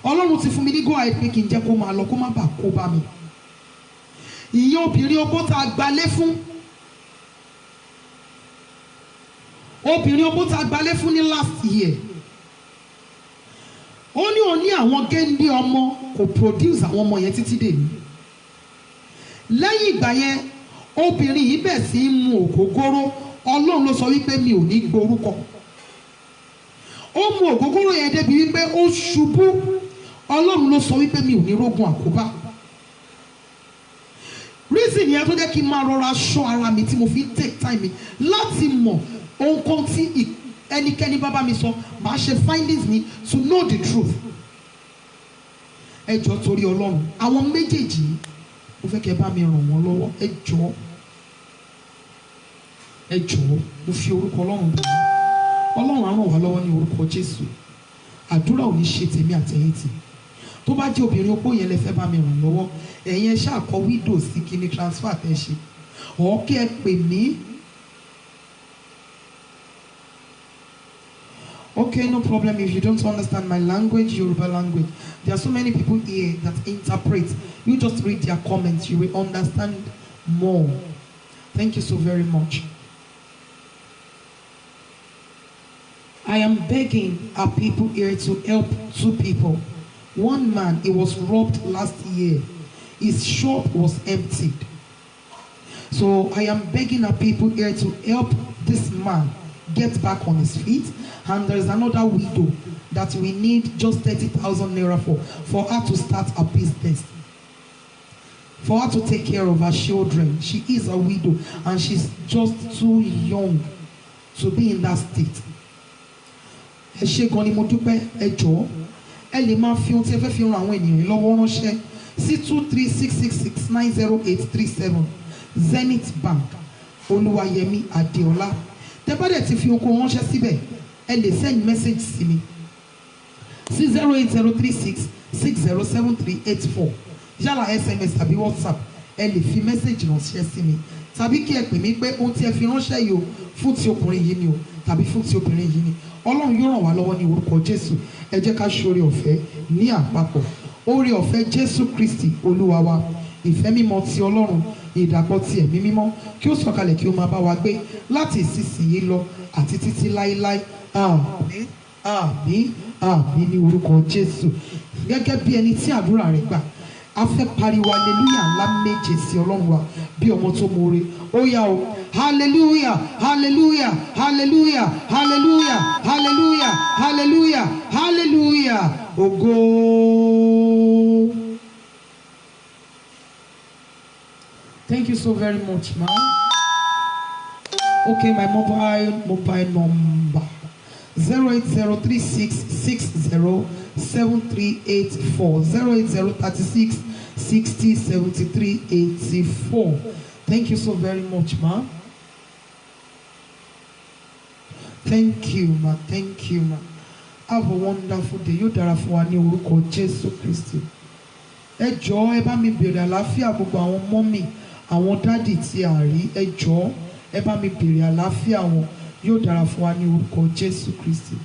Ọlọ́run ti fún mi ní go ahead pé kí n jẹ́ kó máa lọ kó má bàa kó bá mi. Ìyẹn obìnrin opó tá a gbalé fún, obìnrin opó tá a gbalé fún ní last year, ó ní òní àwọn géńdé ọmọ kò produce àwọn ọmọ yẹn títí dè ní. Lẹ́yìn ìgbà yẹn obìnrin yìí bẹ̀ sí í mu ògógóró. Ọlọ́run ló sọ wípé mi ò ní gborúkọ. Ó mu ògógóró yẹn débi wípé ó ṣubú. Ọlọ́run ló sọ wípé mi ò ní rógun àkóbá. Reason yẹn tó jẹ́ kí n máa rọra ṣọ́ ara mi tí mo fi take time mi láti mọ̀ ohunkóhun tí ẹnikẹ́ni bá bá mi sọ, màá ṣe findings mi to know the truth. Ẹ jọ̀ọ́ torí Ọlọ́run, àwọn méjèèjì mo fẹ́ kẹ́ bá mi ràn wọ́n lọ́wọ́. Ẹ jọ̀ọ́, ẹ jọ̀ọ́, mo fi orúkọ Ọlọ́run bẹ̀ yín. Ọlọ́run á ràn wá lọ́wọ́ ní orúkọ Jésù. Àdúrà ò ní ṣe tèmi àtẹ̀yìn tì. Tó bá jẹ́ obìnrin opó yẹn lẹ fẹ́ bá mi ràn lọ́wọ́, ẹ̀yin ẹ ṣáà kọ widow sí kíní transfer tẹ́ ṣe. Ọ̀ kí ẹ pè mí. Okay, no problem if you don't understand my language, Yoruba language. There are so many people here that interpret. You just read their comments, you will understand more. Thank you so very much. I am begging our people here to help two people. One man, he was robbed last year. His shop was emptied. So I am begging our people here to help this man get back on his feet. And there is another widow that we need just 30,000 naira for her to start a business, for her to take care of her children. She is a widow and she's just too young to be in that state. Ẹ ṣé gan ni mo dúpẹ́. Ẹ jọ̀ọ́, ẹ lè máa fi ohun tí ẹ fẹ́ fi ran àwọn ènìyàn lọ́wọ́ ránṣẹ́ sí 23666908837 Zenith Bank, Olúwayẹmí Adéọlá. Tẹ́ bá dẹ̀ ti fi ohun ránṣẹ́ síbẹ̀, ẹ lè send message sí mi sí 08036607384 yálà SMS tàbí WhatsApp. Ẹ lè fi message ránṣẹ́ sí mi tàbí kí ẹ pè mí pé ohun tí ẹ fi ránṣẹ́ yìí o fún ti ọkùnrin yìí ni o tàbí fún ti obìnrin yìí ni. Ọlọ́run yóò ràn wá lọ́wọ́ ní orúkọ Jésù. Ẹ jẹ́ ká ṣe oore ọ̀fẹ́ ní àpapọ̀. Oore ọ̀fẹ́ Jésù Kristi Olúwa wa, ìfẹ́ mímọ́ ti Ọlọ́run, ìdàpọ̀ ti ẹ̀mí mímọ́ kí ó sọ̀kalẹ̀ kí ó máa bá wa gbé láti ìsinsìnyí lọ àti títí láéláé. Àmín, àmín, àmín ní orúkọ Jésù. Gẹ́gẹ́ bí ẹni tí àdúrà rẹ̀ gbà, a fẹ́ pariwo hallelujah ńlá méje sí Ọlọ́run wa bí ọmọ tó mọ̀ọ́re. Ó yá o, hallelujah, hallelujah, hallelujah, hallelujah, hallelujah, hallelujah, hallelujah. Ògo. Thank you so very much, ma'am. Okay, my mobile number 08036607384 08036607384. Thank you so very much, ma'am. Thank you, ma. Thank you, ma. Have a wonderful day. Yóò dára fún wa ní orúkọ Jésù Kristi. Ẹ jọ̀ọ́, ẹ bá mi bèrè àlàáfíà gbogbo àwọn mọ́mì, àwọn dádì tí a rí. Ẹ jọ̀ọ́, ẹ bá mi bèrè àlàáfíà wọn. Yóò dára fún wa ní orúkọ Jésù Kristi.